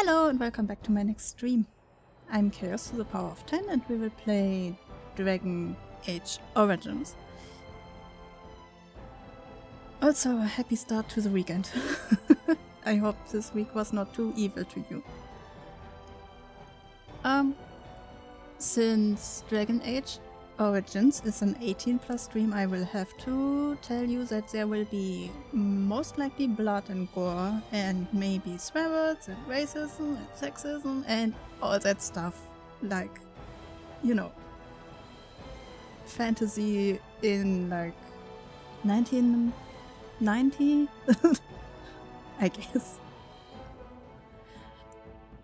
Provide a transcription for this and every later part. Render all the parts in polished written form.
Hello and welcome back to my next stream. I'm Chaos to the power of 10 and we will play Dragon Age Origins. Also, a happy start to the weekend. I hope this week was not too evil to you. Since Dragon Age Origins is an 18+ stream, I will have to tell you that there will be most likely blood and gore and maybe swear words and racism and sexism and all that stuff. Like, you know, fantasy in like 1990, I guess.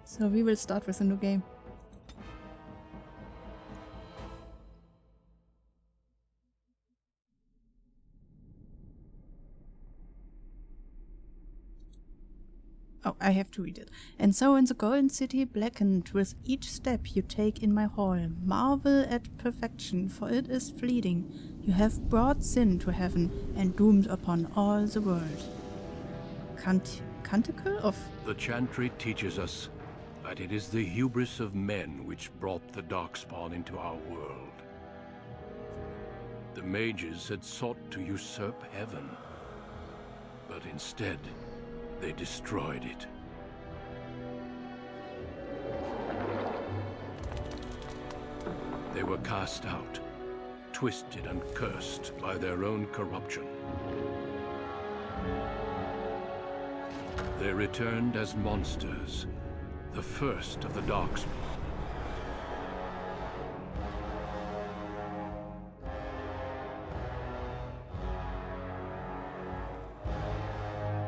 So we will start with a new game. Oh, I have to read it. And so in the golden city blackened with each step you take in my hall, marvel at perfection, for it is fleeting. You have brought sin to heaven and doomed upon all the world. Canticle of... The chantry teaches us that it is the hubris of men which brought the darkspawn into our world. The mages had sought to usurp heaven, but instead they destroyed it. They were cast out, twisted and cursed by their own corruption. They returned as monsters, the first of the darkspawn.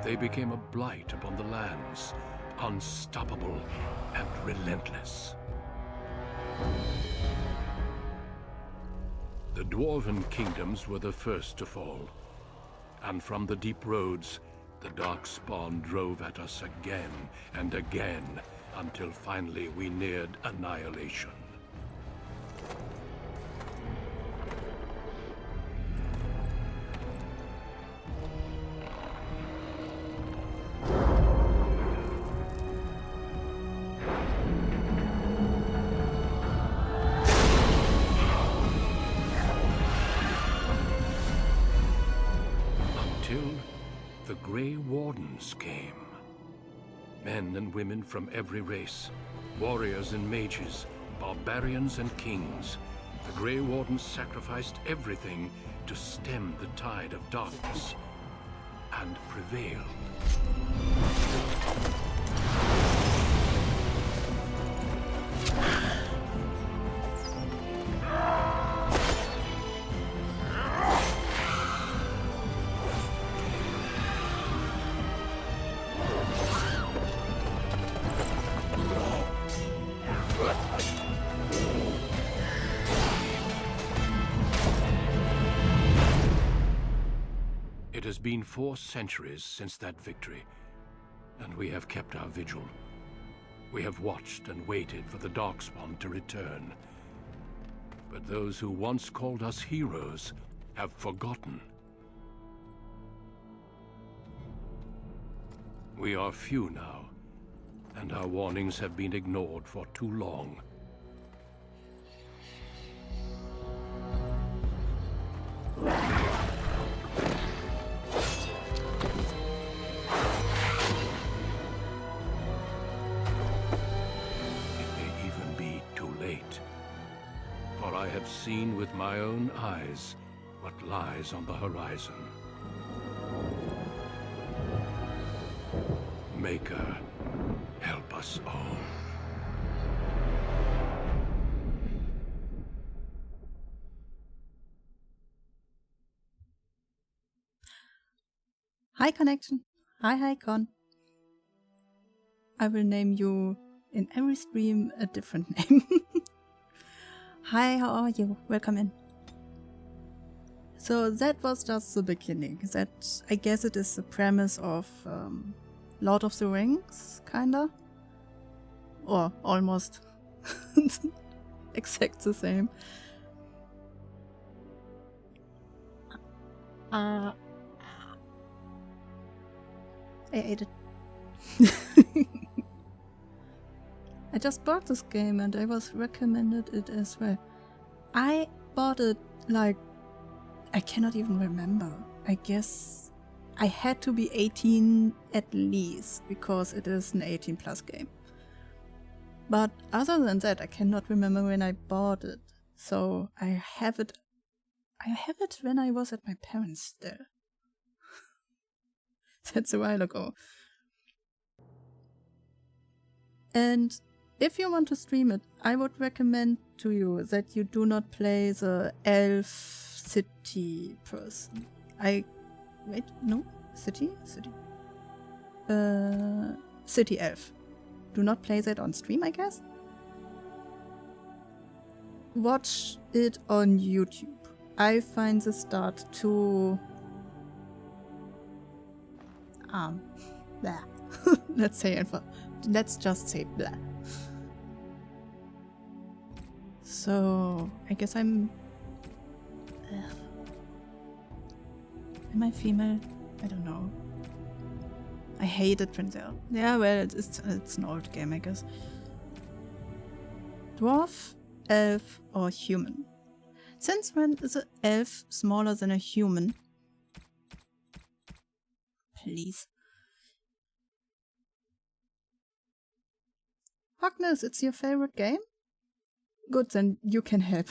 They became a blight upon the lands, unstoppable and relentless. The dwarven kingdoms were the first to fall, and from the deep roads, the darkspawn drove at us again and again, until finally we neared annihilation. The Grey Wardens came. Men and women from every race, warriors and mages, barbarians and kings. The Grey Wardens sacrificed everything to stem the tide of darkness and prevailed. It has been 4 centuries since that victory, and we have kept our vigil. We have watched and waited for the darkspawn to return. But those who once called us heroes have forgotten. We are few now, and our warnings have been ignored for too long. I have seen with my own eyes what lies on the horizon. Maker, help us all. Hi Connection. Hi Con. I will name you in every stream a different name. Hi, how are you? Welcome in. So that was just the beginning. That, I guess it is the premise of Lord of the Rings, kinda? Or almost exact the same. I ate it. I just bought this game and I was recommended it as well. I bought it like, I cannot even remember. I guess I had to be 18 at least because it is an 18 plus game. But other than that, I cannot remember when I bought it. So I have it when I was at my parents' still. That's a while ago. And if you want to stream it, I would recommend to you that you do not play the elf city person. City elf. Do not play that on stream, I guess. Watch it on YouTube. I find the start too... blah. Let's just say blah. So, I guess I'm... Am I female? I don't know. I hate it when they're... Yeah, well, it's an old game, I guess. Dwarf, elf, or human? Since when is an elf smaller than a human? Please. Agnes, it's your favorite game? Good, then you can help.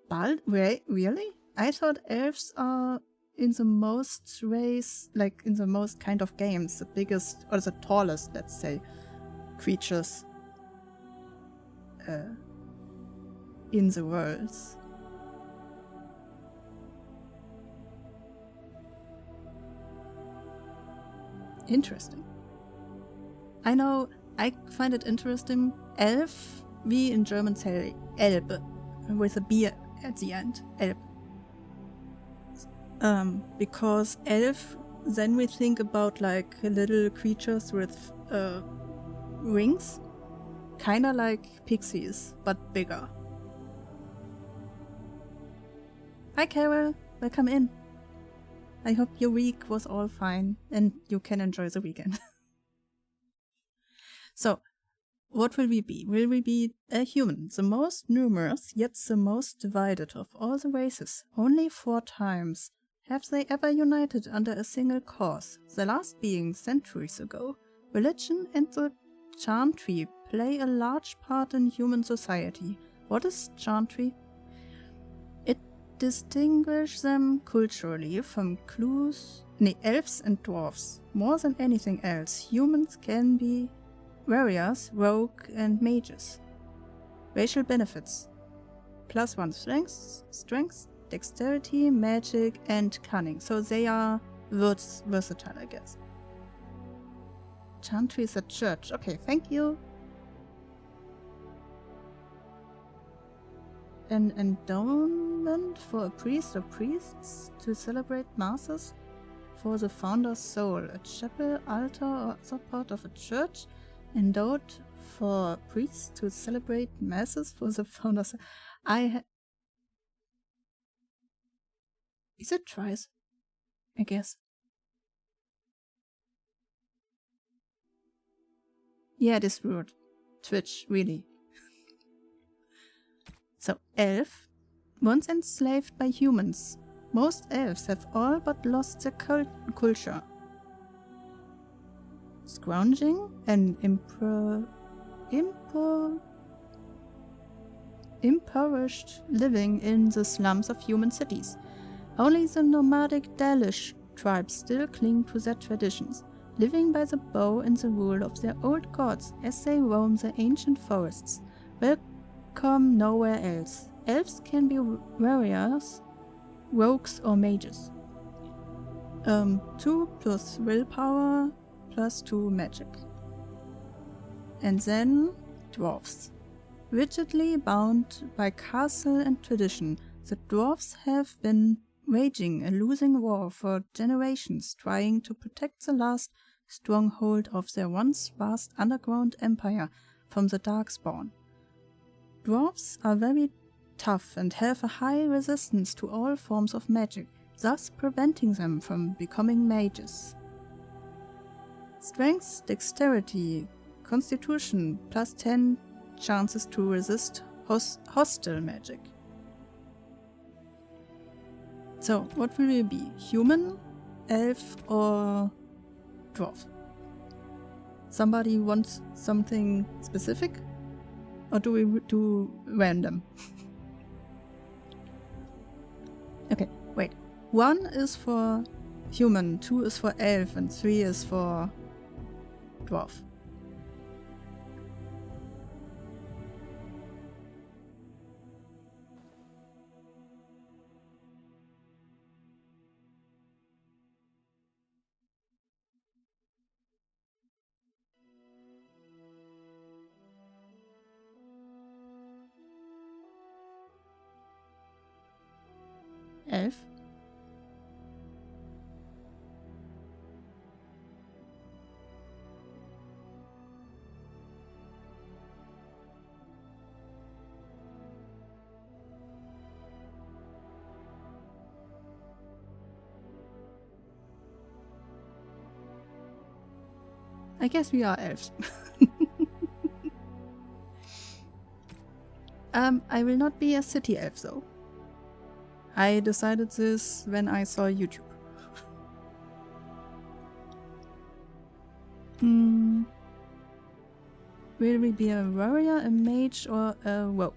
Bald? Wait, really? I thought elves are in the most race, like in the most kind of games, the biggest, or the tallest, let's say, creatures in the worlds. Interesting. I know, I find it interesting. Elf, we in German say Elbe, with a B at the end. Elb. Because elf, then we think about like little creatures with wings. Kinda like pixies, but bigger. Hi Carol, welcome in. I hope your week was all fine and you can enjoy the weekend. So, what will we be? Will we be a human, the most numerous, yet the most divided of all the races? Only 4 times have they ever united under a single cause, the last being centuries ago. Religion and the chantry play a large part in human society. What is chantry? It distinguishes them culturally from elves and dwarfs. More than anything else, humans can be warriors, rogue, and mages. Racial benefits: +1 strength, dexterity, magic, and cunning. So they are versatile, I guess. Chantry is a church. Okay, thank you. An endowment for a priest or priests to celebrate masses for the founder's soul. A chapel, altar, or other part of a church endowed for priests to celebrate masses for the founder's soul. Is it twice? I guess. Yeah, it is rude. Twitch, really. So, elf. Once enslaved by humans, most elves have all but lost their culture. Scrounging and impoverished living in the slums of human cities. Only the nomadic Dalish tribes still cling to their traditions, living by the bow and the rule of their old gods as they roam the ancient forests. Welcome nowhere else. Elves can be warriors, rogues, or mages. 2 plus willpower plus 2 magic. And then dwarfs. Rigidly bound by castle and tradition, the dwarfs have been waging a losing war for generations, trying to protect the last stronghold of their once vast underground empire from the Darkspawn. Dwarfs are very tough and have a high resistance to all forms of magic, thus preventing them from becoming mages. Strength, Dexterity, Constitution, plus 10 chances to resist hostile magic. So, what will we be? Human, elf, or dwarf? Somebody wants something specific? Or do we do random? Okay, wait. 1 is for human, 2 is for elf, and 3 is for dwarf. Elf. I guess we are elves. I will not be a city elf though. I decided this when I saw YouTube. Will we be a warrior, a mage, or a rogue?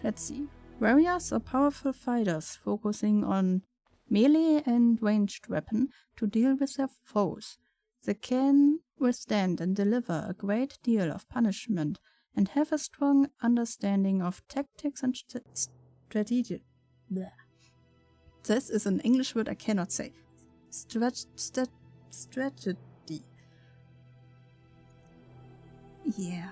Let's see. Warriors are powerful fighters focusing on melee and ranged weapon to deal with their foes. They can withstand and deliver a great deal of punishment and have a strong understanding of tactics and strategy. Bleh. This is an English word I cannot say. Strategy. Yeah.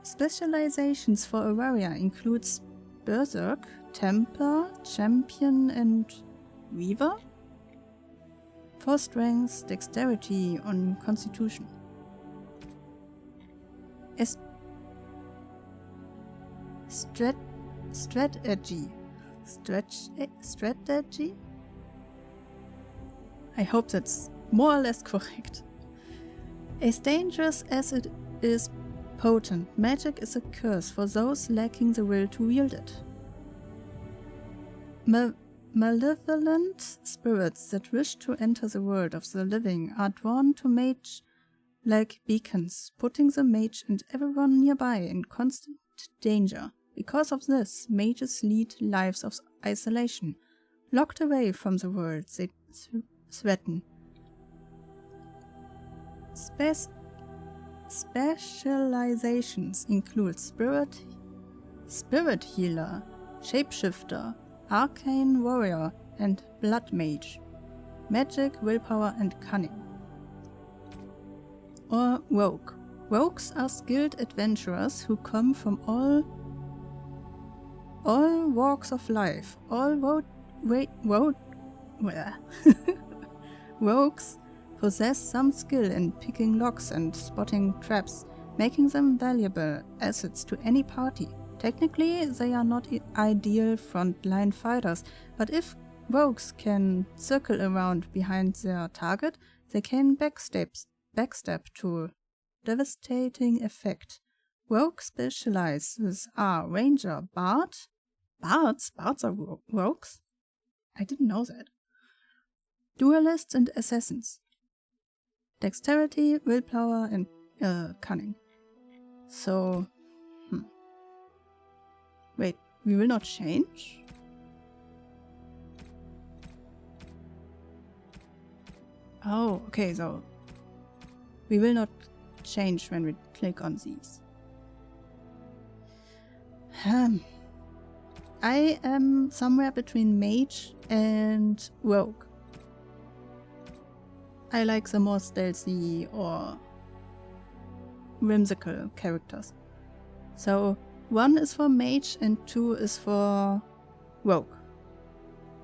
Specializations for a warrior includes Berserk, Templar, Champion, and Weaver. For strength, dexterity, on constitution. Strategy. Strategy? I hope that's more or less correct. As dangerous as it is potent, magic is a curse for those lacking the will to wield it. Malevolent spirits that wish to enter the world of the living are drawn to mage like beacons, putting the mage and everyone nearby in constant danger. Because of this, mages lead lives of isolation, locked away from the world they threaten. Specializations include spirit healer, shapeshifter, arcane warrior, and blood mage. Magic, willpower, and cunning. Or rogue. Rogues are skilled adventurers who come from all walks of life. Rogues possess some skill in picking locks and spotting traps, making them valuable assets to any party. Technically, they are not ideal frontline fighters, but if rogues can circle around behind their target, they can backstab to devastating effect. Rogue specializes are ranger, bard. Bards are rogues? I didn't know that. Duelists and assassins. Dexterity, willpower, and cunning. So, wait, we will not change? Oh, okay, so we will not change when we click on these. I am somewhere between mage and rogue. I like the more stealthy or whimsical characters. So 1 is for mage and 2 is for rogue.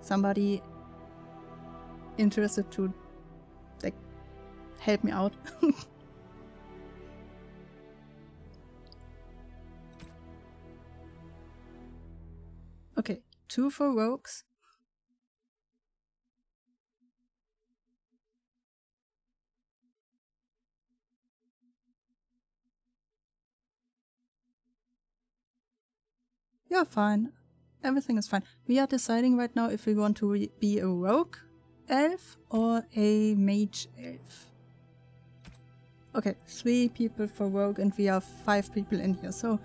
Somebody interested to help me out? Okay, 2 for rogues. You're fine. Everything is fine. We are deciding right now if we want to be a rogue elf or a mage elf. Okay, 3 people for rogue and we are 5 people in here, so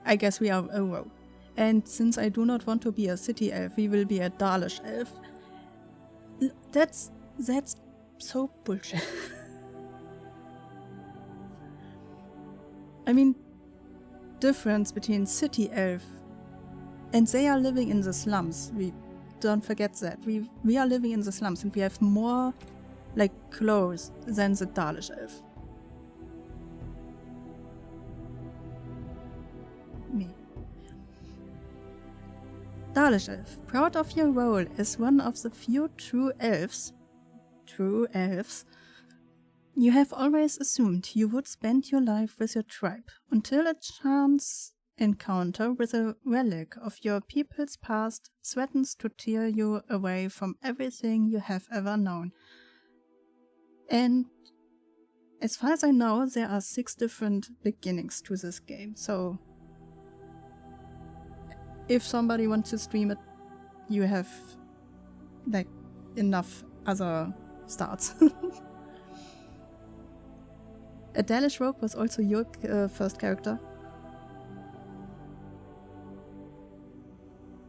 I guess we are a rogue. And since I do not want to be a city elf, we will be a Dalish elf. That's so bullshit. I mean, difference between city elf and they are living in the slums. We don't forget that. We are living in the slums and we have more like clothes than the Dalish elf. Me. Dalish elf, proud of your role as one of the few true elves, you have always assumed you would spend your life with your tribe until a chance encounter with a relic of your people's past threatens to tear you away from everything you have ever known. And as far as I know, there are 6 different beginnings to this game, so if somebody wants to stream it, you have like enough other starts. A Dalish rogue was also your first character.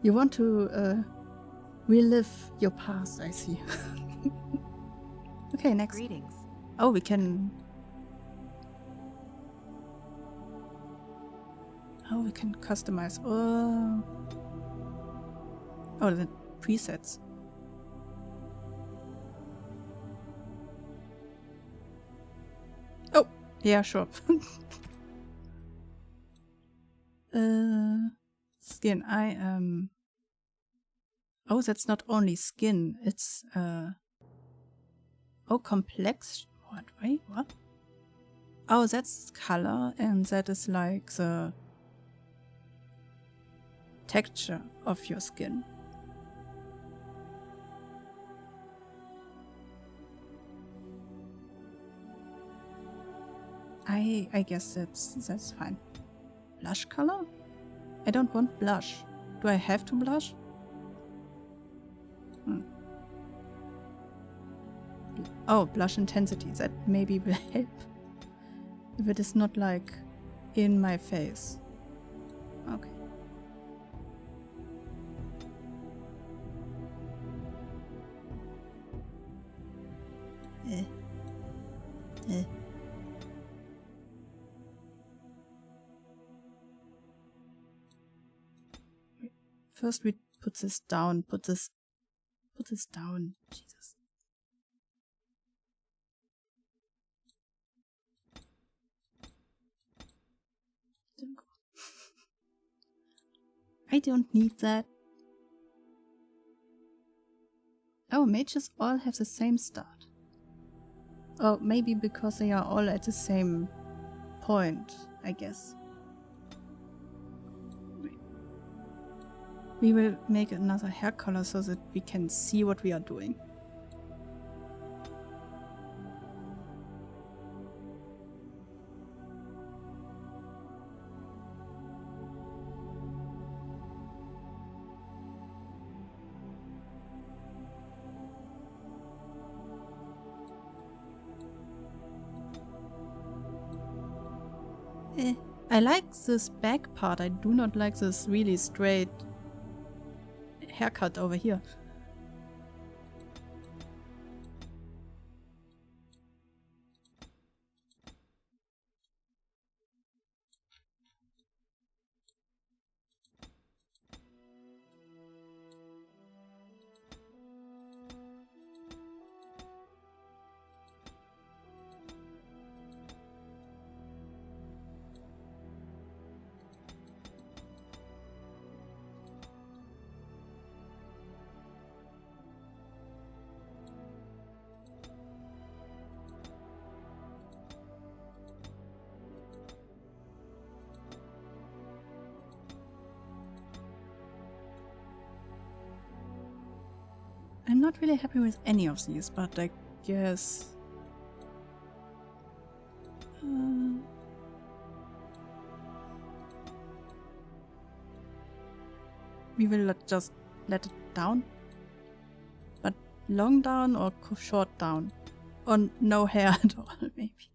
You want to relive your past, I see. Okay, next. Greetings. Oh, we can... Oh, we can customize. Oh, the presets. Oh, yeah, sure. Skin. I am... Oh, that's not only skin. It's oh, complex. What? Wait, what? Oh, that's color, and that is like the texture of your skin. I guess that's fine. Blush color? I don't want blush. Do I have to blush? Oh, blush intensity. That maybe will help. If it is not like in my face. Okay. First we put this down, put this down. Jesus. I don't need that. Oh, mages all have the same start. Oh, maybe because they are all at the same point, I guess. We will make another hair color so that we can see what we are doing. I like this back part. I do not like this really straight haircut over here. I'm not really happy with any of these, but I guess... we will just let it down. But long down or short down? Or no hair at all, maybe.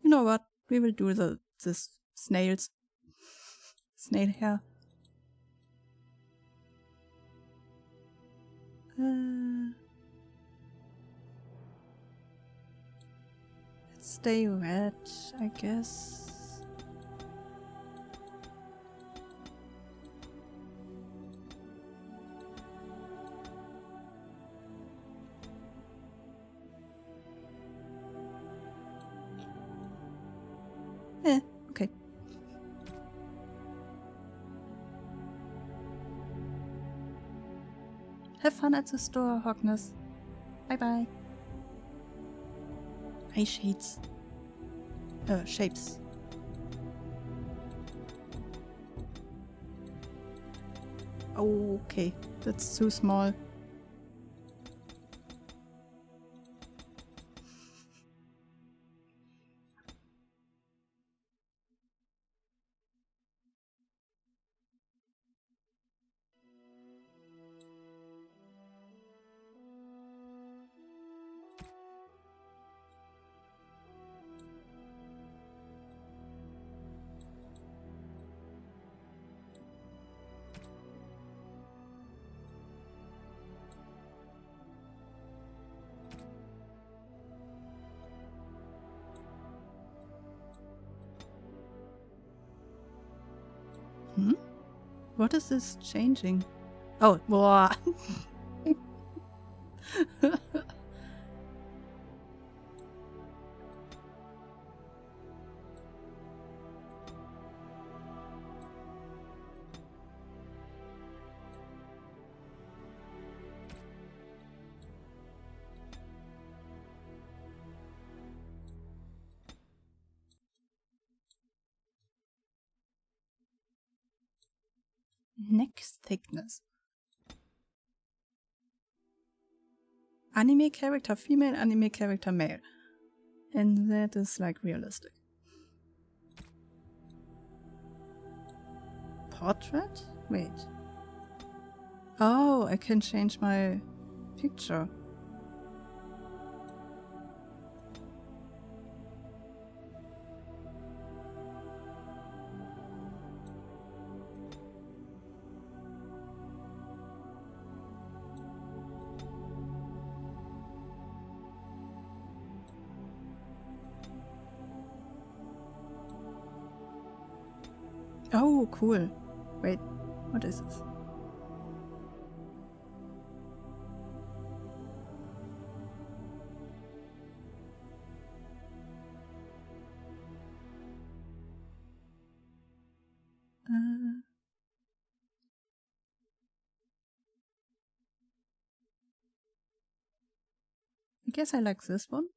You know what? We will do this snail hair. Let's stay red, I guess. Okay. Have fun at the store, Hogness. Bye-bye. Eye shades. Shapes. Okay, that's too small. What is this changing? Oh, wow. Neck thickness. Anime character female, anime character male. And that is like realistic. Portrait? Wait. Oh, I can change my picture. Oh, cool. Wait, what is this? I guess I like this one.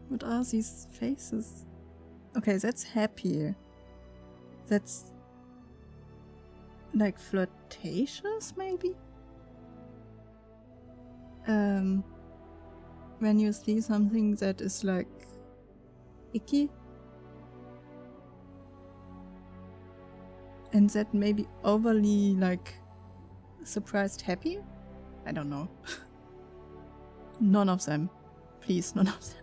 What are these faces? Okay, that's happy. That's like flirtatious, maybe? When you see something that is like icky, and that maybe overly like surprised happy? I don't know. None of them. Please, none of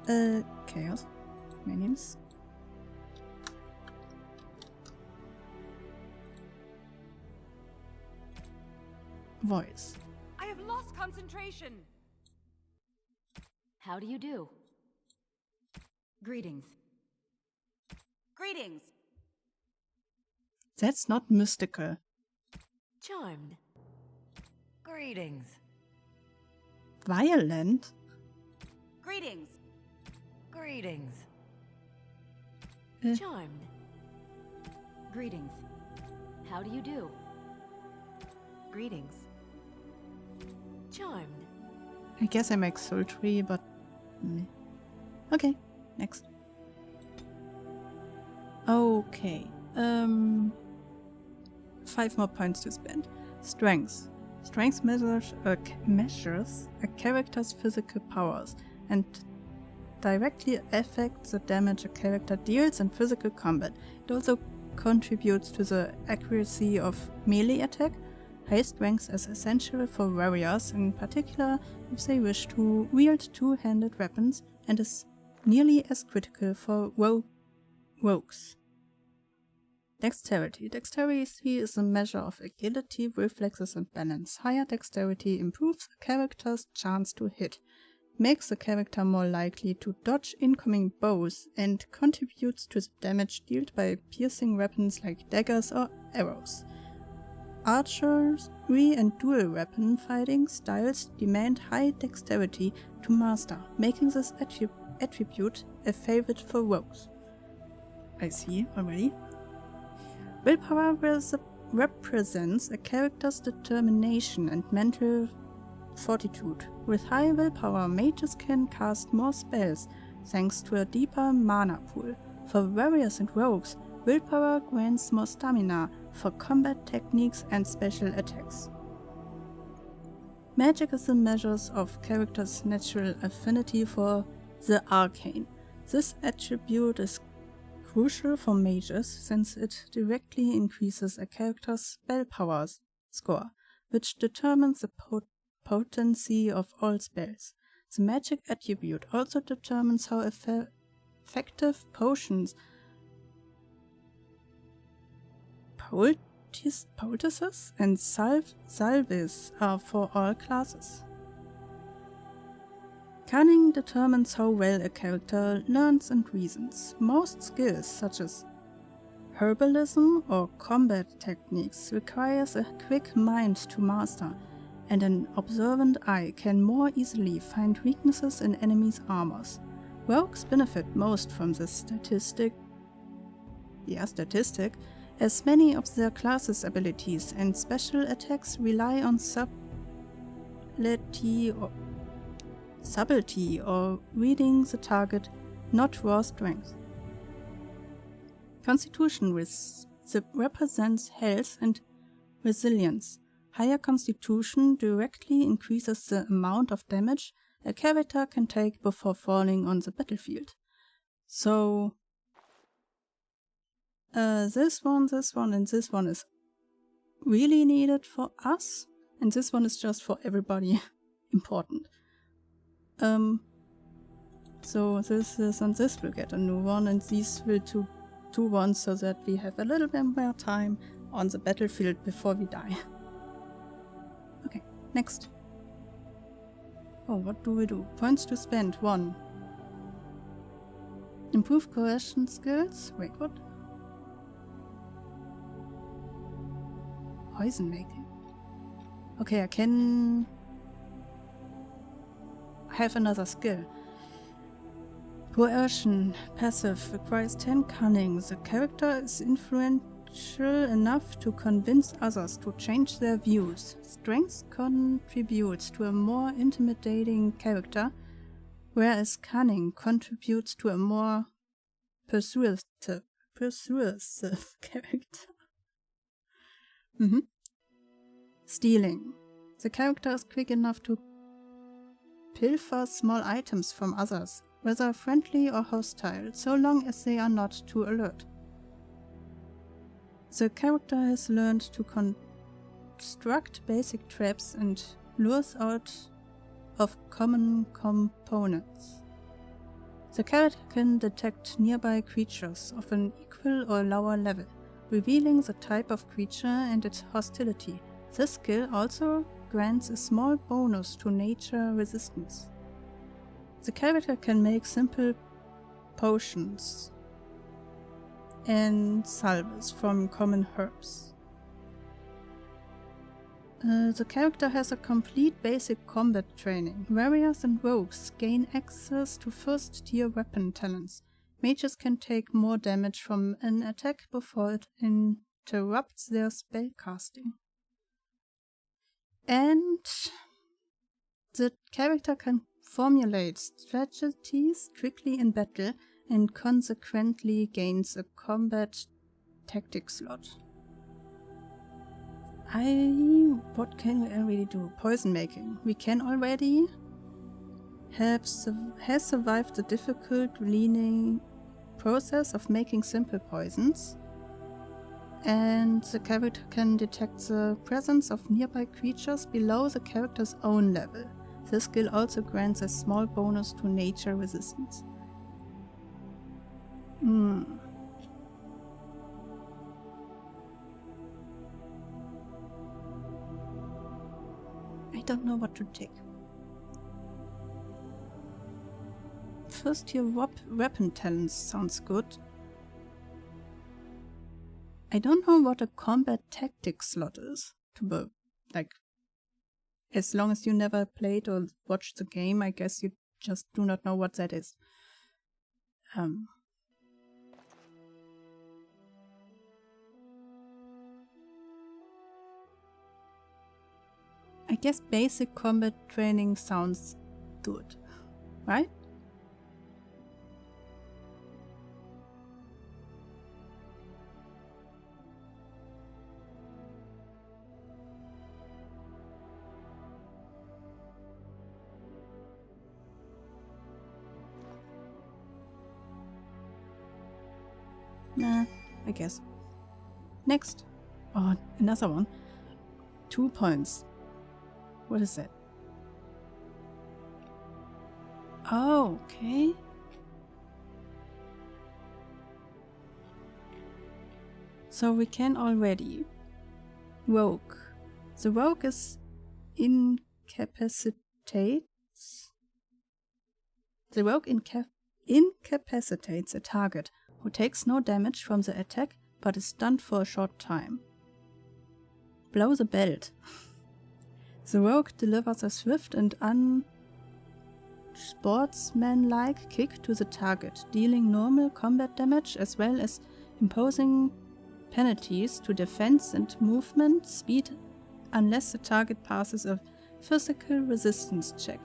them. Chaos. My name's voice. I have lost concentration. How do you do? Greetings. Greetings. That's not mystical. Charmed. Greetings. Violent? Greetings. Greetings. Eh. Charmed. Greetings. How do you do? Greetings. Charmed. I guess I make sultry, but... Okay, next. Okay. 5 more points to spend. Strength. Strength measures a character's physical powers and directly affects the damage a character deals in physical combat. It also contributes to the accuracy of melee attack. High strength is essential for warriors, in particular if they wish to wield two-handed weapons, and is nearly as critical for rogues. Dexterity. Dexterity is a measure of agility, reflexes, and balance. Higher dexterity improves a character's chance to hit, makes the character more likely to dodge incoming blows, and contributes to the damage dealt by piercing weapons like daggers or arrows. Archery and dual weapon fighting styles demand high dexterity to master, making this attribute a favorite for rogues. I see already. Willpower represents a character's determination and mental fortitude. With high willpower, mages can cast more spells thanks to a deeper mana pool. For warriors and rogues, willpower grants more stamina for combat techniques and special attacks. Magic is a measure of characters' natural affinity for the arcane. This attribute is crucial for mages since it directly increases a character's spell power score, which determines the potency of all spells. The magic attribute also determines how effective potions, poultices, and salves are for all classes. Cunning determines how well a character learns and reasons. Most skills, such as herbalism or combat techniques, requires a quick mind to master, and an observant eye can more easily find weaknesses in enemies' armors. Rogues benefit most from this statistic, as many of their class's abilities and special attacks rely on subtlety or reading the target, not raw strength. Constitution represents health and resilience. Higher constitution directly increases the amount of damage a character can take before falling on the battlefield. So this one, and this one is really needed for us, and this one is just for everybody important. So this and this will get a new one, and these will two ones, so that we have a little bit more time on the battlefield before we die. Okay, next. Oh, what do we do? Points to spend, 1. Improve coercion skills? Wait, what? Poison making. Okay, I can have another skill. Coercion passive requires 10 cunning. The character is influential enough to convince others to change their views. Strength contributes to a more intimidating character, whereas cunning contributes to a more persuasive character. Stealing. The character is quick enough to pilfer small items from others, whether friendly or hostile, so long as they are not too alert. The character has learned to construct basic traps and lures out of common components. The character can detect nearby creatures of an equal or lower level, revealing the type of creature and its hostility. This skill also grants a small bonus to nature resistance. The character can make simple potions and salves from common herbs. The character has a complete basic combat training. Warriors and rogues gain access to first-tier weapon talents. Mages can take more damage from an attack before it interrupts their spellcasting. And the character can formulate strategies quickly in battle and consequently gains a combat tactic slot. What can we already do? Poison making. We can already has survived the difficult leaning process of making simple poisons, and the character can detect the presence of nearby creatures below the character's own level. This skill also grants a small bonus to nature resistance. I don't know what to take. First year weapon talents sounds good. I don't know what a combat tactic slot is. As long as you never played or watched the game, I guess you just do not know what that is. I guess basic combat training sounds good, right? Nah, I guess. Next. Oh, another one. 2 points. What is that? Oh, okay. So we can already rogue. The rogue is incapacitates. The rogue incapacitates a target who takes no damage from the attack but is stunned for a short time. Blow the belt. The rogue delivers a swift and unsportsmanlike kick to the target, dealing normal combat damage as well as imposing penalties to defense and movement speed unless the target passes a physical resistance check.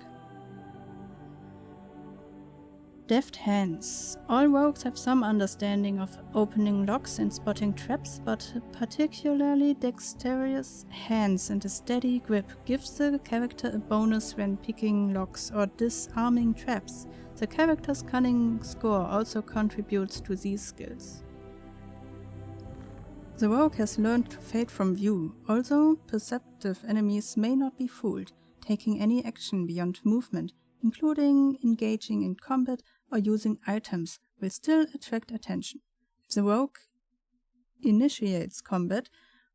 Deft hands. All rogues have some understanding of opening locks and spotting traps, but particularly dexterous hands and a steady grip gives the character a bonus when picking locks or disarming traps. The character's cunning score also contributes to these skills. The rogue has learned to fade from view, although perceptive enemies may not be fooled, taking any action beyond movement, including engaging in combat or using items, will still attract attention. If the rogue initiates combat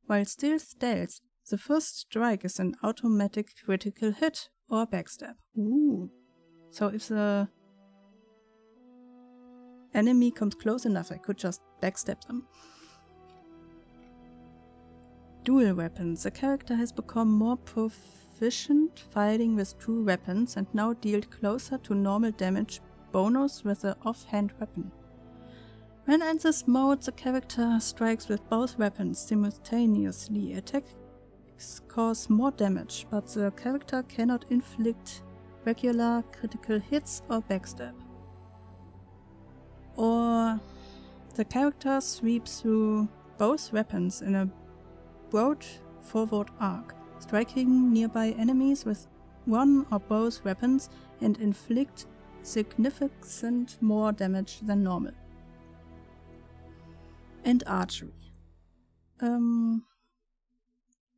while still stealth, the first strike is an automatic critical hit or backstab. Ooh. So if the enemy comes close enough, I could just backstab them. Dual weapons. The character has become more proficient fighting with two weapons and now dealt closer to normal damage bonus with the offhand weapon. When in this mode, the character strikes with both weapons simultaneously. Attacks cause more damage, but the character cannot inflict regular critical hits or backstab. Or the character sweeps through both weapons in a broad forward arc, striking nearby enemies with one or both weapons and inflict significant more damage than normal. And archery.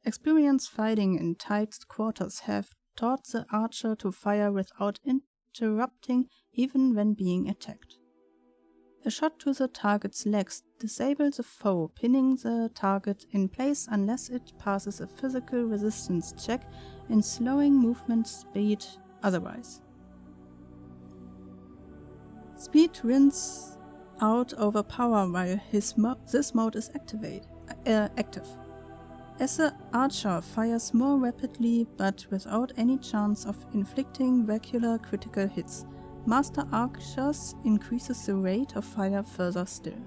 Experience fighting in tight quarters have taught the archer to fire without interrupting even when being attacked. A shot to the target's legs disables the foe, pinning the target in place unless it passes a physical resistance check and slowing movement speed otherwise. Speed wins out over power while this mode is active. As the archer fires more rapidly but without any chance of inflicting regular critical hits, Master Archers increases the rate of fire further still.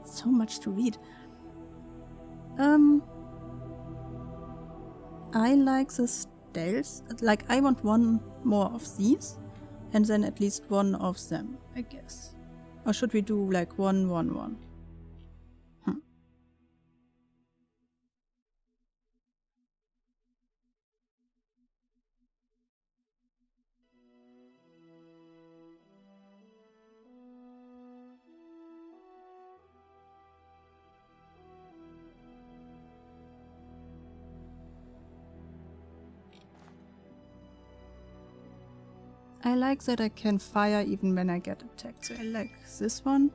So much to read. I like the stealth. I want one more of these. And then at least one of them, I guess. Or should we do like 1, 1, 1? I like that I can fire even when I get attacked, so I like this one.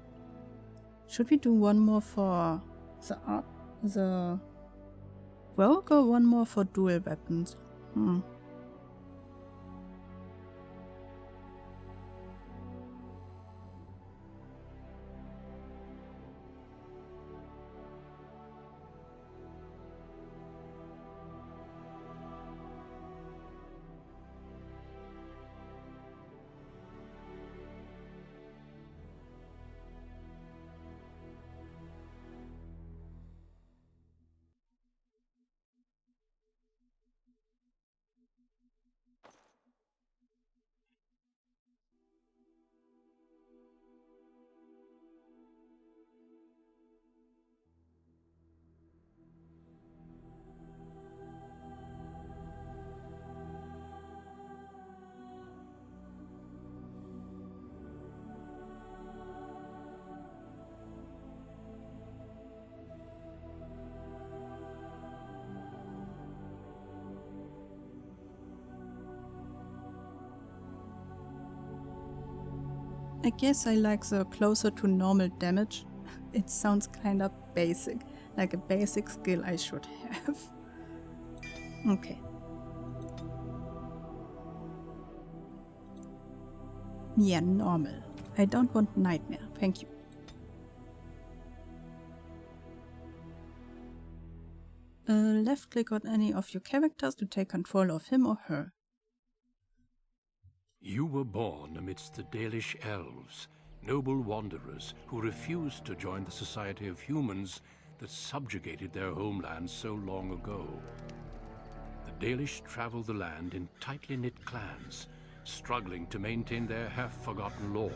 Should we do one more for the rogue or one more for dual weapons? I guess I like the closer to normal damage. It sounds kinda basic, like a basic skill I should have. Okay. Yeah, normal. I don't want nightmare, thank you. Left click on any of your characters to take control of him or her. You were born amidst the Dalish elves, noble wanderers who refused to join the society of humans that subjugated their homeland so long ago. The Dalish travel the land in tightly knit clans, struggling to maintain their half-forgotten lore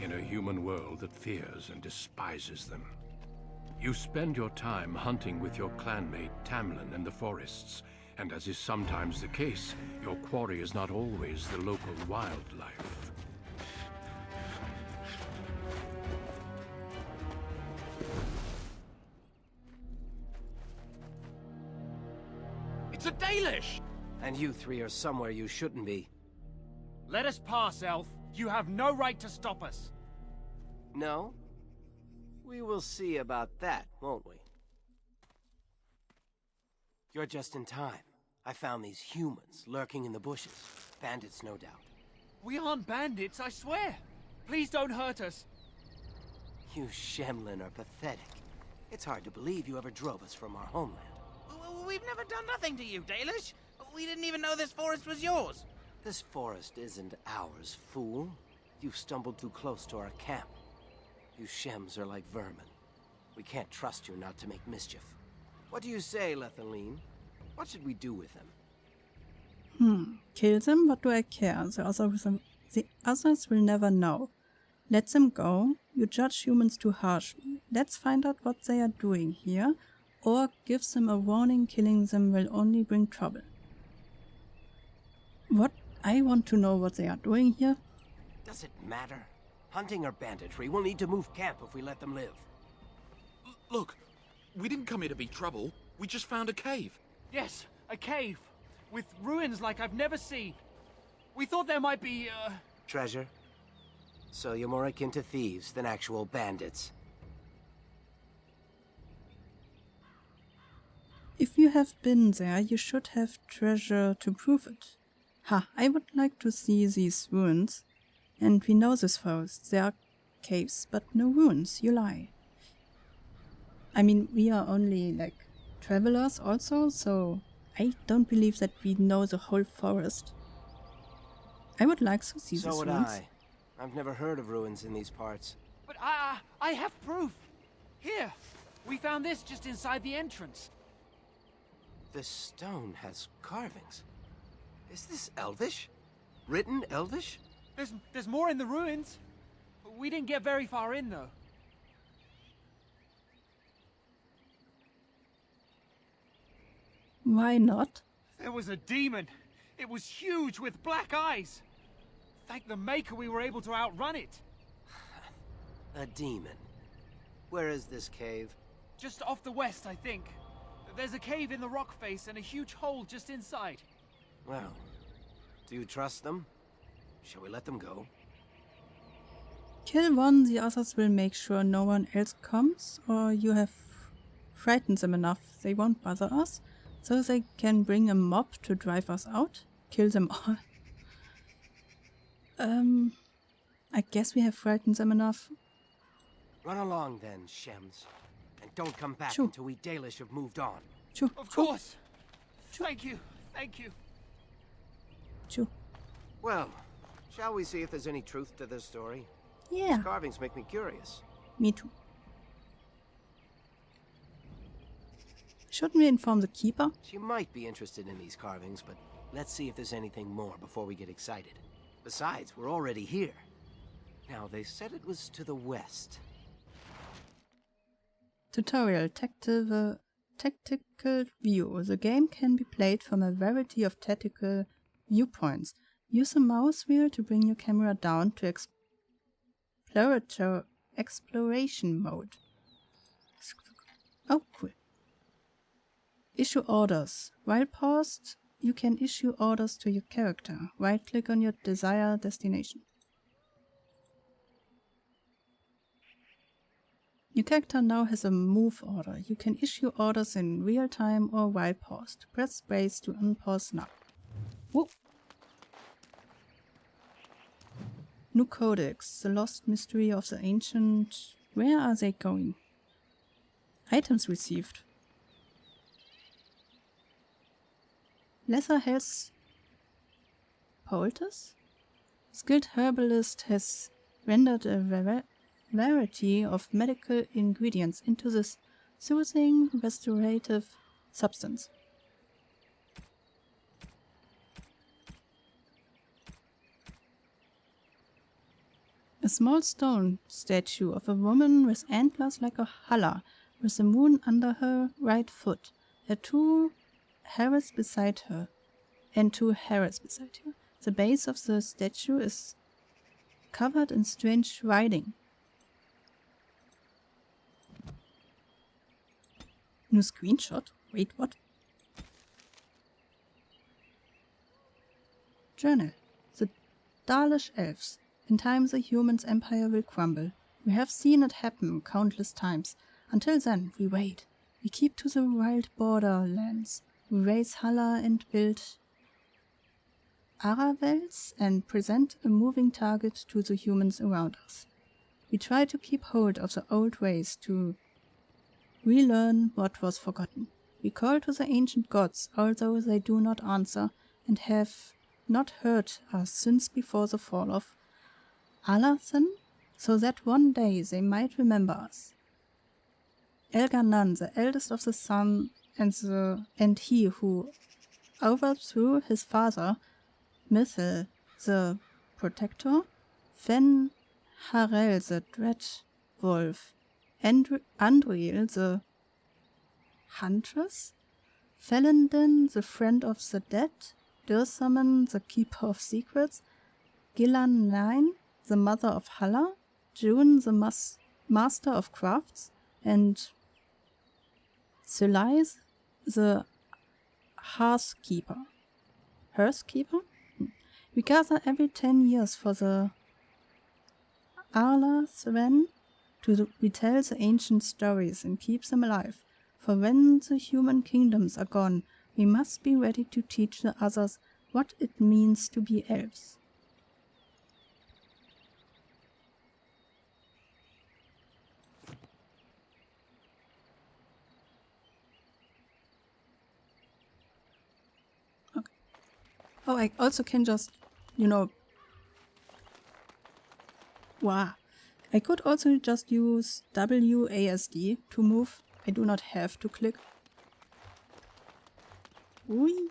in a human world that fears and despises them. You spend your time hunting with your clanmate Tamlin in the forests, and as is sometimes the case, your quarry is not always the local wildlife. It's a Dalish! And you three are somewhere you shouldn't be. Let us pass, Elf. You have no right to stop us. No? We will see about that, won't we? You're just in time. I found these humans lurking in the bushes. Bandits, no doubt. We aren't bandits, I swear. Please don't hurt us. You Shemlin are pathetic. It's hard to believe you ever drove us from our homeland. We've never done nothing to you, Dalish. We didn't even know this forest was yours. This forest isn't ours, fool. You've stumbled too close to our camp. You Shems are like vermin. We can't trust you not to make mischief. What do you say, Lethaline? What should we do with them? Kill them? What do I care? The others will never know. Let them go. You judge humans too harshly. Let's find out what they are doing here, or give them a warning. Killing them will only bring trouble. What? I want to know what they are doing here. Does it matter? Hunting or banditry, we'll need to move camp if we let them live. Look, we didn't come here to be trouble. We just found a cave. Yes, a cave. With ruins like I've never seen. We thought there might be, Treasure? So you're more akin to thieves than actual bandits. If you have been there, you should have treasure to prove it. I would like to see these ruins. And we know this forest. There are caves, but no ruins. You lie. I mean, we are only, like, travelers also, so I don't believe that we know the whole forest. I would like to see these ruins. So would I. I've never heard of ruins in these parts. But I have proof. Here, we found this just inside the entrance. This stone has carvings. Is this Elvish? Written Elvish? There's more in the ruins. We didn't get very far in, though. Why not? There was a demon. It was huge with black eyes. Thank the Maker we were able to outrun it. A demon. Where is this cave? Just off the west, I think. There's a cave in the rock face and a huge hole just inside. Well, do you trust them? Shall we let them go? Kill one, the others will make sure no one else comes, or you have frightened them enough they won't bother us, so they can bring a mob to drive us out. Kill them all. I guess we have frightened them enough. Run along then, Shems. And don't come back Shoo. until we Dalish have moved on. Choo, Of choo, course. Thank you. Thank you. choo. Well, shall we see if there's any truth to this story? Yeah, These carvings make me curious. me too. Shouldn't we inform the keeper? She might be interested in these carvings, but let's see if there's anything more before we get excited. Besides, we're already here. Now, they said it was to the west. Tutorial Tactical View. The game can be played from a variety of tactical viewpoints. Use the mouse wheel to bring your camera down to exploration mode. Oh, cool. Issue orders. While paused, you can issue orders to your character. Right-click on your desired destination. Your character now has a move order. You can issue orders in real time or while paused. Press space to unpause now. Whoa. New Codex. The Lost Mystery of the Ancient. Where are they going? Items received. Lesser Health Poultice? Skilled Herbalist has rendered a variety of medical ingredients into this soothing, restorative substance. A small stone statue of a woman with antlers like a hulla, with the moon under her right foot, two heralds beside her. The base of the statue is covered in strange writing. New screenshot? Wait, what? Journal. The Dalish elves. In time the humans' empire will crumble. We have seen it happen countless times. Until then, we wait. We keep to the wild borderlands. We raise Hala and build Aravels and present a moving target to the humans around us. We try to keep hold of the old ways to relearn what was forgotten. We call to the ancient gods, although they do not answer and have not heard us since before the fall of Alathan, so that one day they might remember us. Elganan, the eldest of the sun, and he who overthrew his father, Mithil, the protector, Fen Harel, the dread wolf, Andriel, the huntress, Felindin, the friend of the dead, Dirsaman, the keeper of secrets, Gilan the mother of Hala, June, the master of crafts, and Sulais, the hearthkeeper. Hearthkeeper? We gather every 10 years for the Arla Sven to retell the ancient stories and keep them alive. For when the human kingdoms are gone, we must be ready to teach the others what it means to be elves. Okay. Oh, I also can just, wow. I could also just use WASD to move. I do not have to click. Ui.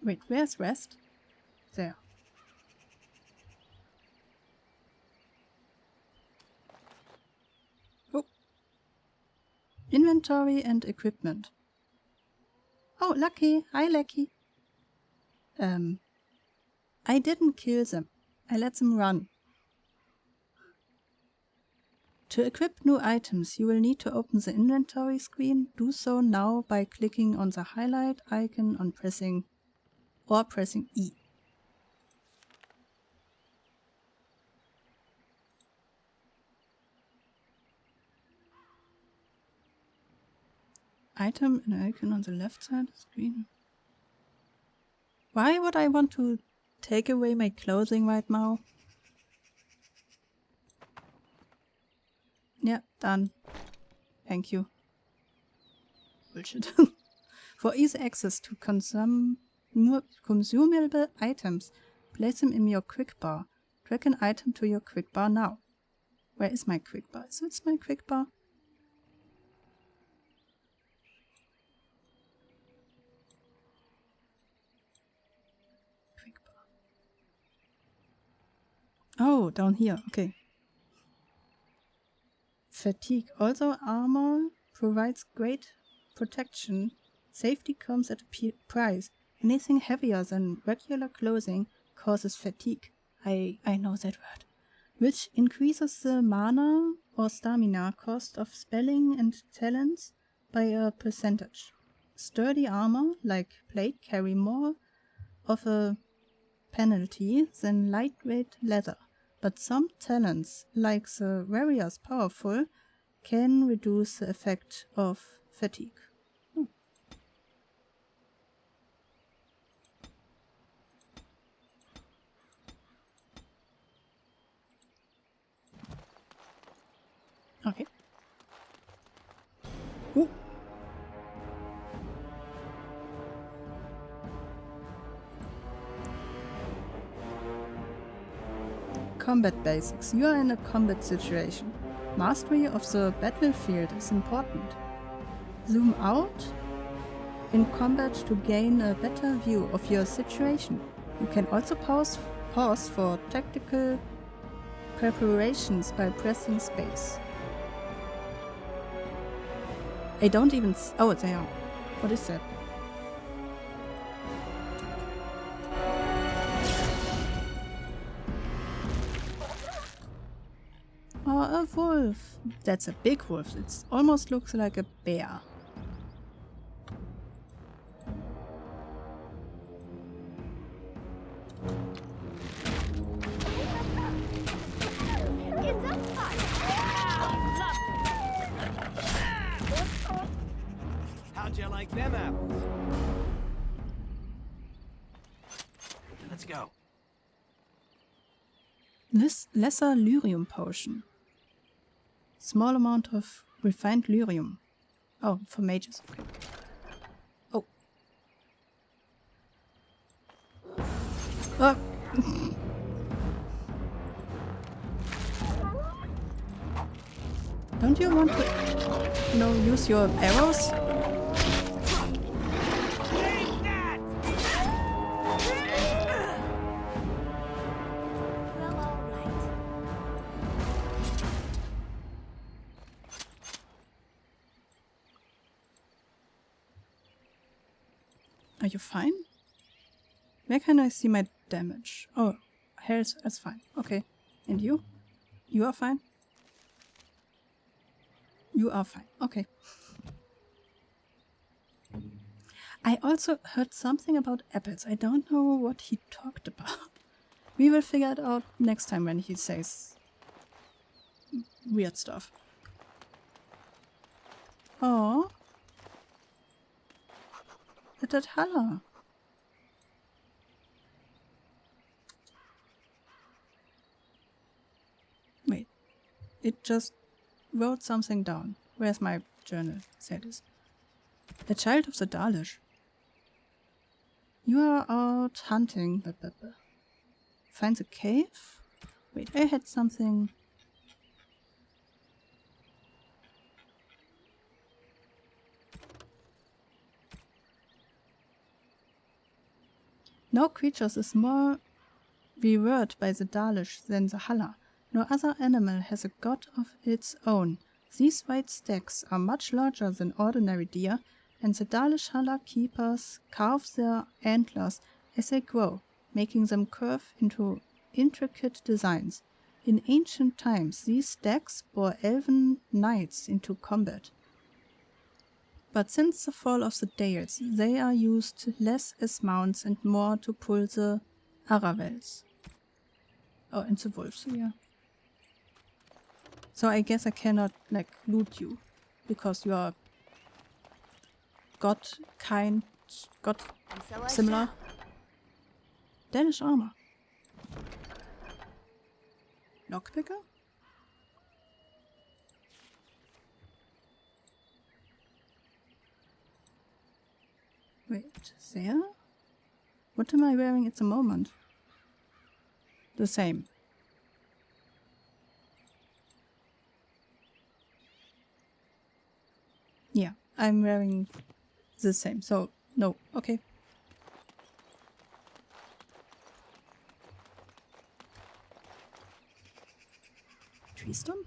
Wait, where's rest? There. Oh. Inventory and equipment. Oh, Lucky. Hi, Lucky. I didn't kill them. I let them run. To equip new items, you will need to open the inventory screen. Do so now by clicking on the highlight icon on pressing E. Item and icon on the left side of the screen. Why would I want to take away my clothing right now? Yeah, done. Thank you. Bullshit. For easy access to consumable items, place them in your quick bar. Drag an item to your quick bar now. Where is my quick bar? So it's my quick bar. Quick bar. Oh, down here. Okay. Fatigue. Also, armor provides great protection. Safety comes at a price. Anything heavier than regular clothing causes fatigue. I know that word. Which increases the mana or stamina cost of spelling and talents by a percentage. Sturdy armor, like plate, carry more of a penalty than lightweight leather. But some talents, like the warrior's powerful, can reduce the effect of fatigue. Okay. Ooh. Combat basics. You are in a combat situation. Mastery of the battlefield is important. Zoom out in combat to gain a better view of your situation. You can also pause for tactical preparations by pressing space. I don't even oh, there. What is that? Oh, a wolf. That's a big wolf. It almost looks like a bear. How'd you like them apples? Let's go. This lesser lyrium potion. Small amount of refined lyrium. Oh, for mages. Okay. Oh. Oh. Don't you want to, use your arrows? Well, all right. Are you fine? Where can I see my damage? Oh, health is fine. Okay. And you? You are fine? You are fine. Okay. I also heard something about apples. I don't know what he talked about. We will figure it out next time when he says weird stuff. Oh. It did holler. Wait. It just wrote something down. Where's my journal? There it is. The child of the Dalish. You are out hunting. Find the cave? Wait, I had something. No creatures is more revered by the Dalish than the Halla. No other animal has a god of its own. These white stacks are much larger than ordinary deer, and the Dalish Halla keepers carve their antlers as they grow, making them curve into intricate designs. In ancient times, these stacks bore elven knights into combat. But since the fall of the Dales, they are used less as mounts and more to pull the Aravels. Oh, and the wolves, yeah. So I guess I cannot, like, loot you, because you are god kind, god And so I similar. shall. Danish armor. Lockpicker? Wait, there? What am I wearing at the moment? The same. Yeah, I'm wearing the same, so no, okay. Tree stump?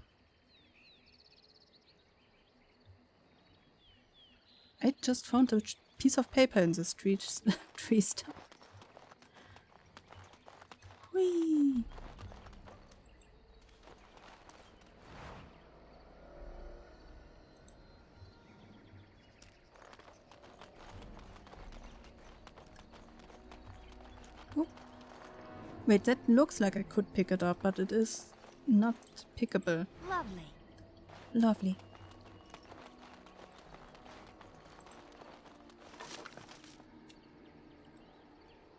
I just found a piece of paper in this tree stump. Whee! Oh. Wait, that looks like I could pick it up, but it is not pickable. Lovely. Lovely.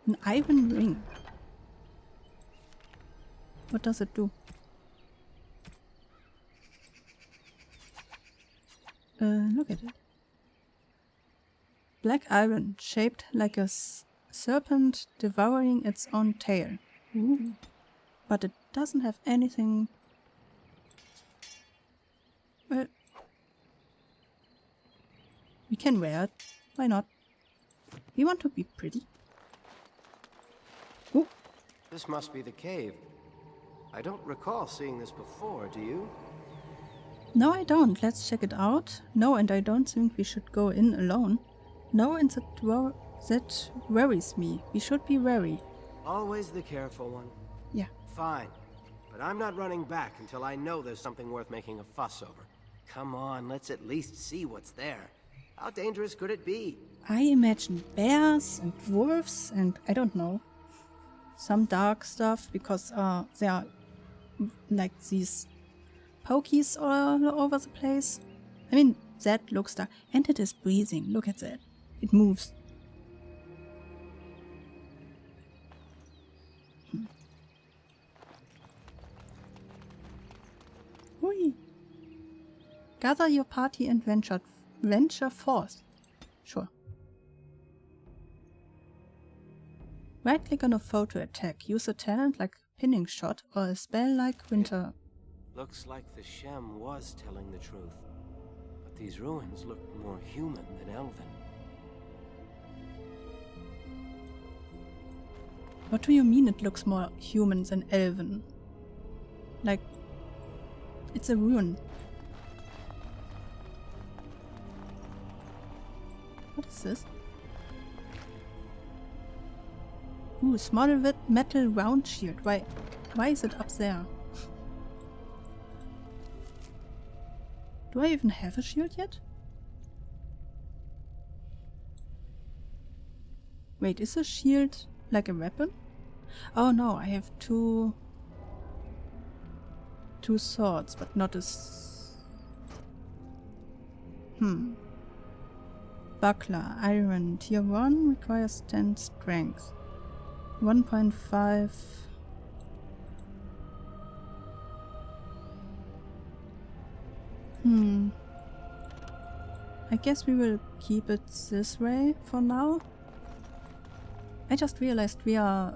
An iron ring. What does it do? Look at it. Black iron, shaped like a serpent devouring its own tail. Ooh. But it doesn't have anything... Well... We can wear it. Why not? We want to be pretty. Ooh. This must be the cave. I don't recall seeing this before, do you? No, I don't. Let's check it out. No, and I don't think we should go in alone. No, and that worries me. We should be wary. Always the careful one. Yeah. Fine. But I'm not running back until I know there's something worth making a fuss over. Come on, let's at least see what's there. How dangerous could it be? I imagine bears and wolves and I don't know. Some dark stuff because there are like these pokies all over the place. I mean, that looks dark. And it is breathing. Look at that. It moves. Hui. Gather your party and venture forth. Sure. Right-click on a foe to attack. Use a talent like pinning shot or a spell like winter. Looks like the Shem was telling the truth. But these ruins look more human than elven. What do you mean it looks more human than elven? Like, it's a ruin. What is this? Ooh, small metal round shield. Why is it up there? Do I even have a shield yet? Wait, is a shield like a weapon? Oh no, I have two swords, but not as... Buckler, iron, tier 1 requires 10 strength. 1.5... I guess we will keep it this way for now. I just realized we are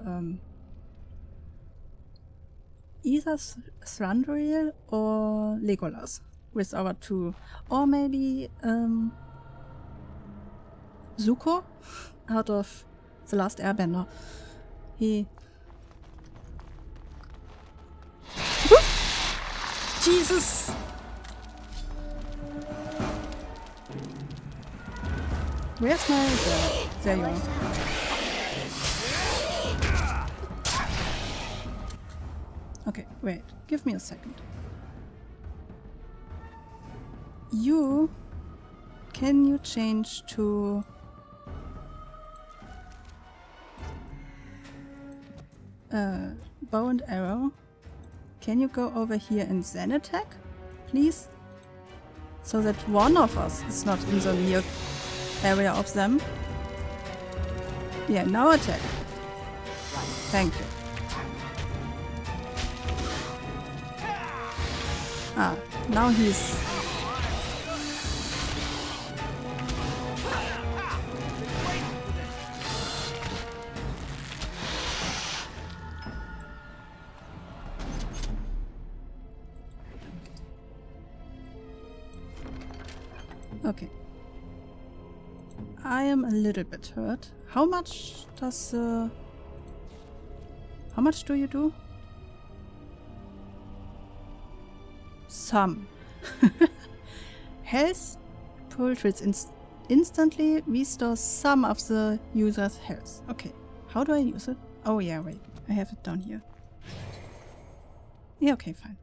either Thranduil or Legolas with our two, or maybe Zuko out of The Last Airbender. He... Jesus! Where's my... There you are. Okay, wait. Give me a second. You... Can you change to... bow and arrow? Can you go over here and then attack? Please? So that one of us is not in the near area of them. Yeah, now attack. Thank you. Ah, now he's... Okay. I am a little bit hurt. How much does how much do you do? Some. Health portraits instantly restores some of the user's health. Okay. How do I use it? Oh yeah, wait. I have it down here. Yeah, okay, fine.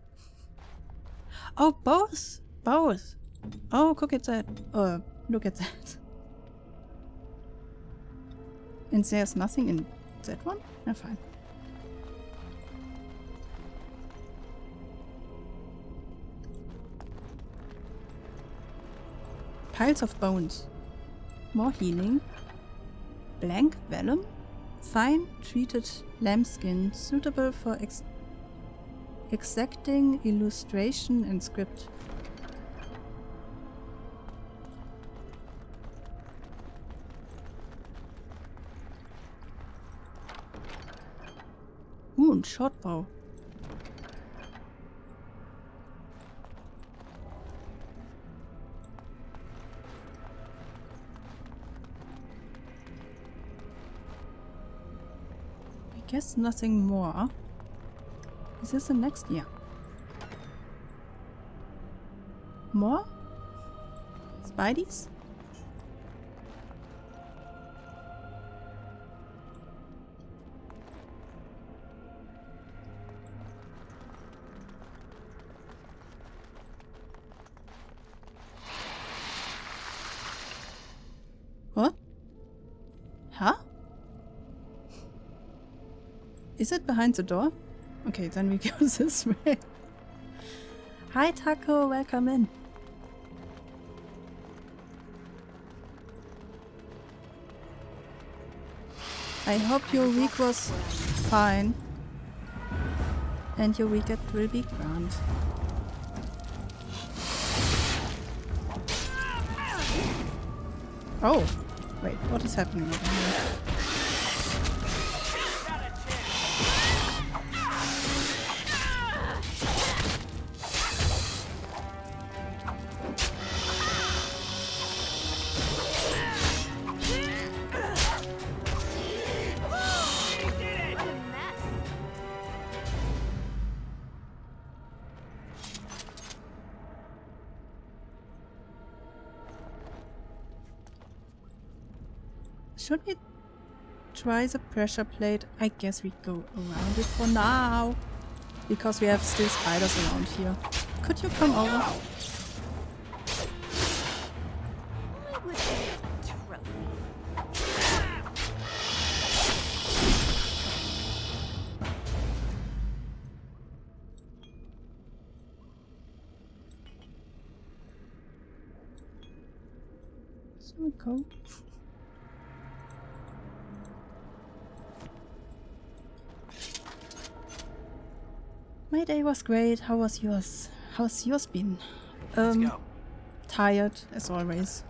Oh, both! Both! Oh, look at that. Look at that. And there's nothing in that one? Yeah, fine. Piles of bones. More healing. Blank vellum. Fine treated lambskin suitable for exacting illustration and script. Ooh, and short bow. I guess nothing more. Is this the next? Yeah. More? Spideys? What? Huh? Is it behind the door? Okay, then we go this way. Hi Taco, welcome in. I hope your week was fine. And your weekend will be grand. Oh, wait, what is happening over here? Should we try the pressure plate? I guess we go around it for now. Because we have still spiders around here. Could you come over? I would say trophy. So we go. My day was great. How was yours? How's yours been? Let's go. Tired, as always.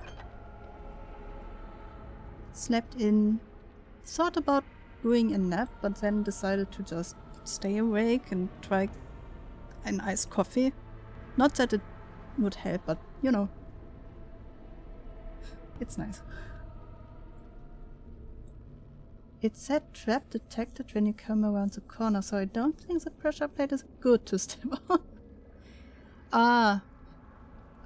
Slept in. Thought about doing a nap, but then decided to just stay awake and try an iced coffee. Not that it would help, but you know. It's nice. It said trap detected when you come around the corner, so I don't think the pressure plate is good to step on. Ah.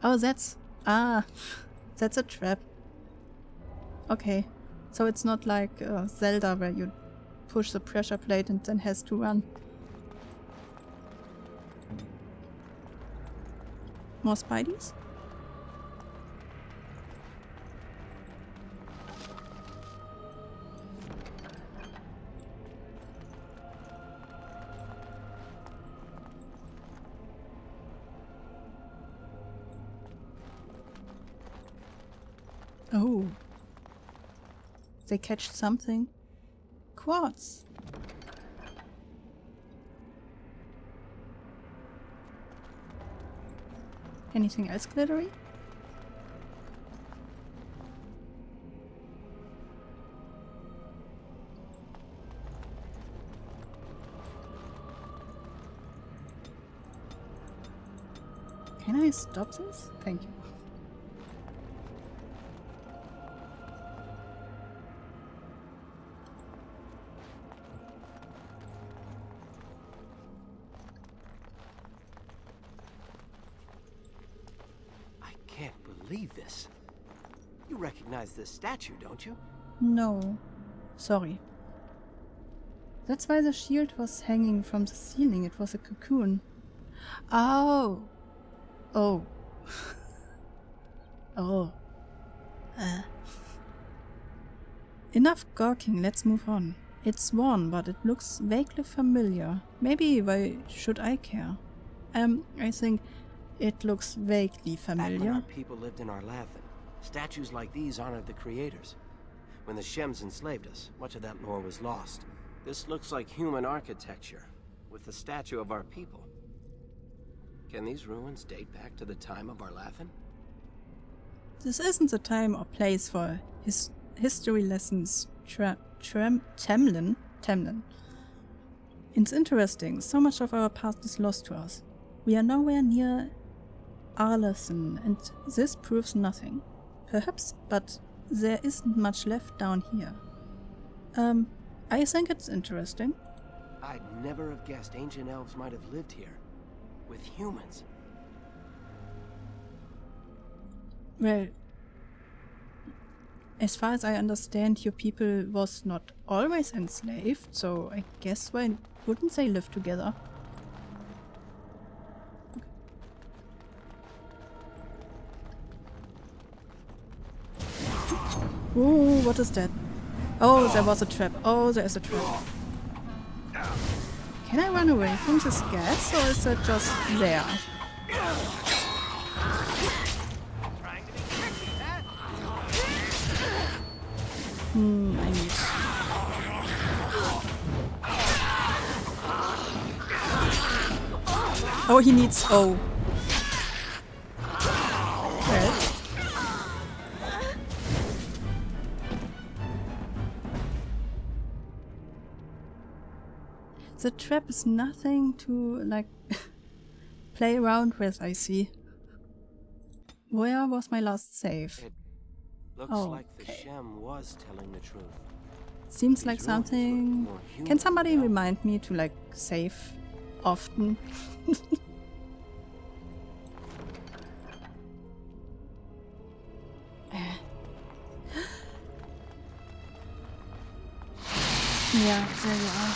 Oh, that's a trap. Okay. So it's not like Zelda where you push the pressure plate and then has to run. More Spideys? Oh. They catch something. Quartz. Anything else glittery? Can I stop this? Thank you. Believe this. You recognize this statue, don't you? No. Sorry. That's why the shield was hanging from the ceiling. It was a cocoon. Oh. Oh. Oh. Enough gawking, let's move on. It's worn, but it looks vaguely familiar. Maybe why should I care? I think it looks vaguely Back when familiar. our people lived in Arlathan, statues like these honored the creators. When the Shems enslaved us, much of that lore was lost. This looks like human architecture, with the statue of our people. Can these ruins date back to the time of Arlathan? This isn't the time or place for history lessons, Temlin. It's interesting, so much of our past is lost to us. We are nowhere near Arlathan, and this proves nothing. Perhaps, but there isn't much left down here. I think it's interesting. I'd never have guessed ancient elves might have lived here. With humans. Well, as far as I understand, your people was not always enslaved, so I guess why wouldn't they live together? Ooh, what is that? Oh, there was a trap. Oh, there is a trap. Can I run away from this gas, or is that just there? I need... Oh, he needs... Oh. Well. The trap is nothing to, like, play around with, I see. Where was my last save? It looks like the Shem was telling the truth. Seems like something... Can somebody remind me to, like, save often? Yeah, there you are.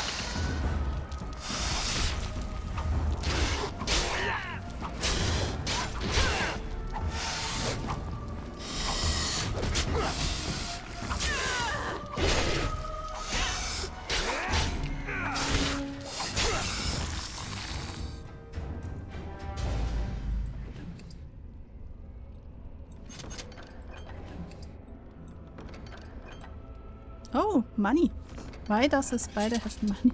Oh, money. Why does the spider have money?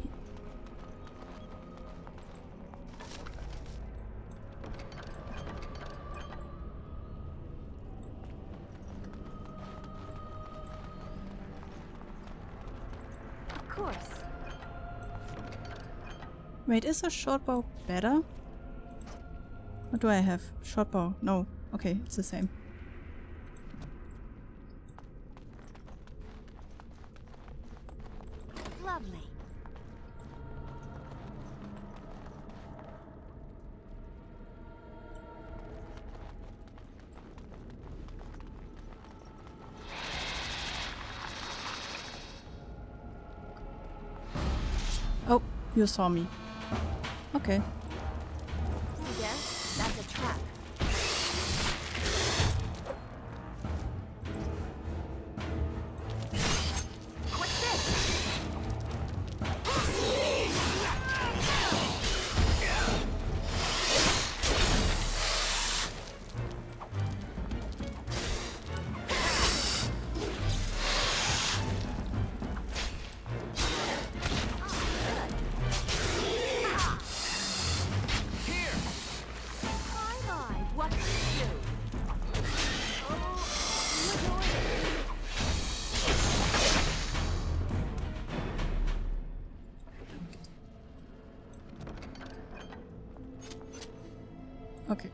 Of course. Wait, is a short bow better? What do I have? Short bow. No. Okay, it's the same. Lovely. Oh, you saw me. Okay. See there? That's a trap. What's this? My, what did you do? Oh, enjoy it. Okay.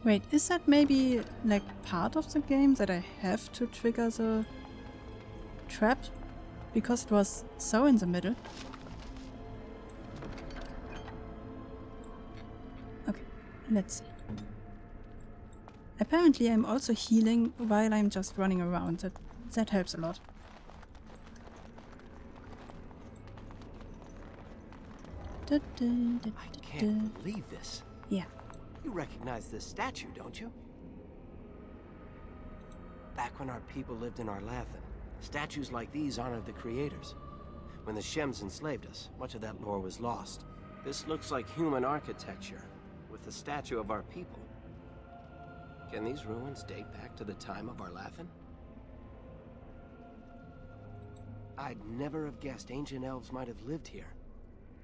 Wait, is that maybe like part of the game that I have to trigger the trap? Because it was so in the middle. Okay, let's see. Apparently I'm also healing while I'm just running around. That helps a lot. I can't believe this. Yeah. You recognize this statue, don't you? Back when our people lived in Arlathan, statues like these honored the creators. When the Shems enslaved us, much of that lore was lost. This looks like human architecture, with the statue of our people. Can these ruins date back to the time of Arlathan? I'd never have guessed ancient elves might have lived here,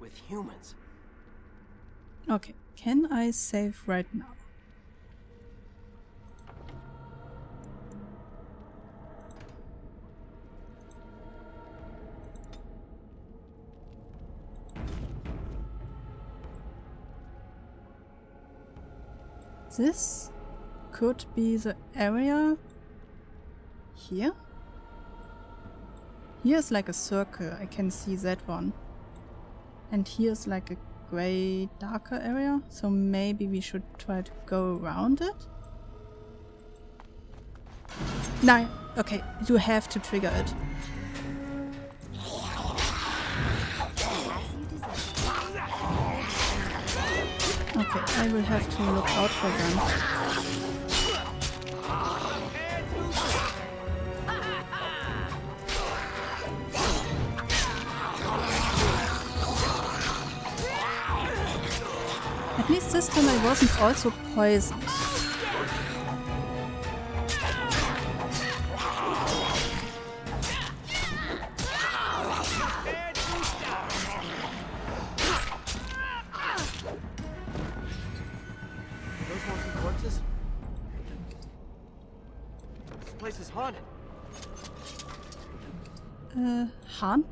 with humans. Okay, can I save right now? This could be the area here. Here's like a circle, I can see that one. And here's like a grey, darker area, so maybe we should try to go around it. No, okay, you have to trigger it. Okay, I will have to look out for them. At least this time I wasn't also poisoned. Those monkey corpses? This place is haunted.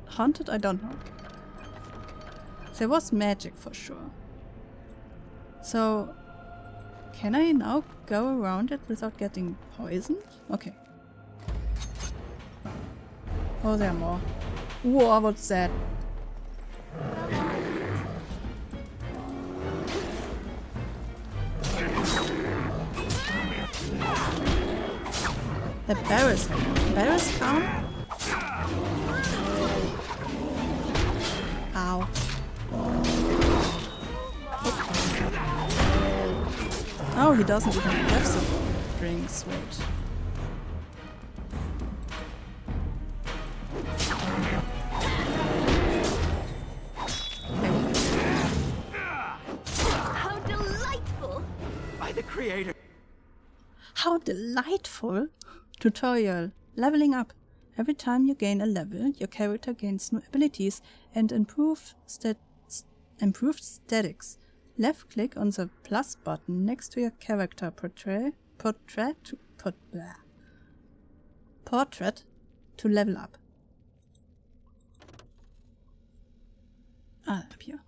Haunted? I don't know. There was magic for sure. So, can I now go around it without getting poisoned? Okay. Oh, there are more. Whoa, what's that? The barrels count? Ow. Oh, he doesn't even have the drinks. Wait. There we go. How delightful! By the creator. How delightful! Tutorial. Leveling up. Every time you gain a level, your character gains new abilities and improved statics. Left click on the plus button next to your character portrait to level up. Ah, up here.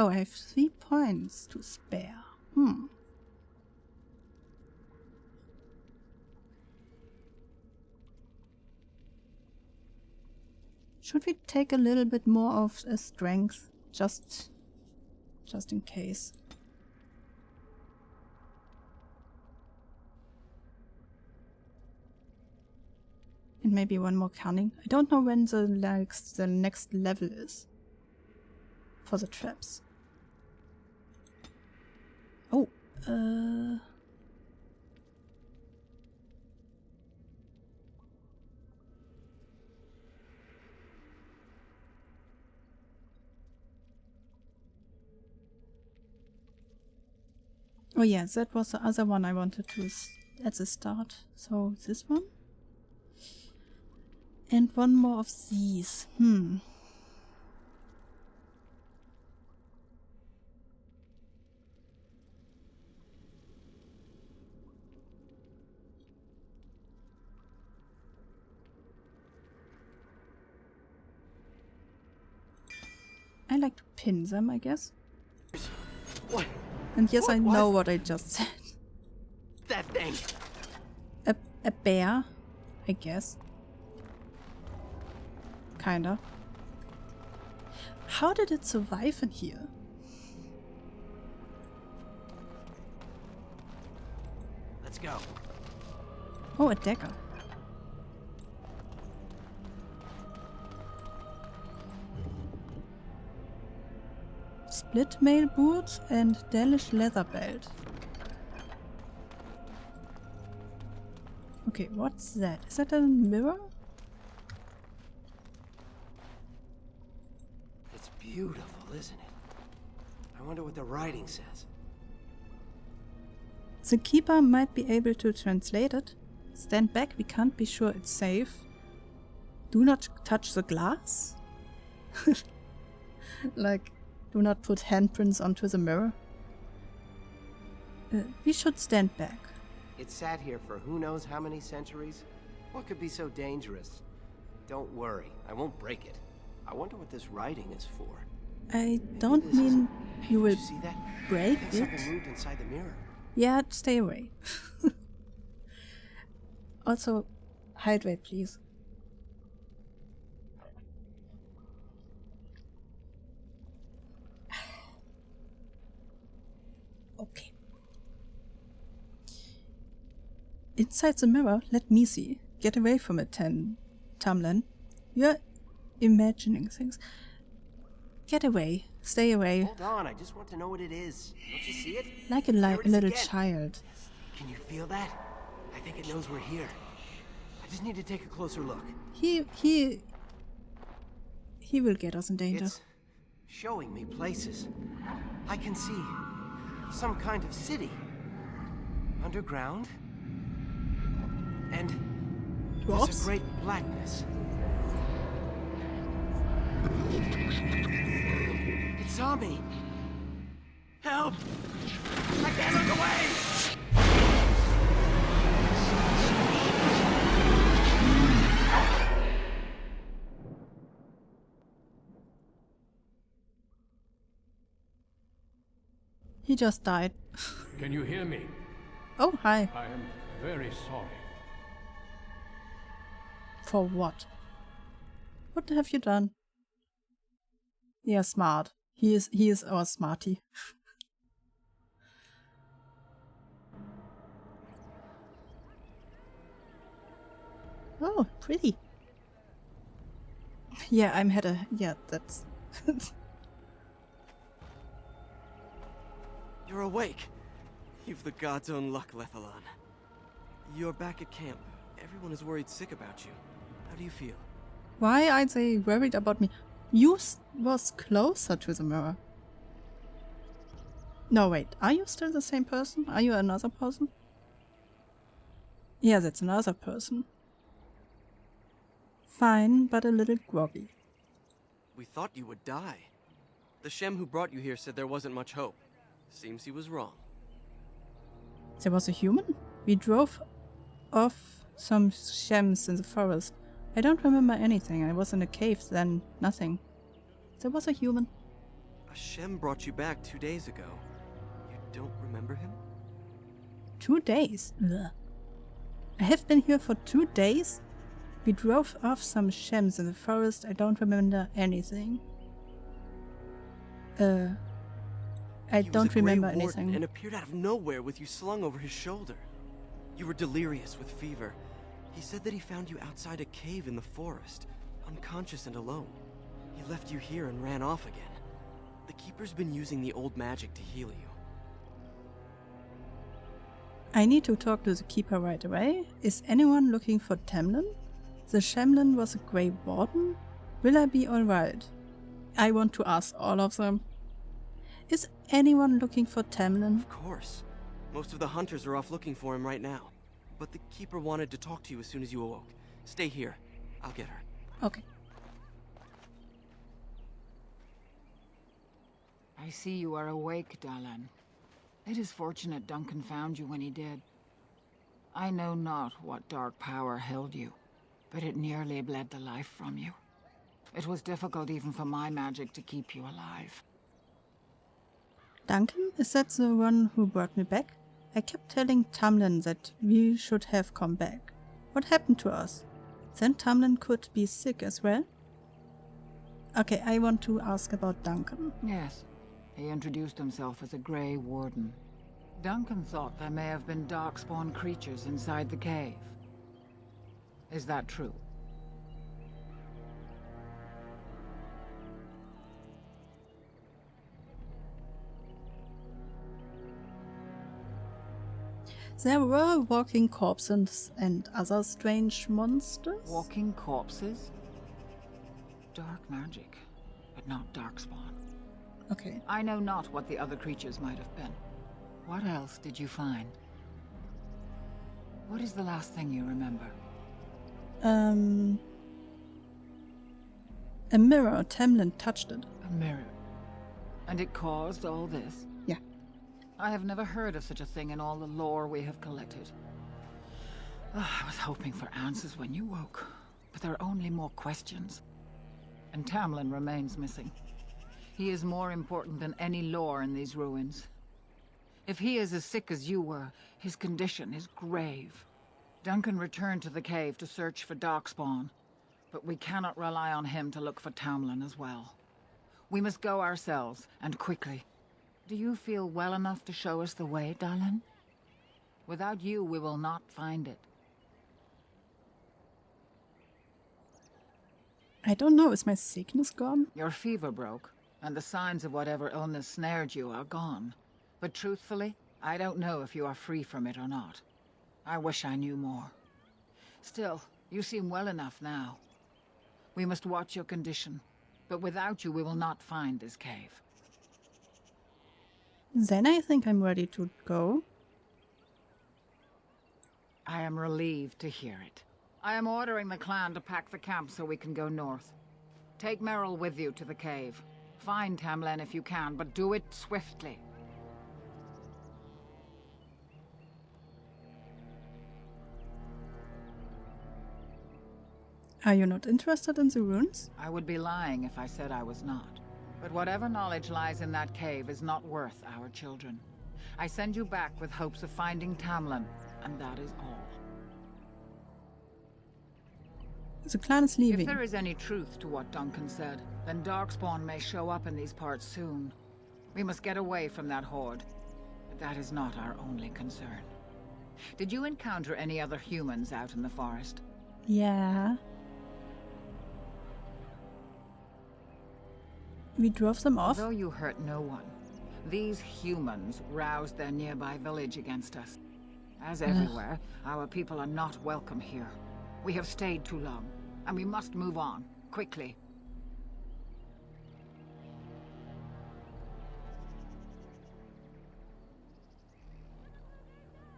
Oh, I have 3 points to spare. Should we take a little bit more of a strength? Just in case. And maybe one more cunning. I don't know when the next level is for the traps. Oh, oh yeah, that was the other one I wanted to at the start. So this one. And one more of these. I like to pin them, I guess. What? And yes, What I know was what I just said. that thing? A bear, I guess. Kinda. How did it survive in here? Let's go. Oh, a dagger. Split mail boots and Dalish leather belt. Okay, what's that? Is that a mirror? It's beautiful, isn't it? I wonder what the writing says. The keeper might be able to translate it. Stand back, we can't be sure it's safe. Do not touch the glass? Like, do not put handprints onto the mirror. We should stand back. It sat here for who knows how many centuries? What could be so dangerous? Don't worry, I won't break it. I wonder what this writing is for. I don't mean you will Did you see that? break I think it. something moved inside the mirror. Yeah, stay away. Also, hydrate, please. Okay. Inside the mirror, let me see. Get away from it, Tamlin. You're imagining things. Get away. Stay away. Hold on, I just want to know what it is. Don't you see it? Like a There it is little again. child. Can you feel that? I think it knows we're here. I just need to take a closer look. He will get us in danger. It's showing me places. I can see some kind of city. Underground. And there's Dwarfs? a great blackness. It saw me. Help! I can't look away! He just died. Can you hear me? Oh, hi. I am very sorry. For what? What have you done? Yeah, smart. He is our smarty. Oh, pretty. Yeah, yeah, that's You're awake. You've the god's own luck, Lethalon. You're back at camp. Everyone is worried sick about you. How do you feel? why are they worried about me? You was closer to the mirror. No, wait. Are you still the same person? Are you another person? Yeah, that's another person. Fine, but a little groggy. We thought you would die. The Shem who brought you here said there wasn't much hope. Seems he was wrong. There was a human? We drove off some shems in the forest. I don't remember anything. I was in a cave then. Nothing. There was a human. A Shem brought you back 2 days ago. You don't remember him? 2 days? Ugh. I have been here for 2 days? We drove off some Shems in the forest. I don't remember anything. I don't remember He was a Grey Warden anything. and appeared out of nowhere with you slung over his shoulder. You were delirious with fever. He said that he found you outside a cave in the forest, unconscious and alone. He left you here and ran off again. The Keeper's been using the old magic to heal you. I need to talk to the Keeper right away. Is anyone looking for Tamlin? The Shemlin was a Grey Warden? Will I be alright? I want to ask all of them. Is anyone looking for Tamlin? Of course. Most of the hunters are off looking for him right now. But the Keeper wanted to talk to you as soon as you awoke. Stay here. I'll get her. Okay. I see you are awake, Dalan. It is fortunate Duncan found you when he did. I know not what dark power held you, but it nearly bled the life from you. It was difficult even for my magic to keep you alive. Duncan? Is that the one who brought me back? I kept telling Tamlin that we should have come back. What happened to us? Then Tamlin could be sick as well? Okay, I want to ask about Duncan. Yes, he introduced himself as a Grey Warden. Duncan thought there may have been darkspawn creatures inside the cave. Is that true? There were walking corpses and other strange monsters. Walking corpses? Dark magic, but not darkspawn. Okay. I know not what the other creatures might have been. What else did you find? What is the last thing you remember? A mirror. Tamlin touched it. A mirror. And it caused all this? Yeah. I have never heard of such a thing in all the lore we have collected. I was hoping for answers when you woke, but there are only more questions. And Tamlin remains missing. He is more important than any lore in these ruins. If he is as sick as you were, his condition is grave. Duncan returned to the cave to search for Darkspawn, but we cannot rely on him to look for Tamlin as well. We must go ourselves, and quickly. Do you feel well enough to show us the way, Dalan? Without you, we will not find it. I don't know, is my sickness gone? Your fever broke, and the signs of whatever illness snared you are gone. But truthfully, I don't know if you are free from it or not. I wish I knew more. Still, you seem well enough now. We must watch your condition, but without you we will not find this cave. Then I think I'm ready to go. I am relieved to hear it. I am ordering the clan to pack the camp so we can go north. Take Merrill with you to the cave. Find Tamlin if you can, but do it swiftly. Are you not interested in the ruins? I would be lying if I said I was not. But whatever knowledge lies in that cave is not worth our children. I send you back with hopes of finding Tamlin, and that is all. The clan is leaving. If there is any truth to what Duncan said, then Darkspawn may show up in these parts soon. We must get away from that horde. But that is not our only concern. Did you encounter any other humans out in the forest? Yeah. We drove them off. Although you hurt no one, these humans roused their nearby village against us. As everywhere, our people are not welcome here. We have stayed too long, and we must move on, quickly.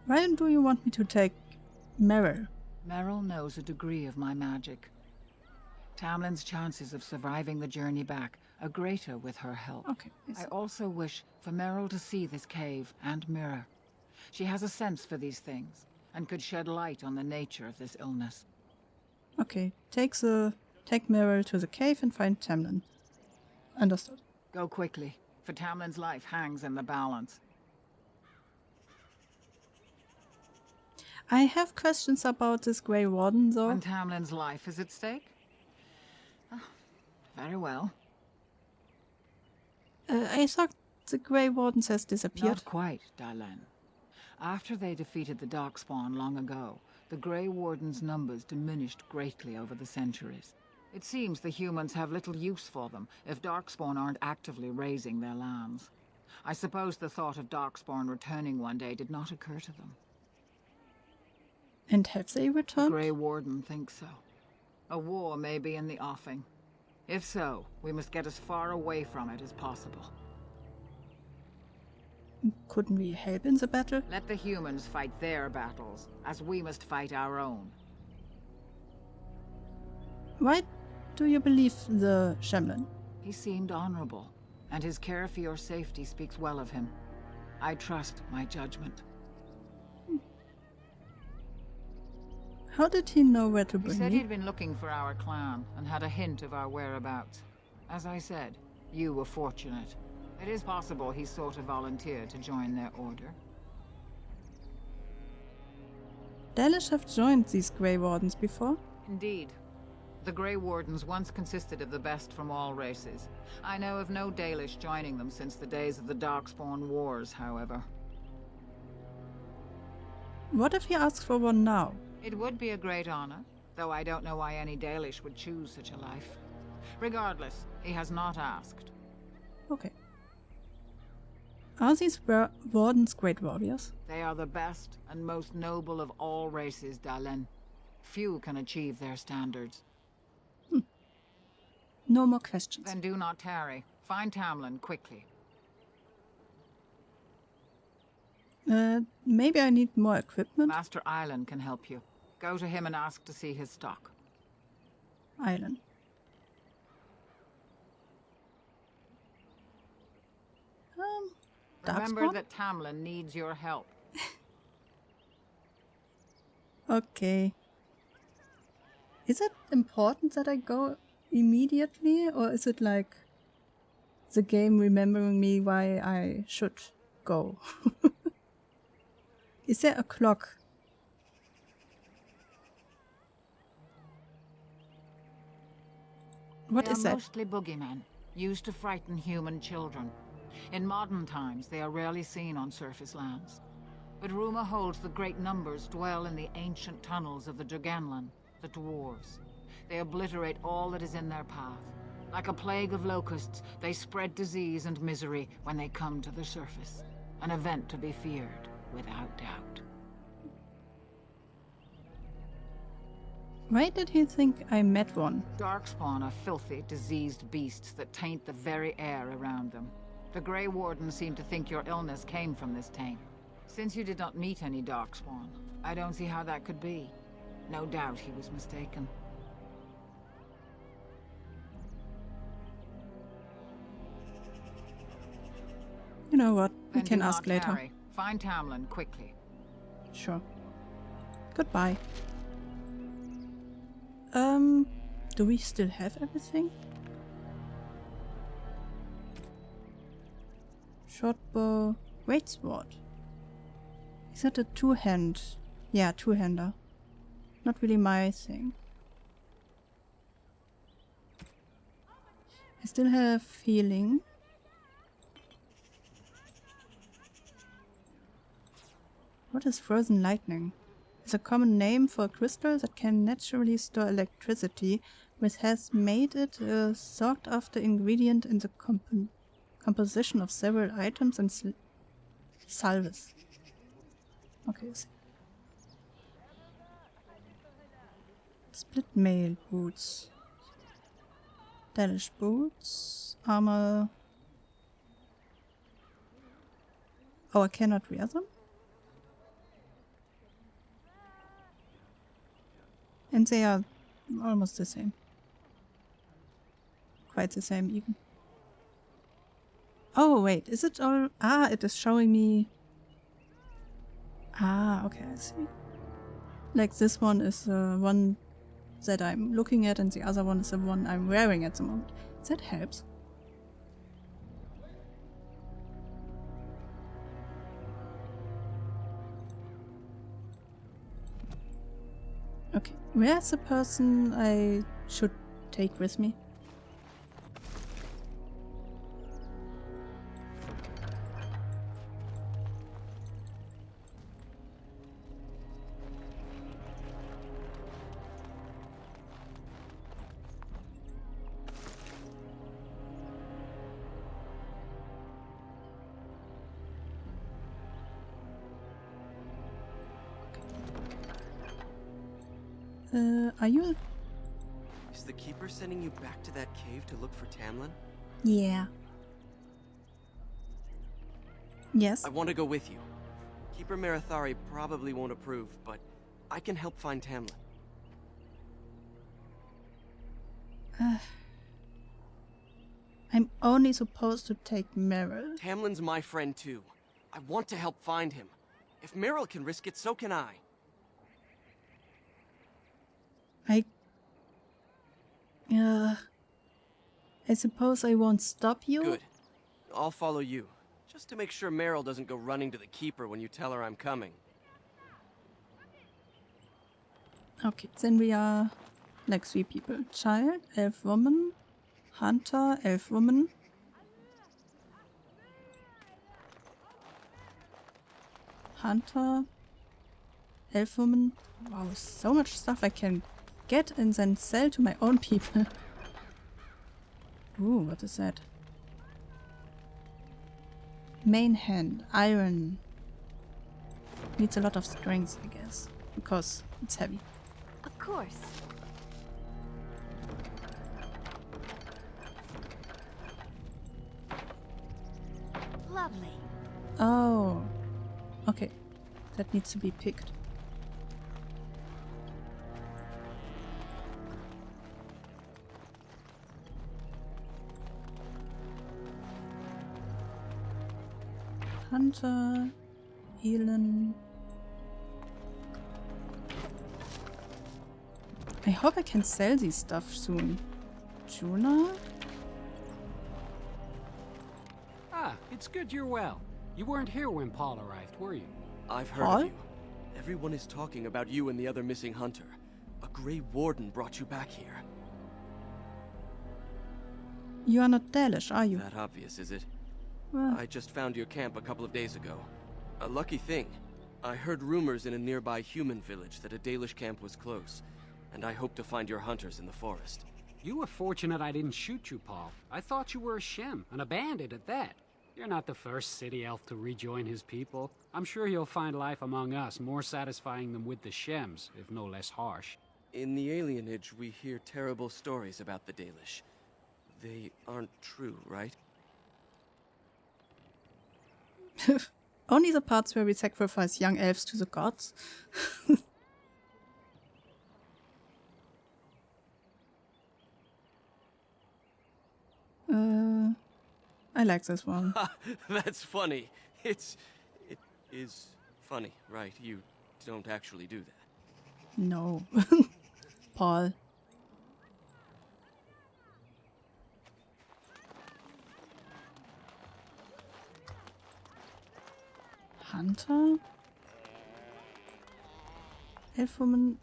Why do you want me to take Merrill? Merrill knows a degree of my magic. Tamlin's chances of surviving the journey back are greater with her help. Okay. I also wish for Merrill to see this cave and mirror. She has a sense for these things, and could shed light on the nature of this illness. Okay. Take Merrill to the cave and find Tamlin. Understood. Go quickly. for Tamlin's life hangs in the balance. I have questions about this Grey Warden, though. When Tamlin's life is at stake? Oh, very well. I thought the Grey Wardens has disappeared. Not quite, Dylan. After they defeated the Darkspawn long ago, the Grey Warden's numbers diminished greatly over the centuries. It seems the humans have little use for them if Darkspawn aren't actively raising their lands. I suppose the thought of Darkspawn returning one day did not occur to them. And have they The returned? Grey Warden thinks so. A war may be in the offing. If so, we must get as far away from it as possible. Couldn't we help in the battle? Let the humans fight their battles, as we must fight our own. Why do you believe the Shaman? He seemed honorable, and his care for your safety speaks well of him. I trust my judgment. How did he know where to He bring said me? he'd been looking for our clan, and had a hint of our whereabouts. As I said, you were fortunate. It is possible he sought a volunteer to join their order. Dalish have joined these Grey Wardens before. Indeed. The Grey Wardens once consisted of the best from all races. I know of no Dalish joining them since the days of the Darkspawn Wars, however. What if he asks for one now? It would be a great honor, though I don't know why any Dalish would choose such a life. Regardless, he has not asked. Okay. Are these Wardens great warriors? They are the best and most noble of all races, Dalen. Few can achieve their standards. No more questions. Then do not tarry. Find Tamlin quickly. Maybe I need more equipment? Master Island can help you. Go to him and ask to see his stock. Island. Remember Darkspawn? that Tamlin needs your help. Okay. Is it important that I go immediately, or is it like the game remembering me why I should go? Is there a clock? What They is are that? mostly boogeymen, used to frighten human children. In modern times, they are rarely seen on surface lands. But rumor holds that great numbers dwell in the ancient tunnels of the Draganlan, the dwarves. They obliterate all that is in their path. Like a plague of locusts, they spread disease and misery when they come to the surface. An event to be feared, without doubt. Why did he think I met one? Darkspawn are filthy, diseased beasts that taint the very air around them. The Grey Wardens seem to think your illness came from this taint. Since you did not meet any Darkspawn, I don't see how that could be. No doubt he was mistaken. You know what? We Then can do ask not later. tarry. Find Tamlin quickly. Sure. Goodbye. Do we still have everything? Short bow, great sword. Is that a two-hand? Yeah, two-hander. Not really my thing. I still have healing. What is frozen lightning? It's a common name for a crystal that can naturally store electricity, which has made it a sought-after ingredient in the composition of several items and salves. Okay. Split mail boots. Dalish boots. Armor. Oh, I cannot wear them? And they are almost the same. Quite the same even. Oh wait, is it all... Ah, it is showing me... Ah, okay, I see. Like this one is the one that I'm looking at and the other one is the one I'm wearing at the moment. That helps. Where's the person I should take with me? Are you? Is the Keeper sending you back to that cave to look for Tamlin? Yeah. Yes. I want to go with you. Keeper Marathari probably won't approve, but I can help find Tamlin. I'm only supposed to take Meryl. Tamlin's my friend too. I want to help find him. If Meryl can risk it, so can I. I suppose I won't stop you. Good. I'll follow you. Just to make sure Meryl doesn't go running to the Keeper when you tell her I'm coming. Okay, then we are like 3 people. Child, elf woman, hunter, elf woman. Hunter, elf woman. Wow, so much stuff I can get and then sell to my own people. Ooh, what is that? Main hand, iron. Needs a lot of strength, I guess, because it's heavy. Of course. Lovely. Oh, okay. That needs to be picked. Hunter, Elon. I hope I can sell these stuff soon. Juna? Ah, it's good you're well. You weren't here when Paul arrived, were you? I've heard Paul? of you. Everyone is talking about you and the other missing hunter. A Grey Warden brought you back here. You are not Dalish, are you? That obvious, is it? Well, I just found your camp a couple of days ago. A lucky thing. I heard rumors in a nearby human village that a Dalish camp was close, and I hope to find your hunters in the forest. You were fortunate I didn't shoot you, Paul. I thought you were a Shem, and a bandit at that. You're not the first city elf to rejoin his people. I'm sure you'll find life among us more satisfying than with the Shems, if no less harsh. In the alienage, we hear terrible stories about the Dalish. They aren't true, right? only the parts where we sacrifice young elves to the gods. I like this one. That's funny. It is funny, right? You don't actually do that. No. Paul. Hunter? Elf woman.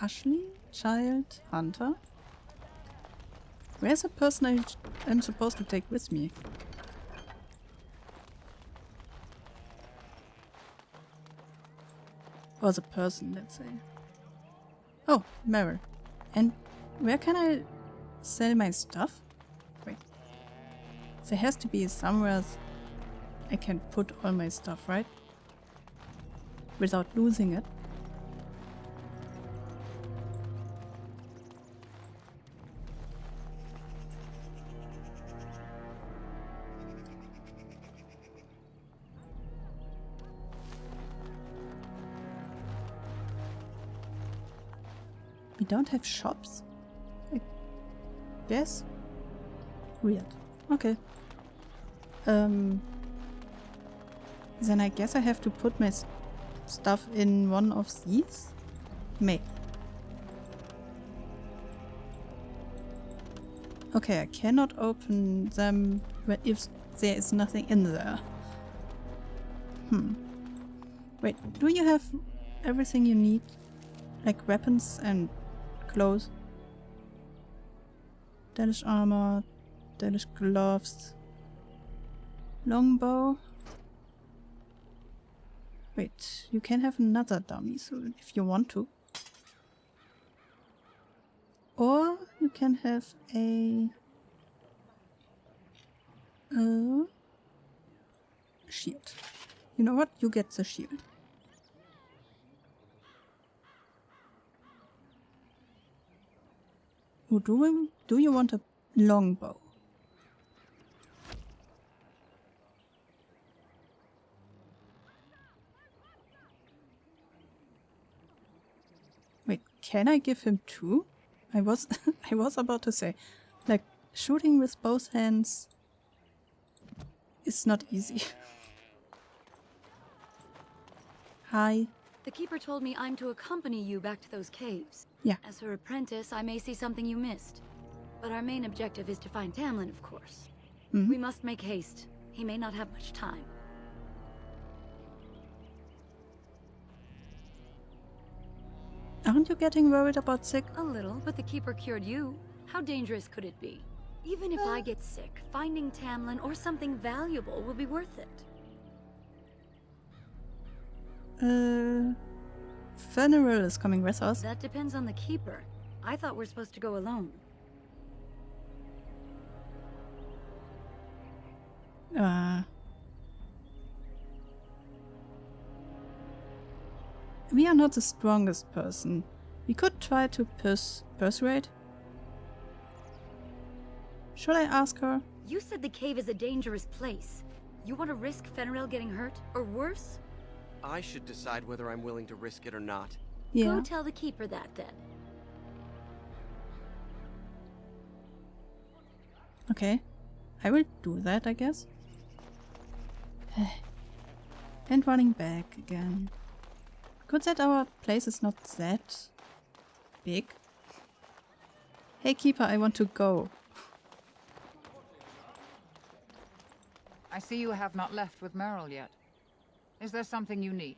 Ashley? Child? Hunter? Where's the person I'm supposed to take with me? Or the person, let's say. Oh, Meryl. And where can I sell my stuff? Wait. There has to be somewhere I can put all my stuff, right? Without losing it. We don't have shops? I guess? Weird. Okay. Then I guess I have to put my stuff in one of these? May. Okay, I cannot open them if there is nothing in there. Wait, do you have everything you need? Like weapons and clothes. Delish armor, Delish gloves, longbow. Wait, you can have another dummy so if you want to. Or you can have a shield. You know what? You get the shield. Oh, do you want a longbow? Wait, can I give him two? I was I was about to say, like, shooting with both hands is not easy. Hi. The keeper told me I'm to accompany you back to those caves. Yeah. As her apprentice, I may see something you missed. But our main objective is to find Tamlin, of course. Mm-hmm. We must make haste. He may not have much time. Aren't you getting worried about sick? A little, but the keeper cured you. How dangerous could it be? Even if I get sick, finding Tamlin or something valuable will be worth it. Veneral is coming with us. That depends on the keeper. I thought we're supposed to go alone. We are not the strongest person. We could try to persuade. Should I ask her? You said the cave is a dangerous place. You want to risk Fenrir getting hurt? Or worse? I should decide whether I'm willing to risk it or not. Yeah. Go tell the keeper that, then. Okay. I will do that, I guess. And running back again. Good that our place is not that big. Hey, keeper, I want to go. I see you have not left with Merrill yet. Is there something you need?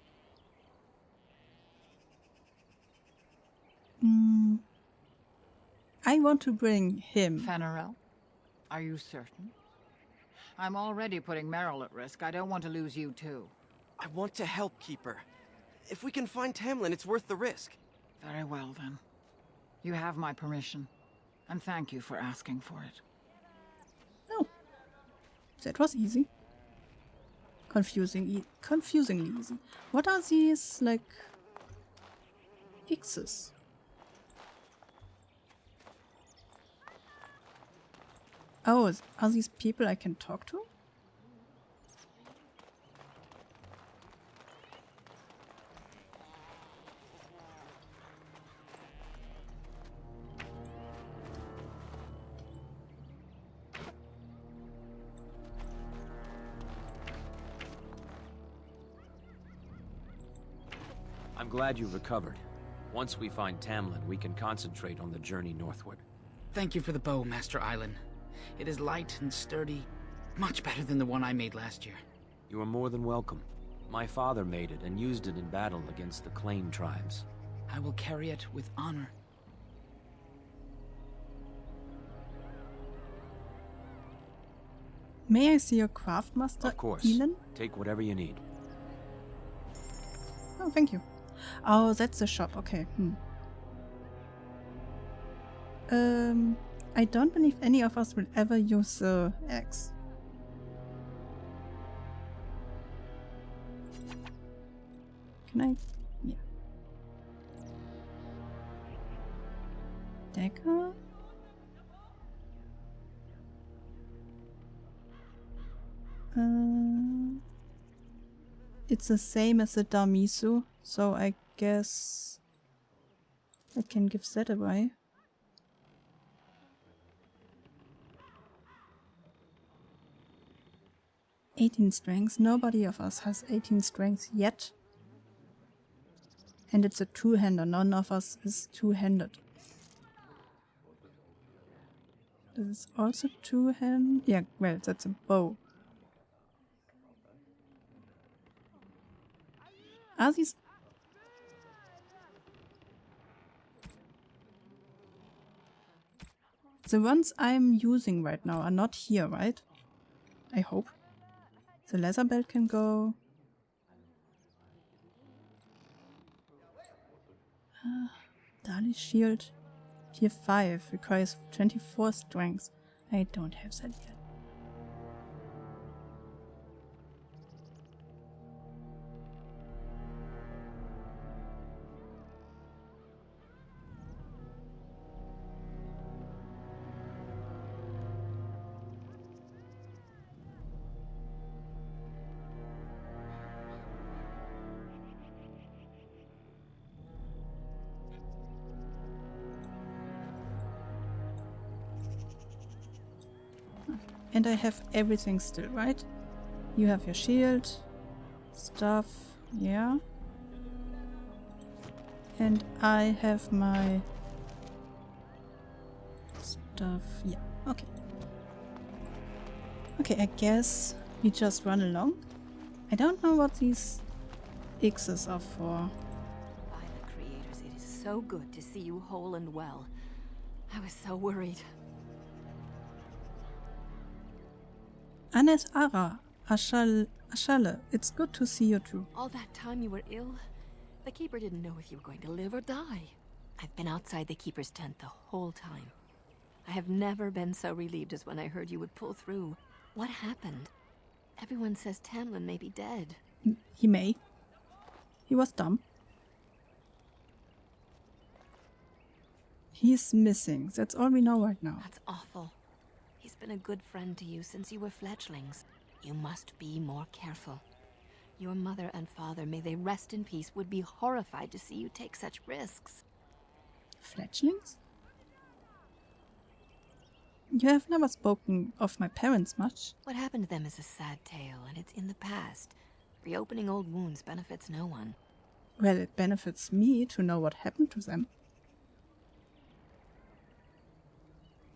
I want to bring him. Fenrir? Are you certain? I'm already putting Merrill at risk. I don't want to lose you too. I want to help, Keeper. If we can find Tamlin, it's worth the risk. Very well, then. You have my permission. And thank you for asking for it. Oh. That was easy. Confusingly easy. What are these, like, X's? Oh, are these people I can talk to? I'm glad you recovered. Once we find Tamlin, we can concentrate on the journey northward. Thank you for the bow, Master Island. It is light and sturdy, much better than the one I made last year. You are more than welcome. My father made it and used it in battle against the Claim tribes. I will carry it with honor. May I see your craft, Master Of course. Elin? Take whatever you need. Oh, thank you. Oh, that's the shop. Okay. I don't believe any of us will ever use the axe. Can I? Yeah. Dagger? It's the same as the Damisu, so I guess I can give that away. "18 strength. Nobody of us has 18 strength yet. And it's a two-hander. None of us is two-handed. This is also two-hand. Yeah, well, that's a bow. Are these... The ones I'm using right now are not here, right? I hope. The leather belt can go. Dali shield. Tier 5 requires 24 strength. I don't have that yet. And I have everything still, right? You have your shield, stuff, yeah. And I have my stuff, yeah, okay. Okay, I guess we just run along. I don't know what these X's are for. By the creators, it is so good to see you whole and well. I was so worried. Anes Ara, Ashale, it's good to see you too. All that time you were ill, the Keeper didn't know if you were going to live or die. I've been outside the Keeper's tent the whole time. I have never been so relieved as when I heard you would pull through. What happened? Everyone says Tamlin may be dead. He may. He was dumb. He's missing. That's all we know right now. That's awful. He's been a good friend to you since you were fledglings. You must be more careful. Your mother and father, may they rest in peace, would be horrified to see you take such risks. Fledglings? You have never spoken of my parents much. What happened to them is a sad tale, and it's in the past. Reopening old wounds benefits no one. Well, it benefits me to know what happened to them.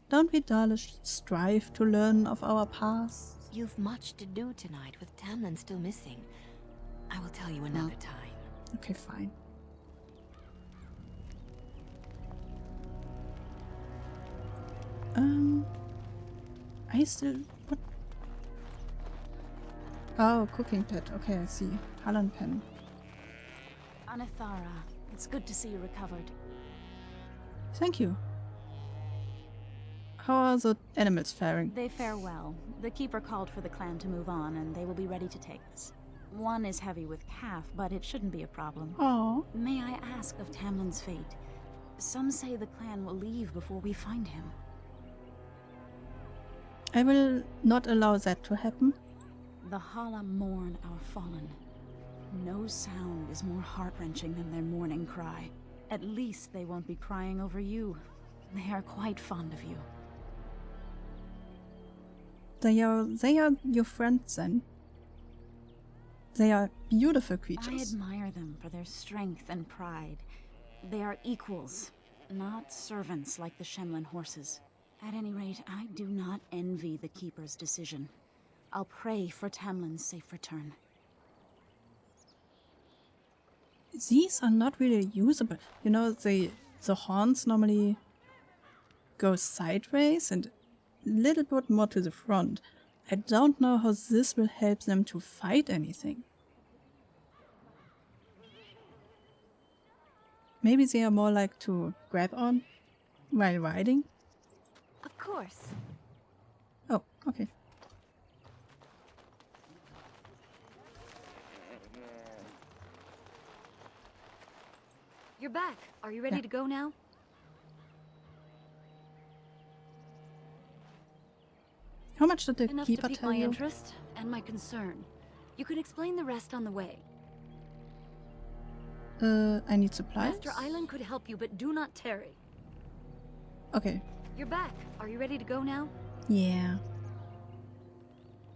Don't we, Dalish, strive to learn of our past? You've much to do tonight with Tamlin still missing. I will tell you another time. Okay, fine. I still... What? Oh, cooking pet. Okay, I see. Hallan pen. Anathara, it's good to see you recovered. Thank you. How are the animals faring? They fare well. The Keeper called for the clan to move on, and they will be ready to take us. One is heavy with calf, but it shouldn't be a problem. Oh. May I ask of Tamlin's fate? Some say the clan will leave before we find him. I will not allow that to happen. The Hala mourn our fallen. No sound is more heart-wrenching than their mourning cry. At least they won't be crying over you. They are quite fond of you. They are your friends then. They are beautiful creatures. I admire them for their strength and pride. They are equals, not servants like the Shemlin horses. At any rate, I do not envy the Keeper's decision. I'll pray for Tamlin's safe return. These are not really usable. You know, the horns normally go sideways and a little bit more to the front. I don't know how this will help them to fight anything. Maybe they are more like to grab on while riding? Of course. Oh, okay. You're back. Are you ready to go now? How much did the Enough Keeper to pique tell my you? interest and my concern. You can explain the rest on the way. I need supplies. Master Island could help you, but do not tarry. Okay. You're back. Are you ready to go now? Yeah.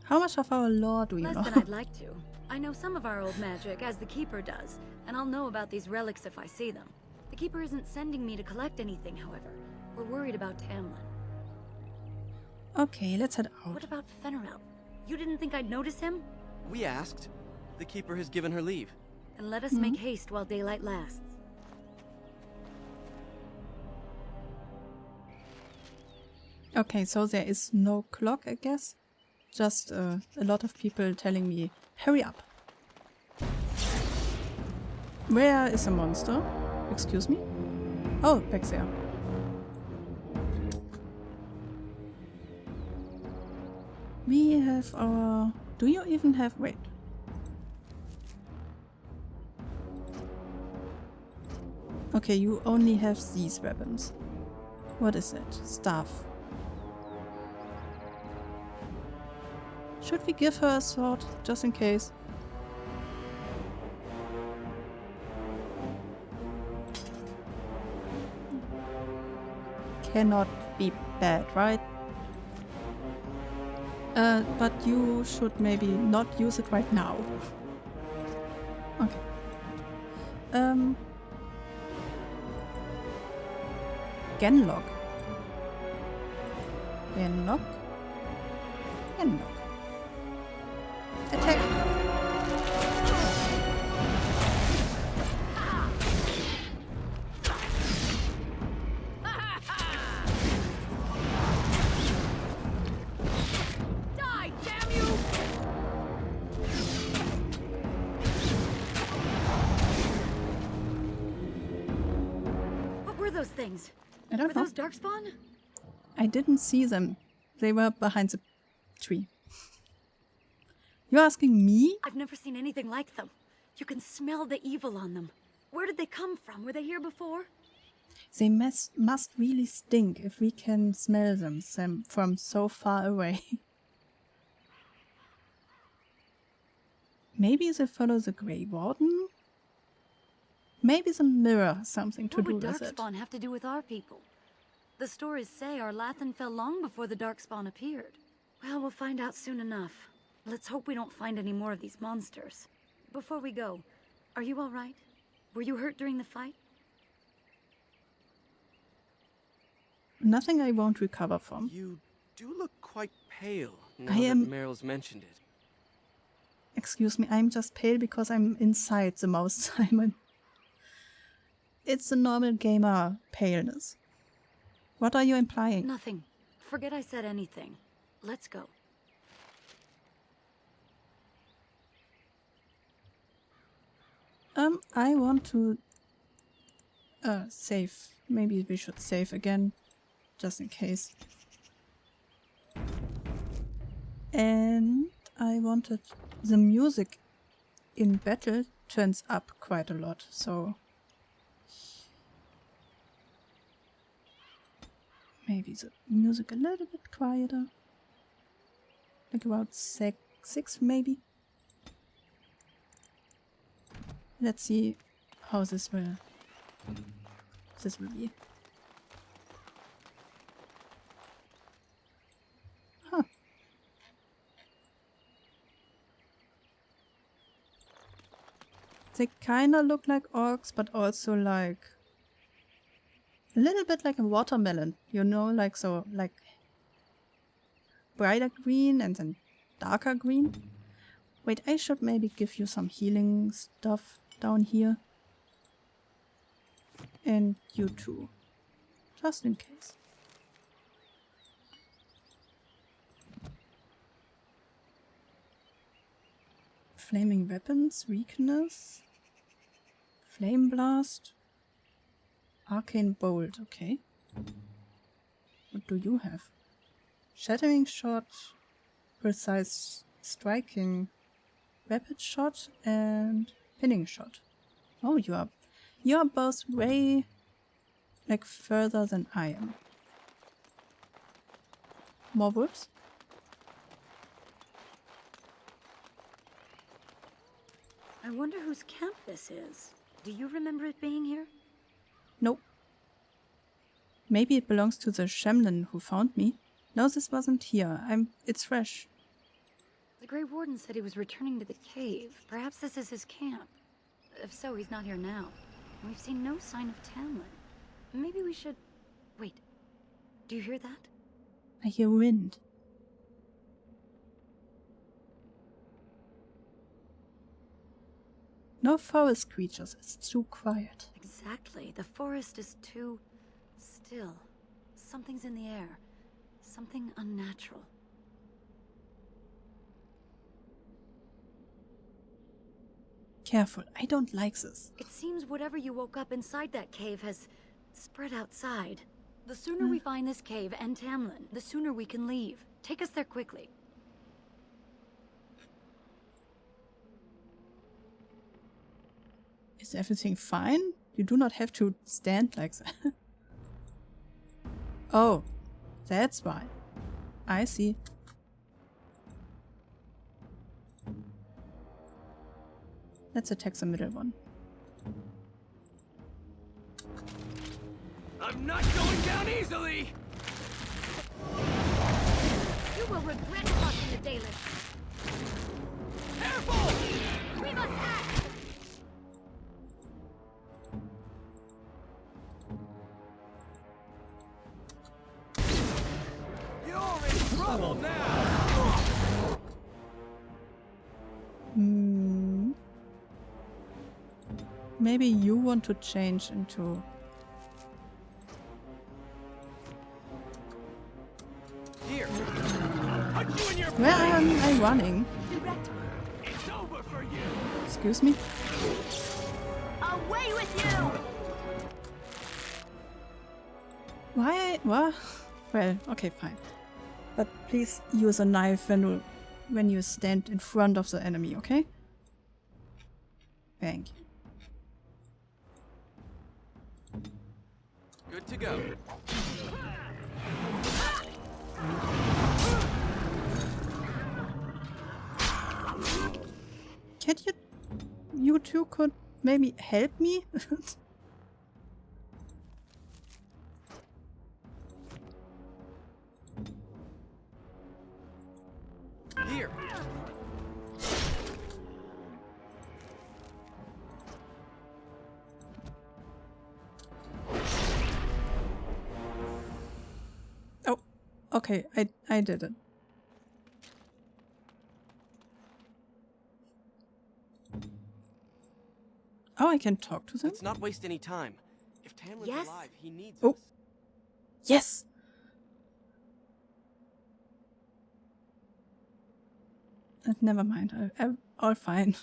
How much of our lore do you Less know? than I'd like to. I know some of our old magic, as the Keeper does, and I'll know about these relics if I see them. The Keeper isn't sending me to collect anything, however. We're worried about Tamlin. Okay, let's head out. What about Fenrirel? You didn't think I'd notice him? We asked. The Keeper has given her leave. Then let us make haste while daylight lasts. Okay, so there is no clock, I guess. Just a lot of people telling me, hurry up. Where is a monster? Excuse me? Oh, back there. We have our... Do you even have... Wait. Okay, you only have these weapons. What is it? Staff. Should we give her a sword, just in case? Cannot be bad, right? But you should maybe not use it right now. Okay. Genlock. Genlock. Genlock. Attack! Die, damn you! What were those things? I don't Were know. those darkspawn? I didn't see them. They were behind the tree. You're asking me? I've never seen anything like them. You can smell the evil on them. Where did they come from? Were they here before? They must really stink if we can smell them from so far away. Maybe they follow the Grey Warden? Maybe the mirror has something to do What would with it. darkspawn have to do with our people? The stories say our Lathan fell long before the darkspawn appeared. Well, we'll find out soon enough. Let's hope we don't find any more of these monsters. Before we go, are you all right? Were you hurt during the fight? Nothing I won't recover from. You do look quite pale now I that am... Meryl's mentioned it. Excuse me, I'm just pale because I'm inside the most time. It's a normal gamer paleness. What are you implying? Nothing. Forget I said anything. Let's go. I want to save. Maybe we should save again, just in case. And I wanted the music in battle turns up quite a lot, so maybe the music a little bit quieter, like about 6 maybe. Let's see how this will be. Huh. They kinda look like orcs, but also like a little bit like a watermelon, you know, like so, like brighter green and then darker green. Wait, I should maybe give you some healing stuff down here. And you too. Just in case. Flaming weapons, weakness. Flame blast. Arcane bolt, okay. What do you have? Shattering shot, precise striking, rapid shot, and pinning shot. Oh, you are both way like further than I am. More wolves? I wonder whose camp this is. Do you remember it being here? Nope. Maybe it belongs to the Shemlin who found me. No, this wasn't here. It's fresh. The Grey Warden said he was returning to the cave. Perhaps this is his camp. If so, he's not here now. And we've seen no sign of Tamlin. Maybe we should... Wait. Do you hear that? I hear wind. No forest creatures. It's too quiet. Exactly. The forest is too... still. Something's in the air. Something unnatural. Careful, I don't like this. It seems whatever you woke up inside that cave has spread outside. The sooner we find this cave and Tamlin, the sooner we can leave. Take us there quickly. Is everything fine? You do not have to stand like that. Oh, that's why. I see. Let's attack the middle one. I'm not going down easily! You will regret crossing the Dalek. Careful! We must act! You're in trouble now! Maybe you want to change into... Here! Put you in your Where am I running? It's over for you! Excuse me? Away with you! Why? What? Well, okay, fine. But please use a knife when you stand in front of the enemy, okay? Thank you. Good to go. Can you two could maybe help me? Here. Oh, okay, I did it. Oh, I can talk to them? Let's not waste any time. If Tamlin's alive, he needs us. Yes! Never mind, I'm all fine.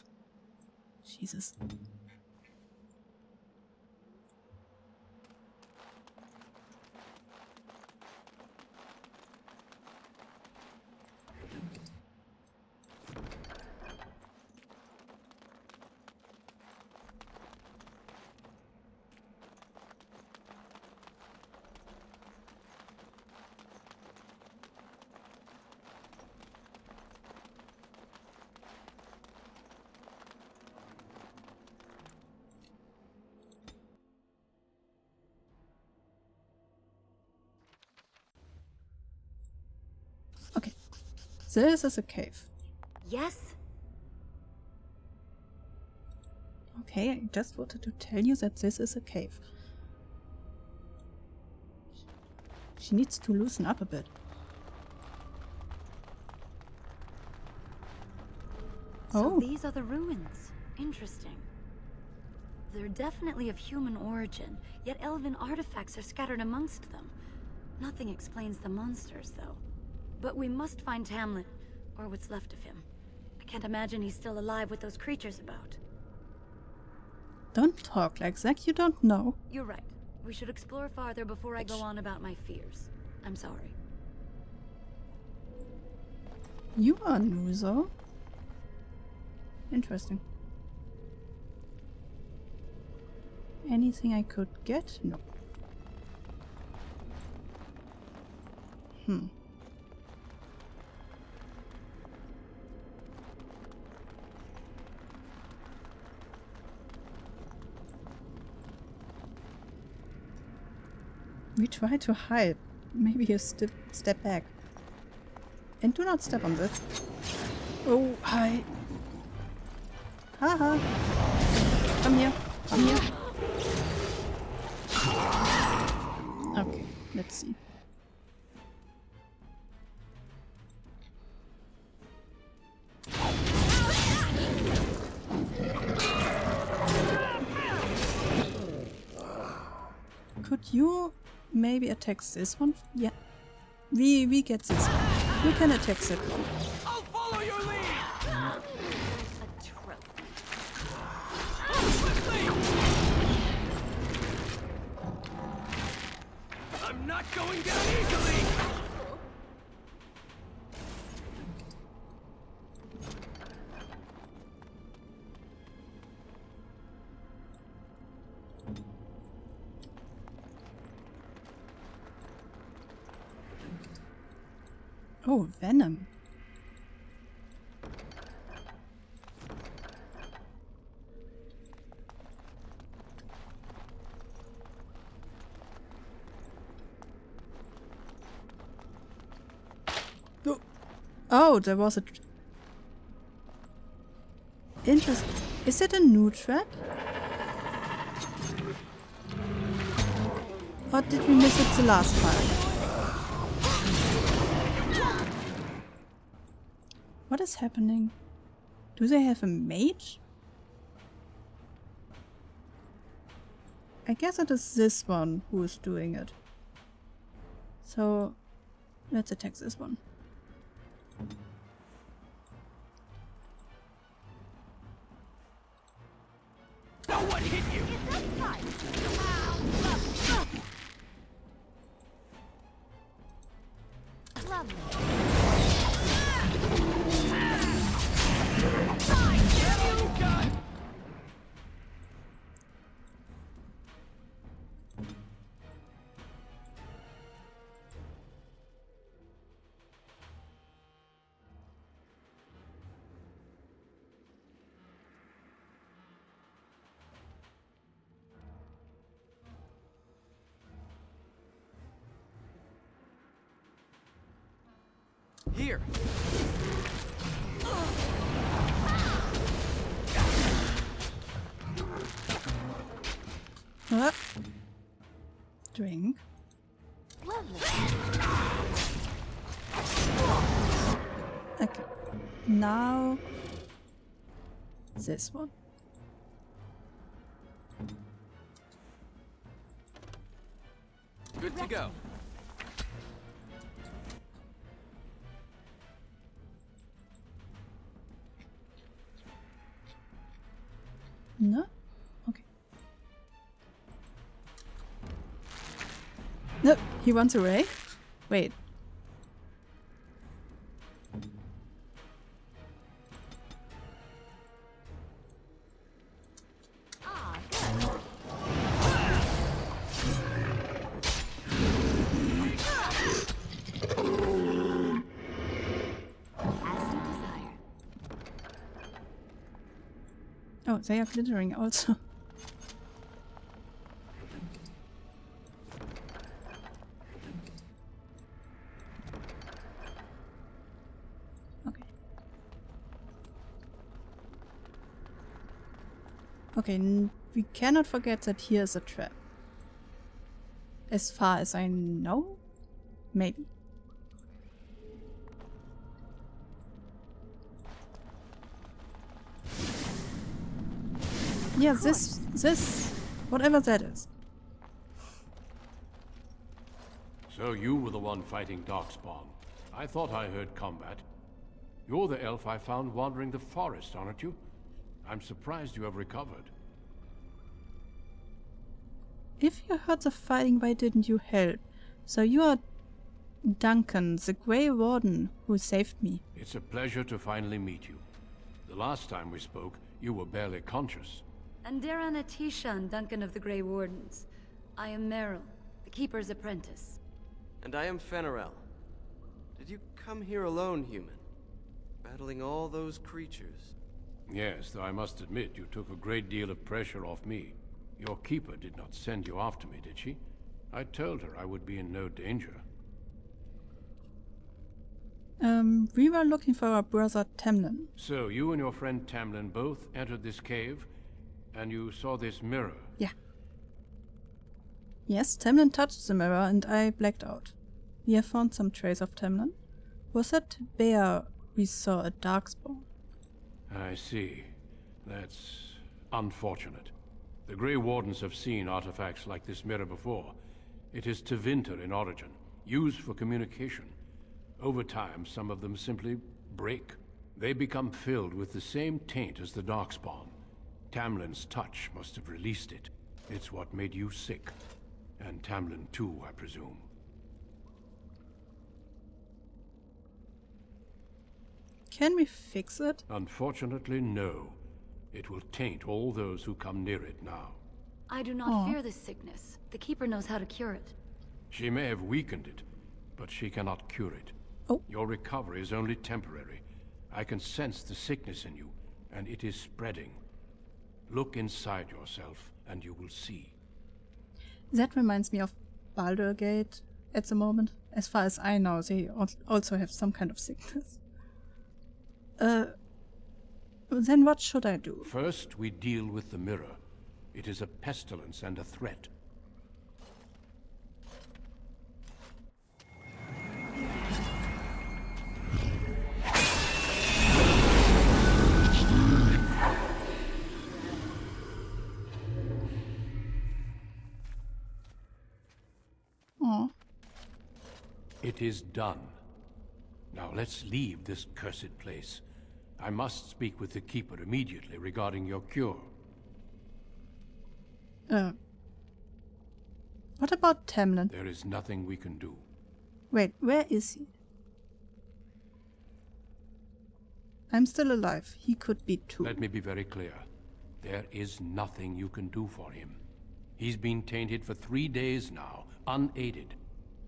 Jesus. Okay, this is a cave. Yes? Okay, I just wanted to tell you that this is a cave. She needs to loosen up a bit. So these are the ruins. Interesting. They're definitely of human origin, yet elven artifacts are scattered amongst them. Nothing explains the monsters, though. But we must find Tamlin, or what's left of him. I can't imagine he's still alive with those creatures about. Don't talk like that, you don't know. You're right. We should explore farther before I go on about my fears. I'm sorry. You are new, though. Interesting. Anything I could get? No. We try to hide. Maybe you step back. And do not step on this. Oh, hi. Haha. Come here. Come here. Okay, let's see. Could you maybe attack this one? Yeah. We get this one. You can attack that one. I'll follow your lead! A trophy. I'm not going down easily! Oh, venom. Oh, there was a... Interesting. Is it a new trap? Or did we miss it the last time? What is happening? Do they have a mage? I guess it is this one who is doing it. So, let's attack this one. No one hit you! Lovely. Here! Drink. Okay. Now this one. Good to go. No? Okay. No, he wants away? Wait. Oh, they are glittering also. Okay. Okay, we cannot forget that here is a trap. As far as I know? Maybe. Yeah, this, whatever that is. So you were the one fighting Darkspawn. I thought I heard combat. You're the elf I found wandering the forest, aren't you? I'm surprised you have recovered. If you heard the fighting, why didn't you help? So you are Duncan, the Grey Warden, who saved me. It's a pleasure to finally meet you. The last time we spoke, you were barely conscious. Andera Natishan, Duncan of the Grey Wardens. I am Meryl, the Keeper's apprentice. And I am Fenarel. Did you come here alone, human? Battling all those creatures? Yes, though I must admit you took a great deal of pressure off me. Your keeper did not send you after me, did she? I told her I would be in no danger. We were looking for our brother Tamlin. So, you and your friend Tamlin both entered this cave, and you saw this mirror? Yeah. Yes, Tamlin touched the mirror and I blacked out. We have found some trace of Tamlin. Was that where we saw a Darkspawn? I see. That's unfortunate. The Grey Wardens have seen artifacts like this mirror before. It is Tevinter in origin, used for communication. Over time, some of them simply break. They become filled with the same taint as the Darkspawn. Tamlin's touch must have released it. It's what made you sick. And Tamlin too, I presume. Can we fix it? Unfortunately, no. It will taint all those who come near it now. I do not fear this sickness. The Keeper knows how to cure it. She may have weakened it, but she cannot cure it. Oh. Your recovery is only temporary. I can sense the sickness in you, and it is spreading. Look inside yourself, and you will see. That reminds me of Baldur's Gate at the moment. As far as I know, they also have some kind of sickness. Then what should I do? First, we deal with the mirror. It is a pestilence and a threat. It is done. Now let's leave this cursed place. I must speak with the Keeper immediately regarding your cure. What about Tamlin? There is nothing we can do. Wait, where is he? I'm still alive. He could be too. Let me be very clear. There is nothing you can do for him. He's been tainted for 3 days now, unaided.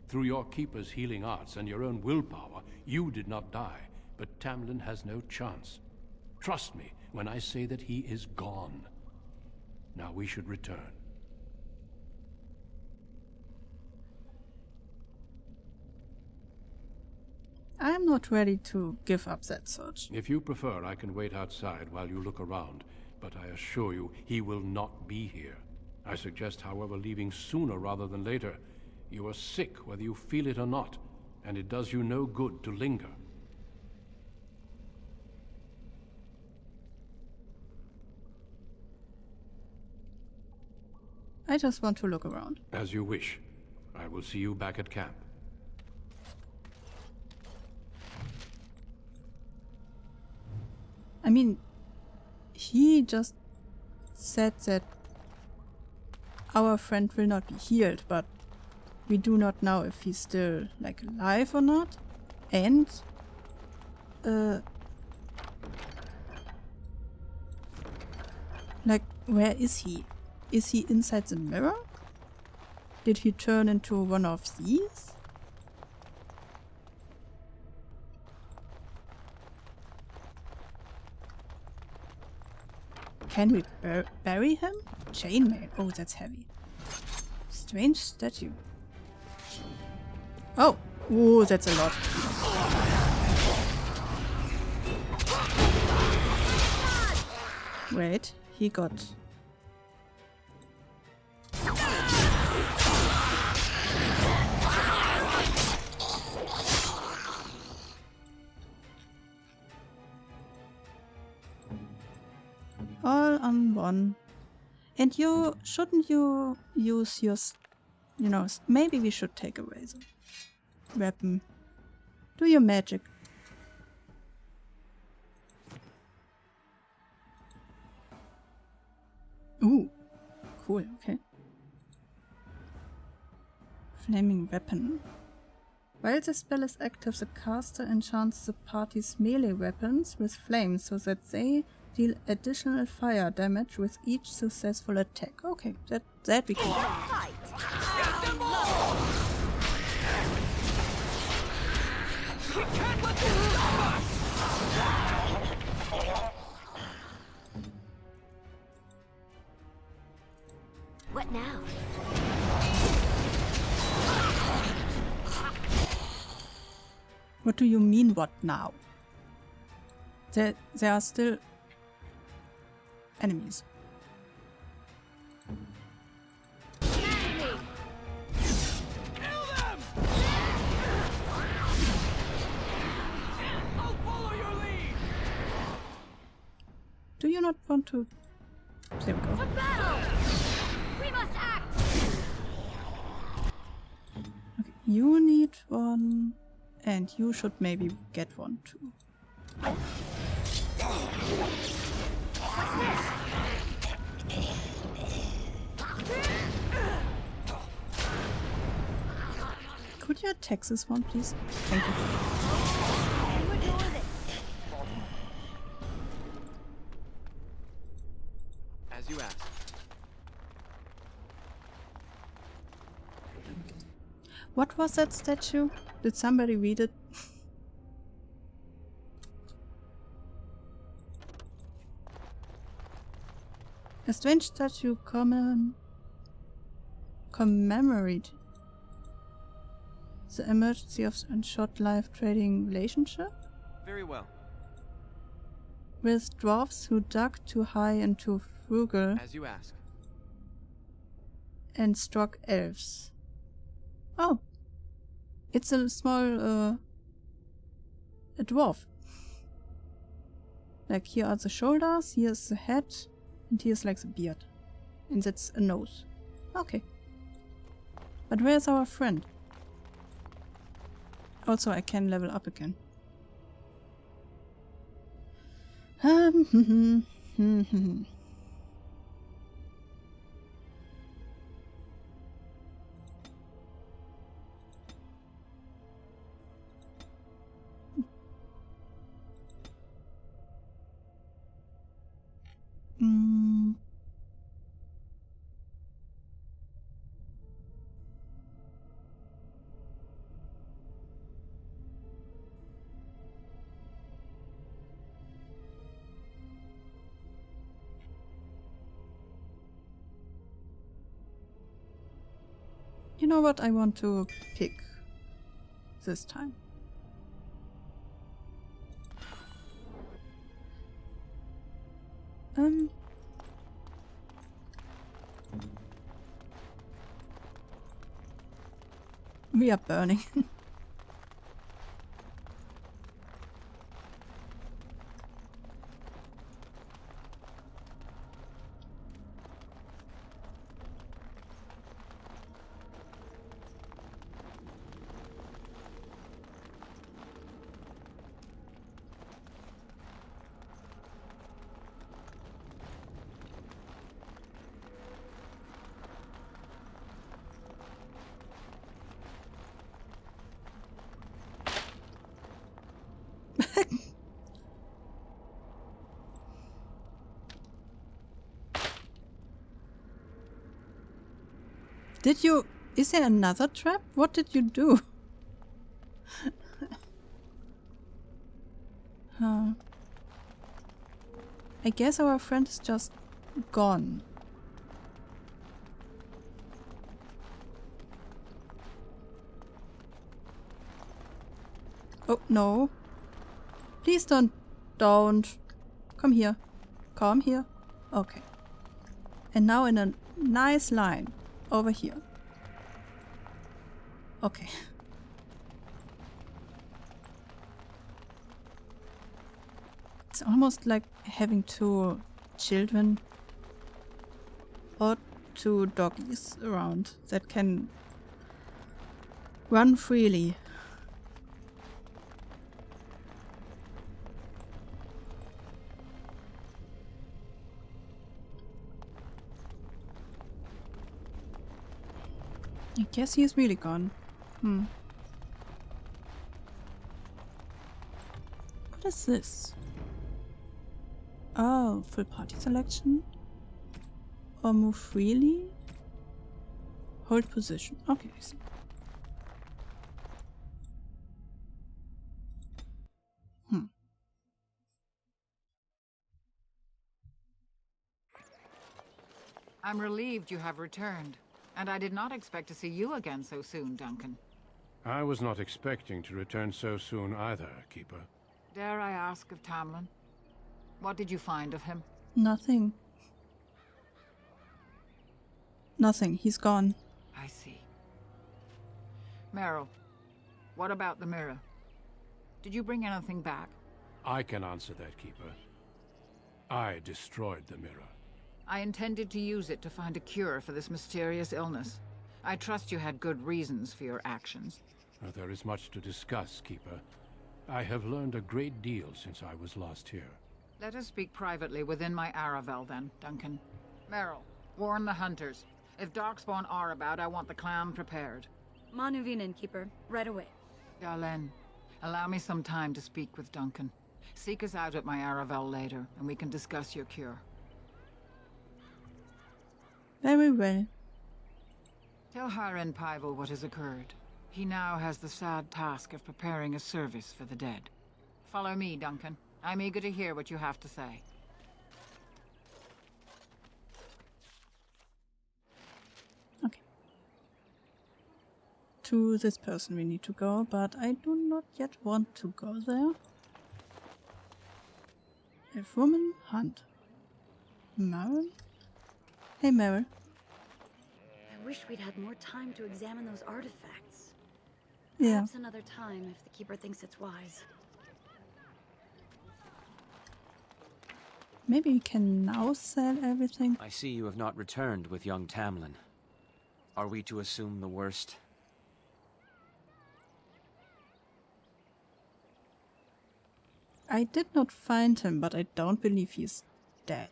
Through your Keeper's healing arts and your own willpower, you did not die, but Tamlin has no chance. Trust me when I say that he is gone. Now we should return. I'm not ready to give up that search. If you prefer, I can wait outside while you look around, but I assure you, he will not be here. I suggest, however, leaving sooner rather than later. You are sick, whether you feel it or not, and it does you no good to linger. I just want to look around. As you wish. I will see you back at camp. I mean, he just said that our friend will not be healed, but we do not know if he's still, like, alive or not. And, like, where is he? Is he inside the mirror? Did he turn into one of these? Can we bury him? Chainmail. Oh, that's heavy. Strange statue. Oh! Oh, that's a lot. Wait, he got... all on one. And you, shouldn't you use your, you know, maybe we should take away the weapon. Do your magic. Ooh, cool, okay. Flaming weapon. While the spell is active, the caster enchants the party's melee weapons with flames so that they deal additional fire damage with each successful attack. Okay, that we can do. What now? What do you mean, what now? There are still enemies. Do you not want to... There we go. To battle! We must act! Okay. You need one, and you should maybe get one too. Could you attack this one, please? Thank you. As you asked. What was that statue? Did somebody read it? A strange statue commemorate the emergency of a short life trading relationship? Very well. With dwarfs who dug too high and too frugal. As you ask. And struck elves. Oh. It's a small, a dwarf. Like here are the shoulders, here's the head, and here's like the beard. And that's a nose. Okay. But where's our friend? Also, I can level up again. You know what I want to pick this time? We are burning. Did you... Is there another trap? What did you do? I guess our friend is just gone. Oh, no. Please don't. Come here. Come here. Okay. And now in a nice line. Over here. Okay. It's almost like having two children or two doggies around that can run freely. I guess he's really gone. What is this? Oh, full party selection? Or move freely? Hold position. Okay, I see. I'm relieved you have returned. And I did not expect to see you again so soon, Duncan. I was not expecting to return so soon either, Keeper. Dare I ask of Tamlin? What did you find of him? Nothing. Nothing. He's gone. I see. Meryl, what about the mirror? Did you bring anything back? I can answer that, Keeper. I destroyed the mirror. I intended to use it to find a cure for this mysterious illness. I trust you had good reasons for your actions. There is much to discuss, Keeper. I have learned a great deal since I was last here. Let us speak privately within my Aravel then, Duncan. Meryl, warn the hunters. If Darkspawn are about, I want the clan prepared. Manuvinen, Keeper. Right away. Darlene, allow me some time to speak with Duncan. Seek us out at my Aravel later, and we can discuss your cure. Very well. Tell Hiren Pyvel what has occurred. He now has the sad task of preparing a service for the dead. Follow me, Duncan. I'm eager to hear what you have to say. Okay. To this person we need to go, but I do not yet want to go there. If woman, hunt. Meryl? Hey, Meryl. I wish we'd had more time to examine those artifacts. Yeah. Perhaps another time if the Keeper thinks it's wise. Maybe we can now sell everything. I see you have not returned with young Tamlin. Are we to assume the worst? I did not find him, but I don't believe he's dead.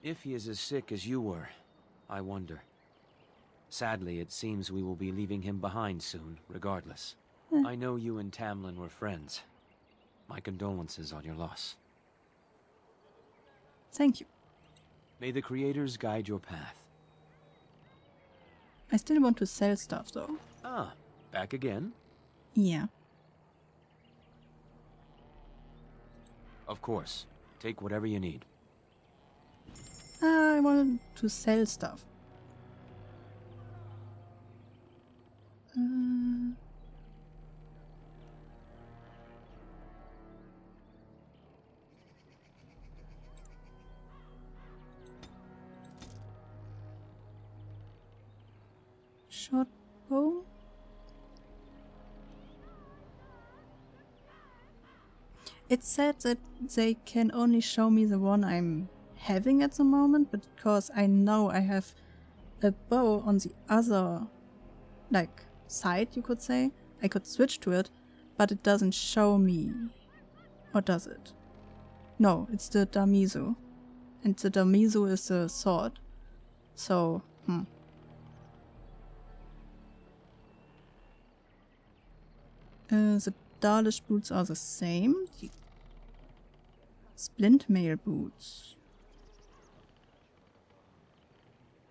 If he is as sick as you were, I wonder. Sadly, it seems we will be leaving him behind soon, regardless. I know you and Tamlin were friends. My condolences on your loss. Thank you. May the creators guide your path. I still want to sell stuff, though. Ah, back again? Yeah. Of course. Take whatever you need. I wanted to sell stuff. Short bow. It said that they can only show me the one I'm having at the moment, but because I know I have a bow on the other, like, side, you could say, I could switch to it, but it doesn't show me. Or does it? No, it's the Damizu. And the Damizu is the sword. So, the Dalish boots are the same. The splint mail boots.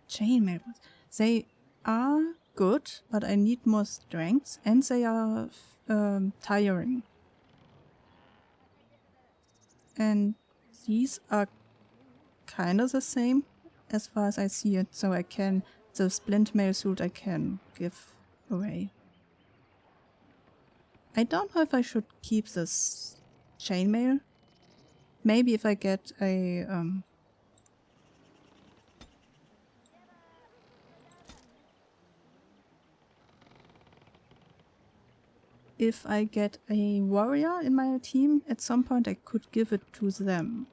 Chainmail boots. They are good, but I need more strength, and they are tiring. And these are kind of the same as far as I see it, so I can, the splint mail suit I can give away. I don't know if I should keep this chainmail. Maybe if I get a if I get a warrior in my team, at some point I could give it to them.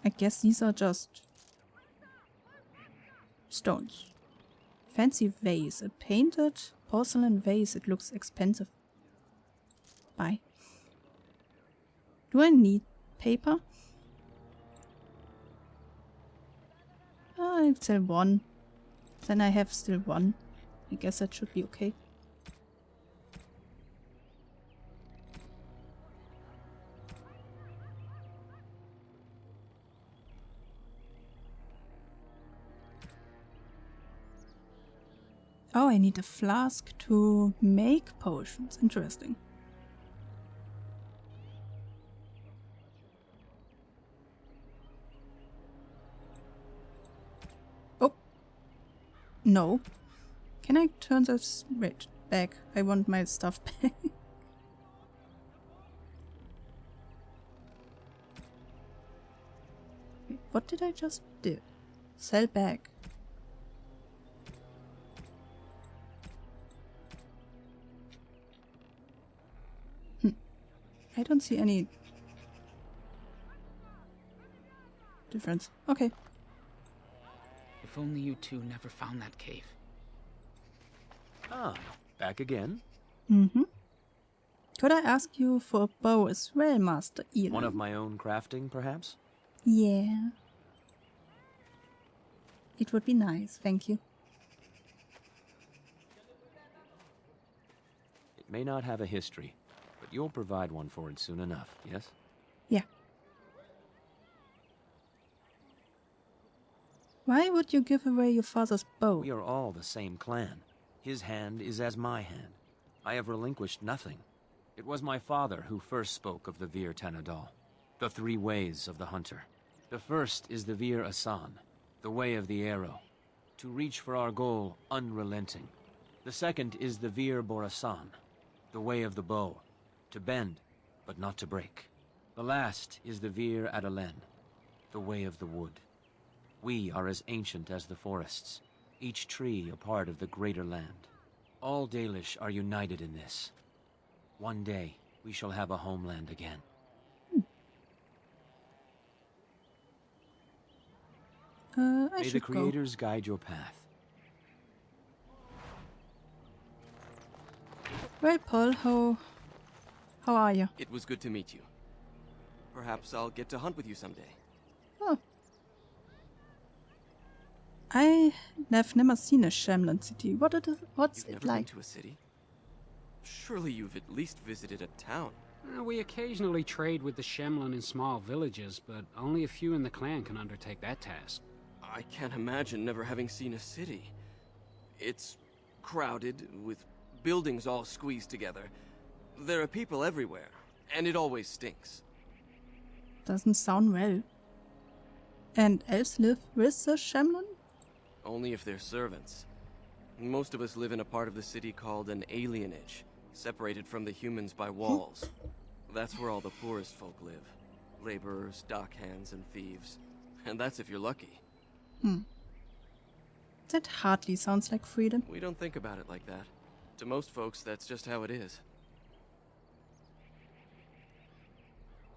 I guess these are just stones. Fancy vase. A painted porcelain vase. It looks expensive. Bye. Do I need paper? I'll sell one. Then I have still one. I guess that should be okay. Oh, I need a flask to make potions. Interesting. Oh. No. Can I turn this... Wait, back. I want my stuff back. Wait, what did I just do? Sell back. I don't see any difference. Okay. If only you two never found that cave. Ah, back again? Mm-hmm. Could I ask you for a bow as well, Master Elon? One of my own crafting, perhaps? Yeah. It would be nice, thank you. It may not have a history, but you'll provide one for it soon enough, yes? Yeah. Why would you give away your father's bow? We are all the same clan. His hand is as my hand. I have relinquished nothing. It was my father who first spoke of the Vir Tanadal, the three ways of the hunter. The first is the Vir Asan, the way of the arrow, to reach for our goal unrelenting. The second is the Vir Borasan, the way of the bow, to bend, but not to break. The last is the Vir Adalen, the way of the wood. We are as ancient as the forests, each tree a part of the greater land. All Dalish are united in this. One day, we shall have a homeland again. I May should the creators guide your path. Well, Paul, how are you? It was good to meet you. Perhaps I'll get to hunt with you someday. Oh. I have never seen a Shamlan city. What's You've it never like? been to a city? Surely you've at least visited a town. We occasionally trade with the Shemlin in small villages, but only a few in the clan can undertake that task. I can't imagine never having seen a city. It's crowded, with buildings all squeezed together. There are people everywhere, and it always stinks. Doesn't sound well. And elves live with the Shamlan? Only if they're servants. Most of us live in a part of the city called an alienage, separated from the humans by walls. That's where all the poorest folk live. Laborers, dockhands, and thieves. And that's if you're lucky. That hardly sounds like freedom. We don't think about it like that. To most folks, that's just how it is.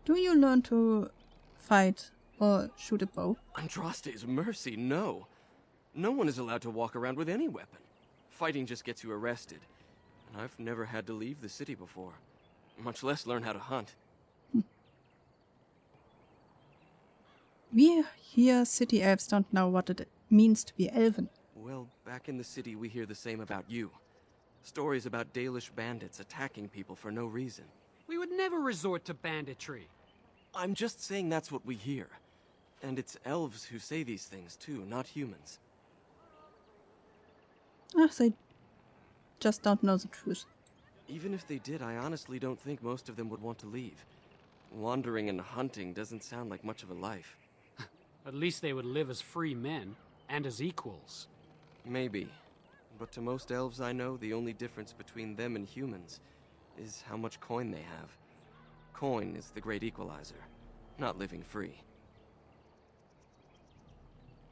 Do you learn to fight or shoot a bow? Andraste's mercy, no. No one is allowed to walk around with any weapon. Fighting just gets you arrested. And I've never had to leave the city before. Much less learn how to hunt. We here city elves don't know what it means to be elven. Well, back in the city we hear the same about you. Stories about Dalish bandits attacking people for no reason. We would never resort to banditry. I'm just saying that's what we hear. And it's elves who say these things too, not humans. They just don't know the truth. Even if they did, I honestly don't think most of them would want to leave. Wandering and hunting doesn't sound like much of a life. At least they would live as free men, and as equals. Maybe. But to most elves I know, the only difference between them and humans is how much coin they have. Coin is the great equalizer, not living free.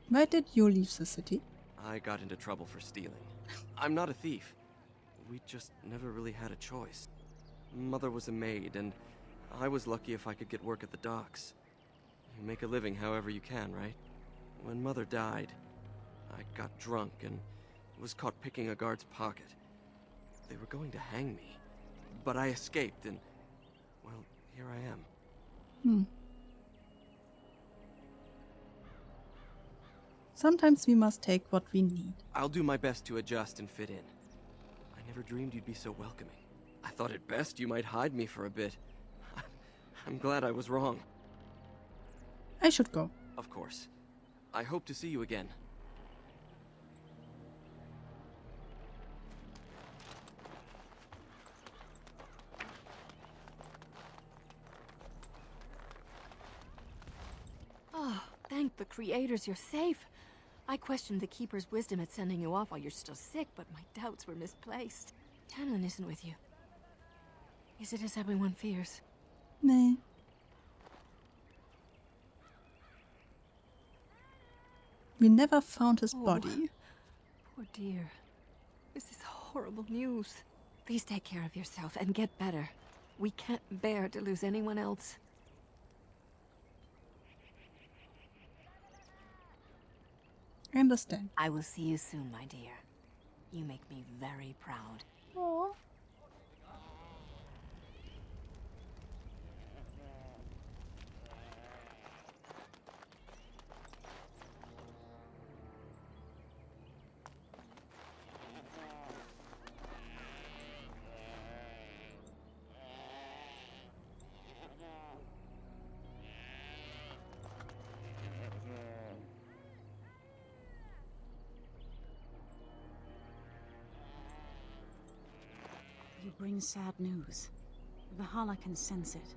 Why did you leave the city? I got into trouble for stealing. I'm not a thief. We just never really had a choice. Mother was a maid, and I was lucky if I could get work at the docks. You make a living however you can, right? When Mother died, I got drunk and was caught picking a guard's pocket. They were going to hang me, but I escaped and, well, here I am. Sometimes we must take what we need. I'll do my best to adjust and fit in. I never dreamed you'd be so welcoming. I thought at best you might hide me for a bit. I'm glad I was wrong. I should go. Of course. I hope to see you again. Oh, thank the creators you're safe. I questioned the Keeper's wisdom at sending you off while you're still sick, but my doubts were misplaced. Tamlin isn't with you. Is it as everyone fears? Nah. We never found his body. Poor dear. This is horrible news. Please take care of yourself and get better. We can't bear to lose anyone else. I understand. I will see you soon, my dear. You make me very proud. Oh. You bring sad news. The Hala can sense it.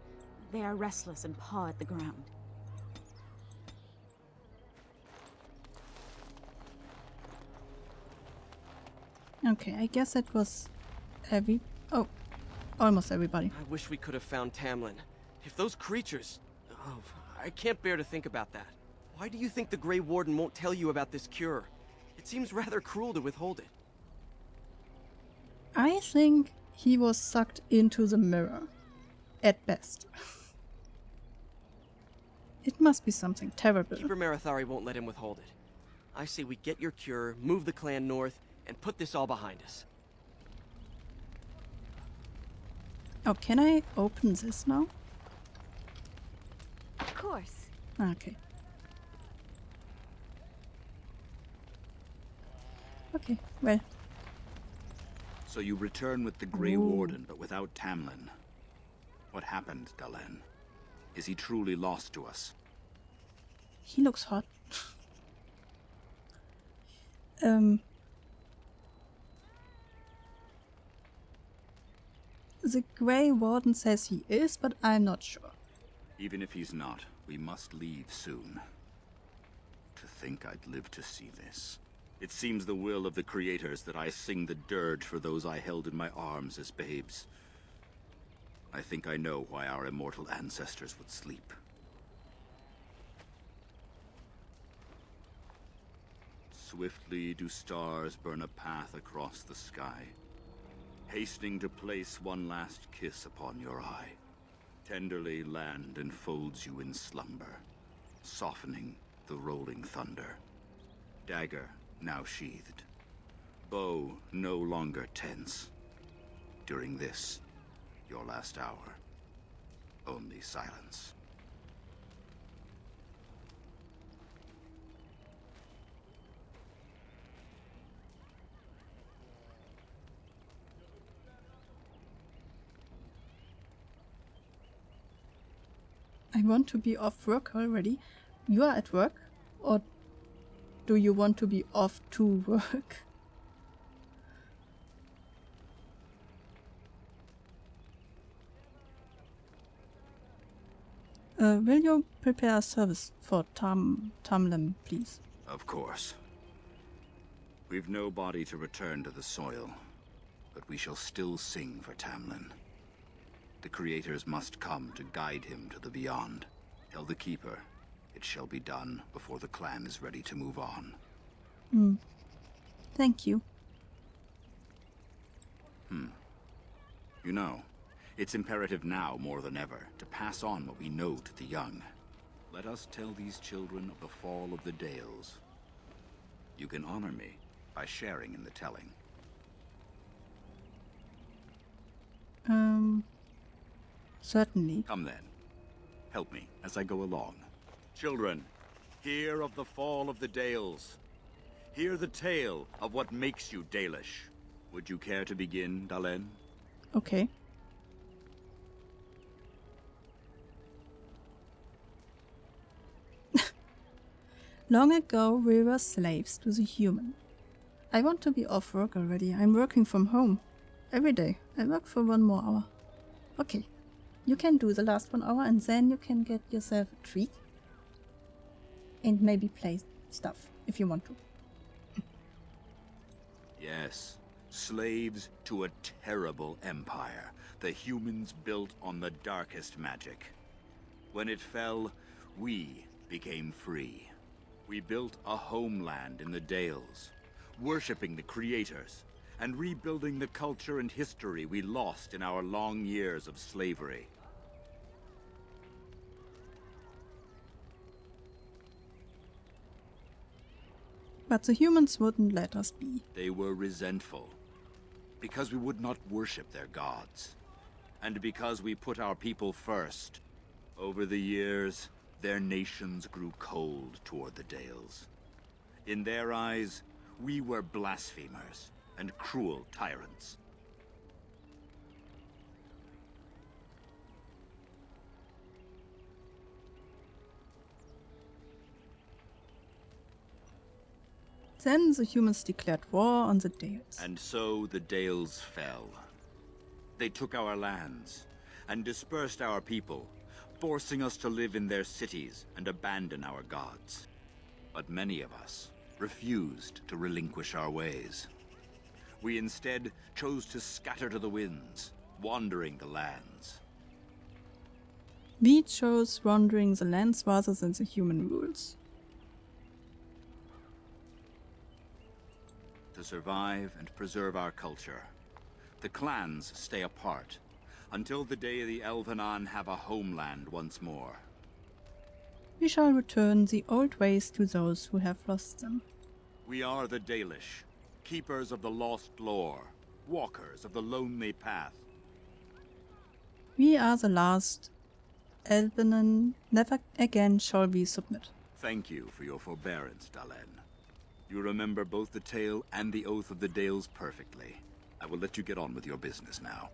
They are restless and paw at the ground. Okay, I guess it was almost everybody. I wish we could have found Tamlin. If those creatures... Oh, I can't bear to think about that. Why do you think the Grey Warden won't tell you about this cure? It seems rather cruel to withhold it. I think he was sucked into the mirror. At best. It must be something terrible. Keeper Marathari won't let him withhold it. I say we get your cure, move the clan north, and put this all behind us. Oh, can I open this now? Of course. Okay. Okay, well. So you return with the Grey Warden, but without Tamlin. What happened, Dalen? Is he truly lost to us? He looks hot. The Grey Warden says he is, but I'm not sure. Even if he's not, we must leave soon. To think I'd live to see this. It seems the will of the creators that I sing the dirge for those I held in my arms as babes. I think I know why our immortal ancestors would sleep. Swiftly do stars burn a path across the sky, hastening to place one last kiss upon your eye. Tenderly land enfolds you in slumber, softening the rolling thunder. Dagger now sheathed, bow no longer tense. During this, your last hour, only silence. I want to be off work already. You are at work? Or do you want to be off to work? Will you prepare a service for Tamlin, please? Of course. We've no body to return to the soil, but we shall still sing for Tamlin. The creators must come to guide him to the beyond. Tell the Keeper, it shall be done before the clan is ready to move on. Thank you. You know, it's imperative now more than ever to pass on what we know to the young. Let us tell these children of the fall of the Dales. You can honor me by sharing in the telling. Certainly. Come then. Help me as I go along. Children, hear of the fall of the Dales. Hear the tale of what makes you Dalish. Would you care to begin, Dalen? Okay. Long ago, we were slaves to the human. I want to be off work already. I'm working from home. Every day. I work for 1 more hour. Okay. You can do the last 1 hour and then you can get yourself a treat. And maybe play stuff, if you want to. Yes. Slaves to a terrible empire. The humans built on the darkest magic. When it fell, we became free. We built a homeland in the Dales, worshipping the creators, and rebuilding the culture and history we lost in our long years of slavery. But the humans wouldn't let us be. They were resentful, because we would not worship their gods, and because we put our people first. Over the years, their nations grew cold toward the Dales. In their eyes, we were blasphemers and cruel tyrants. Then the humans declared war on the Dales. And so the Dales fell. They took our lands and dispersed our people, forcing us to live in their cities and abandon our gods. But many of us refused to relinquish our ways. We instead chose to scatter to the winds, wandering the lands. We chose wandering the lands rather than the human rules. To survive and preserve our culture, the clans stay apart until the day the Elvenan have a homeland once more. We shall return the old ways to those who have lost them. We are the Dalish, keepers of the lost lore, walkers of the lonely path. We are the last. Elvenan, never again shall we submit. Thank you for your forbearance, Dalen. You remember both the tale and the oath of the Dales perfectly. I will let you get on with your business now.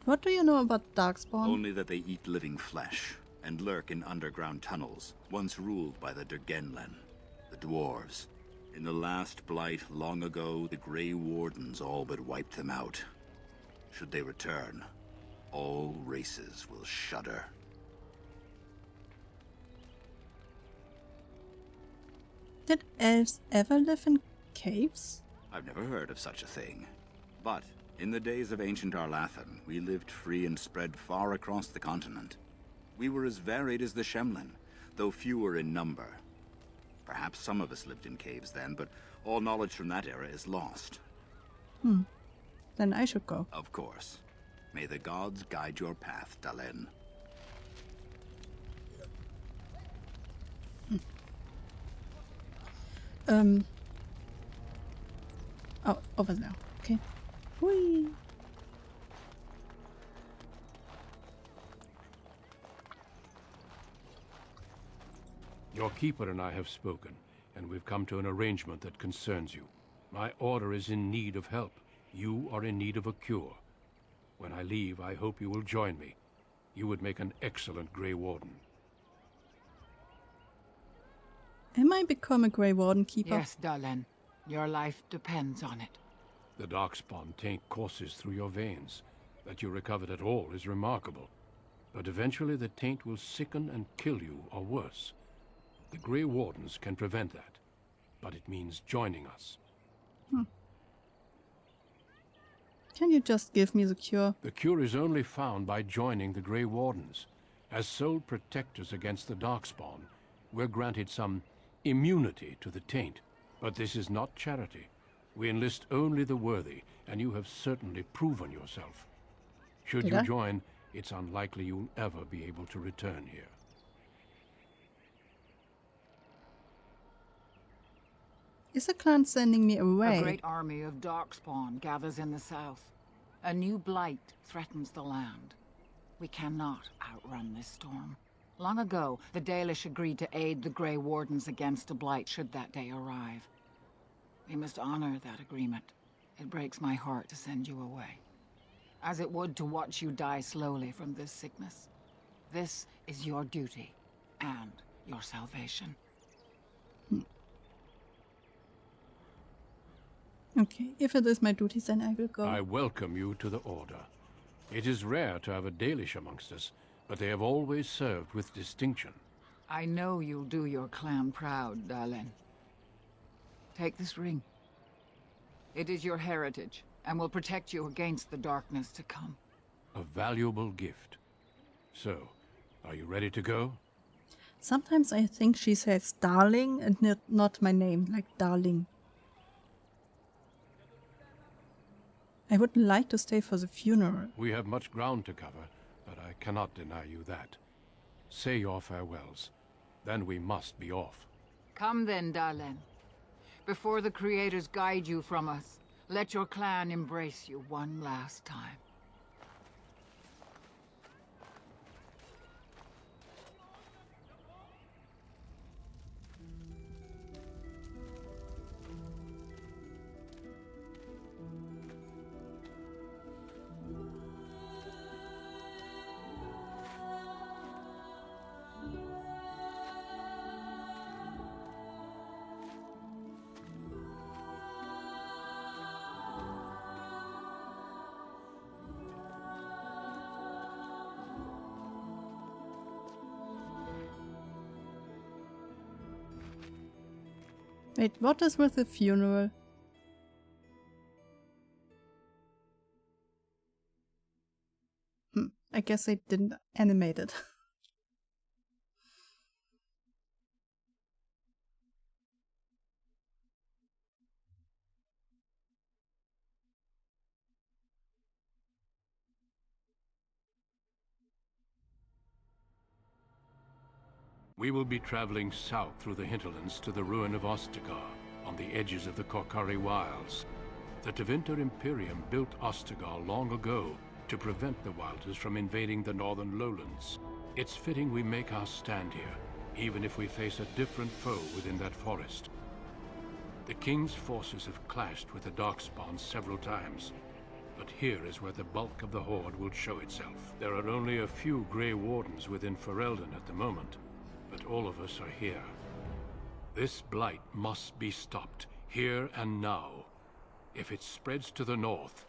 What do you know about Darkspawn? Only that they eat living flesh and lurk in underground tunnels, once ruled by the Dergenlen, the dwarves. In the last blight long ago, the Grey Wardens all but wiped them out. Should they return, all races will shudder. Did elves ever live in caves? I've never heard of such a thing. But in the days of ancient Arlathan, we lived free and spread far across the continent. We were as varied as the Shemlin, though fewer in number. Perhaps some of us lived in caves then, but all knowledge from that era is lost. Then I should go. Of course. May the gods guide your path, Dalen. Oh, over there. Okay. Whee! Your keeper and I have spoken, and we've come to an arrangement that concerns you. My order is in need of help. You are in need of a cure. When I leave, I hope you will join me. You would make an excellent Grey Warden. Am I become a Grey Warden keeper? Yes, Dalen. Your life depends on it. The Darkspawn taint courses through your veins. That you recovered at all is remarkable. But eventually the taint will sicken and kill you, or worse. The Grey Wardens can prevent that, but it means joining us. Can you just give me the cure? The cure is only found by joining the Grey Wardens. As sole protectors against the Darkspawn, we're granted some immunity to the taint. But this is not charity. We enlist only the worthy, and you have certainly proven yourself. Should Did you I? join, it's unlikely you'll ever be able to return here. Is the clan sending me away? A great army of Darkspawn gathers in the south. A new blight threatens the land. We cannot outrun this storm. Long ago, the Dalish agreed to aid the Grey Wardens against a blight should that day arrive. We must honor that agreement. It breaks my heart to send you away, as it would to watch you die slowly from this sickness. This is your duty and your salvation. Okay, if it is my duty, then I will go. I welcome you to the Order. It is rare to have a Dalish amongst us, but they have always served with distinction. I know you'll do your clan proud, Dalen. Take this ring. It is your heritage, and will protect you against the darkness to come. A valuable gift. So, are you ready to go? Sometimes I think she says darling and not my name, like darling. I would like to stay for the funeral. We have much ground to cover, but I cannot deny you that. say your farewells. Then we must be off. Come then, Dalen. Before the creators guide you from us, let your clan embrace you one last time. Wait, what is with the funeral? I guess they didn't animate it. We will be traveling south through the hinterlands to the ruin of Ostagar, on the edges of the Korkari Wilds. The Tevinter Imperium built Ostagar long ago to prevent the Wilders from invading the northern lowlands. It's fitting we make our stand here, even if we face a different foe within that forest. The King's forces have clashed with the Darkspawn several times, but here is where the bulk of the Horde will show itself. There are only a few Grey Wardens within Ferelden at the moment, but all of us are here. This blight must be stopped, here and now. If it spreads to the north,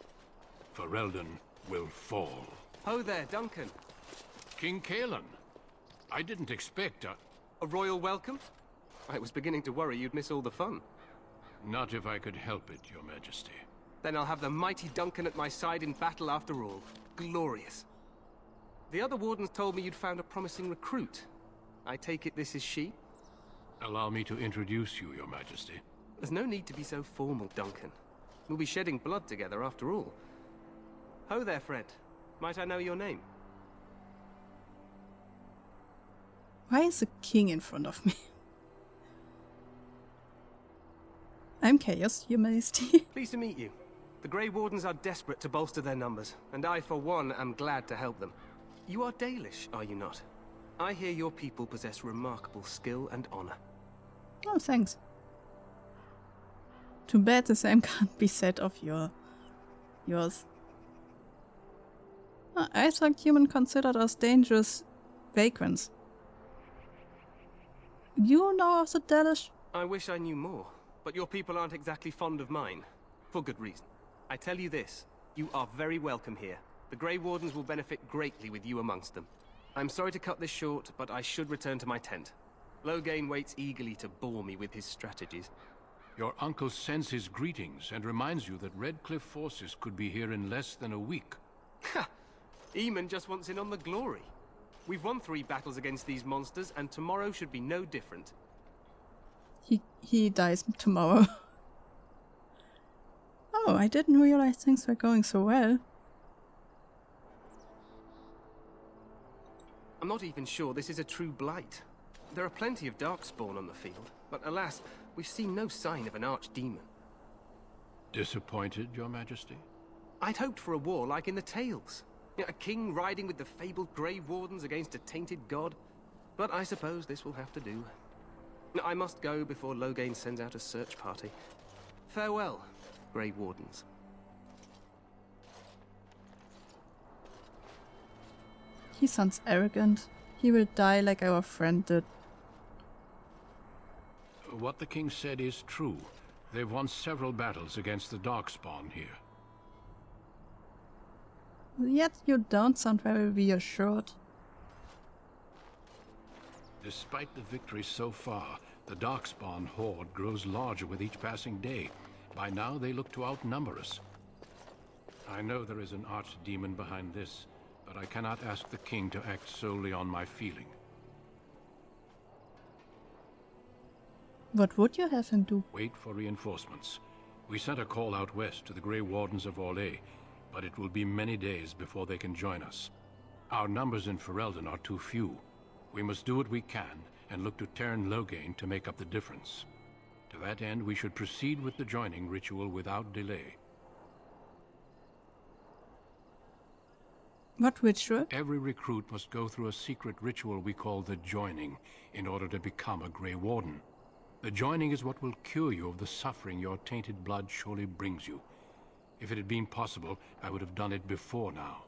Ferelden will fall. Ho there, Duncan. King Kalen. I didn't expect a royal welcome? I was beginning to worry you'd miss all the fun. Not if I could help it, Your Majesty. Then I'll have the mighty Duncan at my side in battle after all. Glorious. The other wardens told me you'd found a promising recruit. I take it this is she? Allow me to introduce you, Your Majesty. There's no need to be so formal, Duncan. We'll be shedding blood together after all. Ho there, friend. Might I know your name? Why is the king in front of me? I'm Chaos, Your Majesty. Pleased to meet you. The Grey Wardens are desperate to bolster their numbers, and I, for one, am glad to help them. You are Dalish, are you not? I hear your people possess remarkable skill and honor. Oh, thanks. Too bad the same can't be said of yours. I thought human considered us dangerous vagrants. You know of the Dalish? I wish I knew more, but your people aren't exactly fond of mine. For good reason. I tell you this, you are very welcome here. The Grey Wardens will benefit greatly with you amongst them. I'm sorry to cut this short, but I should return to my tent. Loghain waits eagerly to bore me with his strategies. Your uncle sends his greetings and reminds you that Redcliffe forces could be here in less than a week. Ha! Eamon just wants in on the glory. We've won 3 battles against these monsters, and tomorrow should be no different. He dies tomorrow. Oh, I didn't realize things were going so well. I'm not even sure this is a true blight. There are plenty of Darkspawn on the field, but alas, we've seen no sign of an archdemon. Disappointed, Your Majesty? I'd hoped for a war like in the tales. A king riding with the fabled Grey Wardens against a tainted god. But I suppose this will have to do. I must go before Loghain sends out a search party. Farewell, Grey Wardens. He sounds arrogant. He will die like our friend did. What the king said is true. They've won several battles against the Darkspawn here. Yet you don't sound very reassured. Despite the victory so far, the Darkspawn horde grows larger with each passing day. By now they look to outnumber us. I know there is an archdemon behind this, but I cannot ask the king to act solely on my feeling. What would you have him do? Wait for reinforcements. We sent a call out west to the Grey Wardens of Orlais, but it will be many days before they can join us. Our numbers in Ferelden are too few. We must do what we can and look to Terran Loghain to make up the difference. To that end, we should proceed with the joining ritual without delay. What ritual? Every recruit must go through a secret ritual we call the joining in order to become a Grey Warden. The joining is what will cure you of the suffering your tainted blood surely brings you. If it had been possible, I would have done it before now.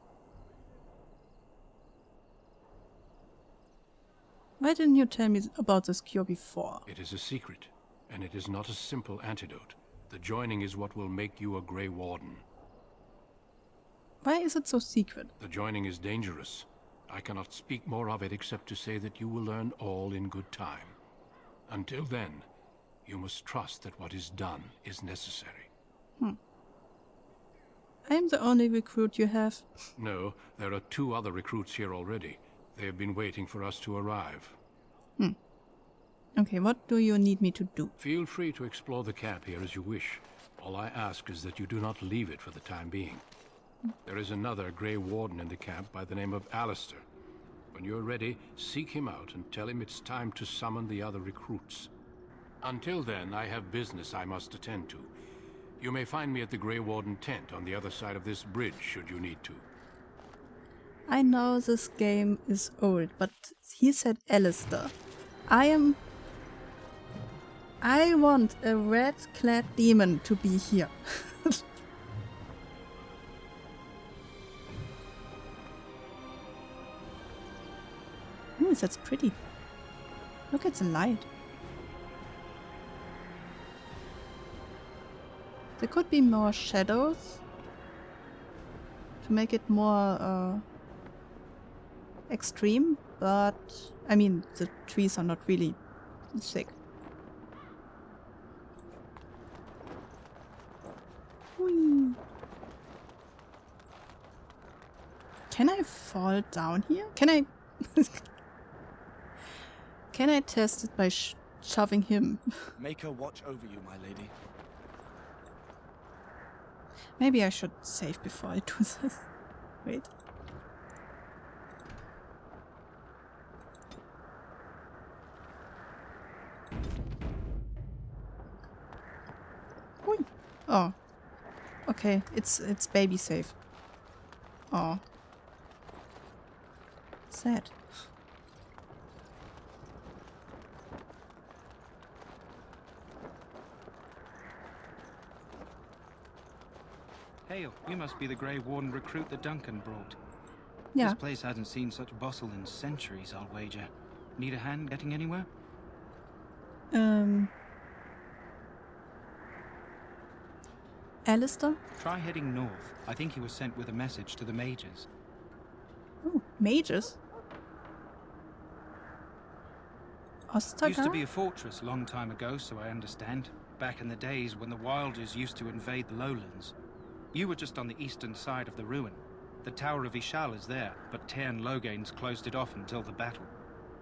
Why didn't you tell me about this cure before? It is a secret, and it is not a simple antidote. The joining is what will make you a Grey Warden. Why is it so secret? The joining is dangerous. I cannot speak more of it except to say that you will learn all in good time. Until then, you must trust that what is done is necessary. I'm the only recruit you have. No, there are 2 other recruits here already. They have been waiting for us to arrive. Okay, what do you need me to do? Feel free to explore the camp here as you wish. All I ask is that you do not leave it for the time being. There is another Grey Warden in the camp by the name of Alistair. When you're ready, seek him out and tell him it's time to summon the other recruits. Until then, I have business I must attend to. You may find me at the Grey Warden tent on the other side of this bridge, should you need to. I know this game is old, but he said Alistair. I want a red-clad demon to be here. That's pretty. Look at the light. There could be more shadows to make it more extreme, but I mean, the trees are not really thick. Whee. Can I fall down here? Can I... Can I test it by shoving him? Make her watch over you, my lady. Maybe I should save before I do this. Wait. Whee. Oh. Okay, it's baby safe. Oh. Sad. Hail, you must be the Grey Warden recruit that Duncan brought. Yeah. This place hasn't seen such bustle in centuries, I'll wager. Need a hand getting anywhere? Alistair? Try heading north. I think he was sent with a message to the mages. Oh, mages? Ostagar? Used to be a fortress a long time ago, so I understand. Back in the days when the Wilders used to invade the lowlands. You were just on the eastern side of the ruin. The Tower of Ishal is there, but Terran Loghain's closed it off until the battle.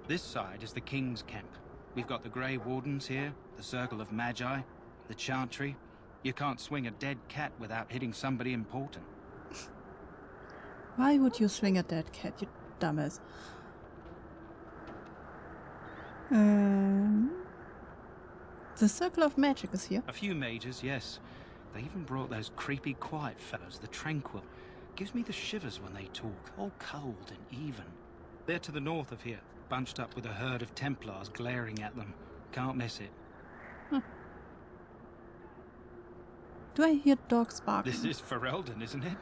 This side is the King's camp. We've got the Grey Wardens here, the Circle of Magi, the Chantry. You can't swing a dead cat without hitting somebody important. Why would you swing a dead cat, you dumbass? The Circle of Magic is here. A few mages, yes. They even brought those creepy quiet fellows, the Tranquil. Gives me the shivers when they talk, all cold and even. They're to the north of here, bunched up with a herd of Templars glaring at them. Can't miss it. Huh. Do I hear dogs barking? This is Ferelden, isn't it?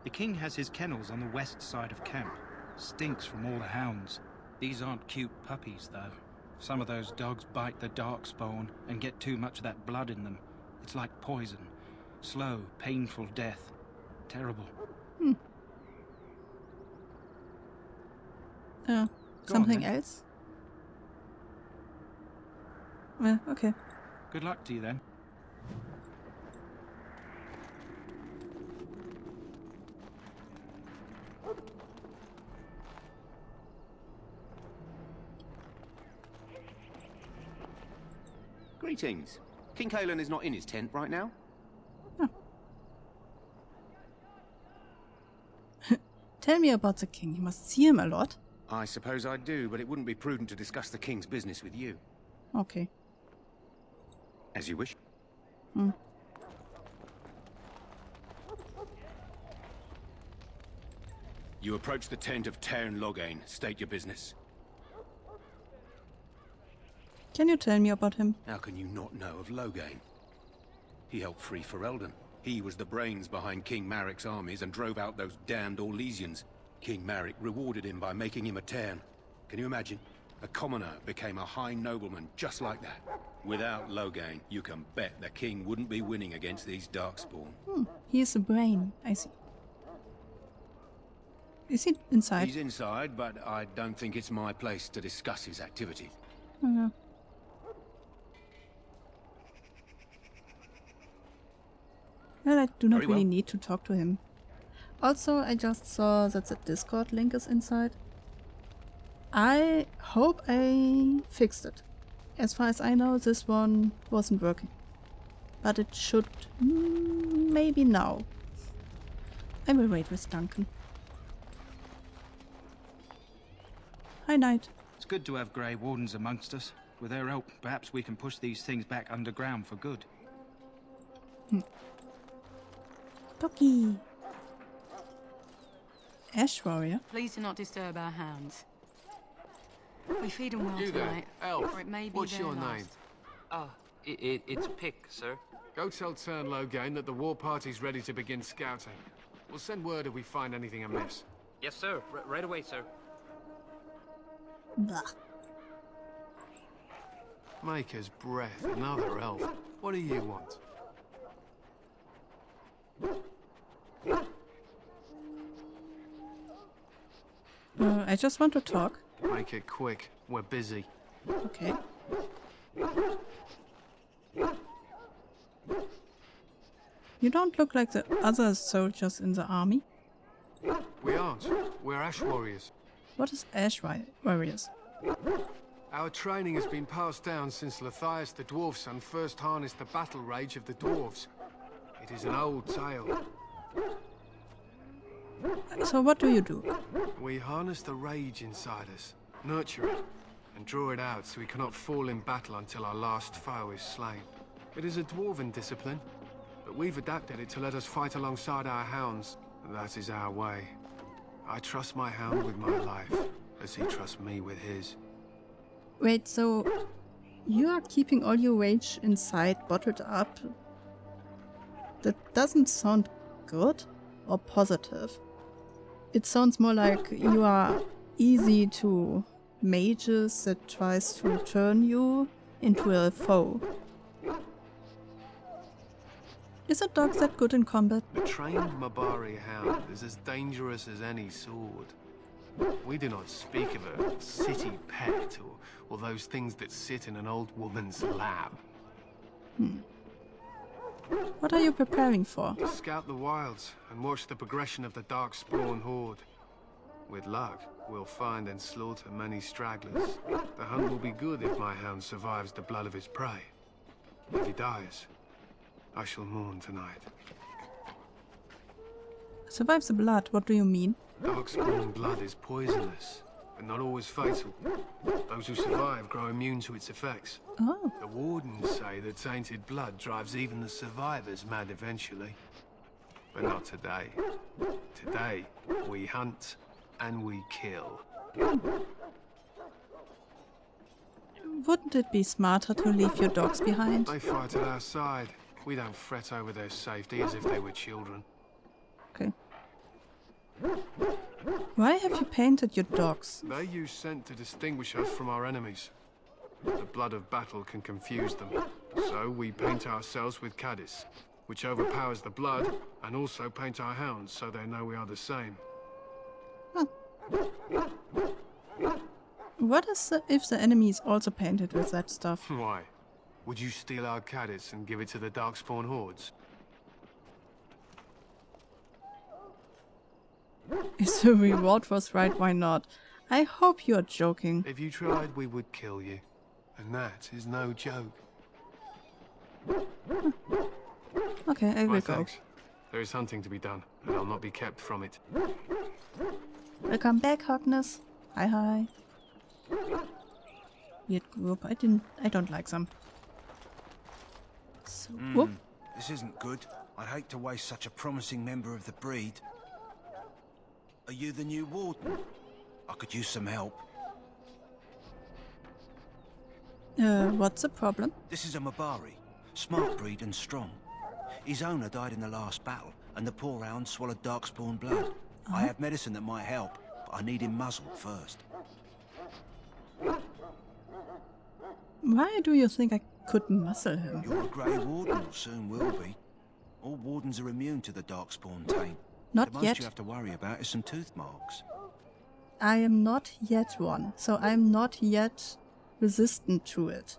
The king has his kennels on the west side of camp. Stinks from all the hounds. These aren't cute puppies, though. Some of those dogs bite the darkspawn and get too much of that blood in them. It's like poison. Slow, painful death. Terrible. Something else? Well, okay. Good luck to you then. Greetings. King Kalen is not in his tent right now. Tell me about the king. You must see him a lot. I suppose I do, but it wouldn't be prudent to discuss the king's business with you. Okay. As you wish. Hmm. You approach the tent of Tairn Loghain. State your business. Can you tell me about him? How can you not know of Loghain? He helped free Ferelden. He was the brains behind King Maric's armies and drove out those damned Orlesians. King Maric rewarded him by making him a Tairn. Can you imagine? A commoner became a high nobleman just like that. Without Loghain, you can bet the king wouldn't be winning against these Darkspawn. He is a brain. I see. Is he inside? He's inside, but I don't think it's my place to discuss his activities. Well, I do not really need to talk to him. Also, I just saw that the Discord link is inside. I hope I fixed it. As far as I know, this one wasn't working. But it should maybe now. I will wait with Duncan. Hi, Knight. It's good to have Grey Wardens amongst us. With their help, perhaps we can push these things back underground for good. Toki. Ash Warrior. Please do not disturb our hounds. We feed them well You tonight. there, elf. Or it may be What's their your last. name? It's Pick, sir. Go tell Tairn Loghain that the war party's ready to begin scouting. We'll send word if we find anything amiss. Yes, sir. Right away, sir. Blah. Maker's breath, another elf. What do you want? I just want to talk. Make it quick. We're busy. Okay. You don't look like the other soldiers in the army. We aren't. We're Ash Warriors. What is Ash Warriors? Our training has been passed down since Lathias the Dwarf's son first harnessed the battle rage of the dwarves. It is an old tale. So what do you do? We harness the rage inside us, nurture it, and draw it out so we cannot fall in battle until our last foe is slain. It is a dwarven discipline, but we've adapted it to let us fight alongside our hounds. That is our way. I trust my hound with my life, as he trusts me with his. Wait, so you are keeping all your rage inside, bottled up? That doesn't sound good or positive. It sounds more like you are easy to mages that tries to turn you into a foe. Is a dog that good in combat? The trained Mabari hound is as dangerous as any sword. We do not speak of a city pet or those things that sit in an old woman's lap. What are you preparing for? To scout the wilds and watch the progression of the Darkspawn horde. With luck, we'll find and slaughter many stragglers. The hunt will be good if my hound survives the blood of his prey. If he dies, I shall mourn tonight. Survives the blood, what do you mean? Darkspawn blood is poisonous, but not always fatal. Those who survive grow immune to its effects. Oh. The wardens say that tainted blood drives even the survivors mad eventually. But not today. Today, we hunt and we kill. Wouldn't it be smarter to leave your dogs behind? They fight at our side. We don't fret over their safety as if they were children. Okay. Why have you painted your dogs? They use scent to distinguish us from our enemies. The blood of battle can confuse them. So we paint ourselves with Caddis, which overpowers the blood, and also paint our hounds so they know we are the same. What is if the enemy is also painted with that stuff? Why? Would you steal our Caddis and give it to the Darkspawn hordes? If the reward was right, why not? I hope you are joking. If you tried, we would kill you. And that is no joke. Okay, I will go. Thanks. There is hunting to be done, and I'll not be kept from it. Welcome back, Hogness. Hi. Weird group. I don't like them. So, whoop. This isn't good. I'd hate to waste such a promising member of the breed. Are you the new warden? I could use some help. What's the problem? This is a Mabari. Smart breed and strong. His owner died in the last battle, and the poor hound swallowed darkspawn blood. I have medicine that might help, but I need him muzzled first. Why do you think I could muzzle him? You're a Grey Warden, or soon will be. All wardens are immune to the darkspawn taint. Not the most yet. you have to worry about is some tooth marks. I am not yet one, so I'm not yet resistant to it.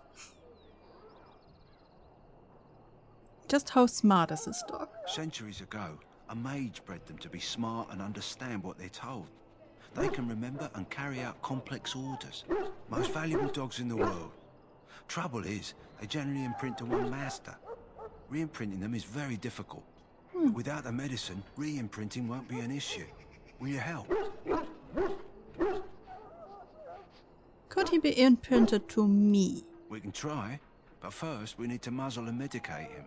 Just how smart is this dog? Centuries ago, a mage bred them to be smart and understand what they're told. They can remember and carry out complex orders. Most valuable dogs in the world. Trouble is, they generally imprint to one master. Re-imprinting them is very difficult. But without the medicine, re-imprinting won't be an issue. Will you help? Could he be imprinted to me? We can try, but first we need to muzzle and medicate him.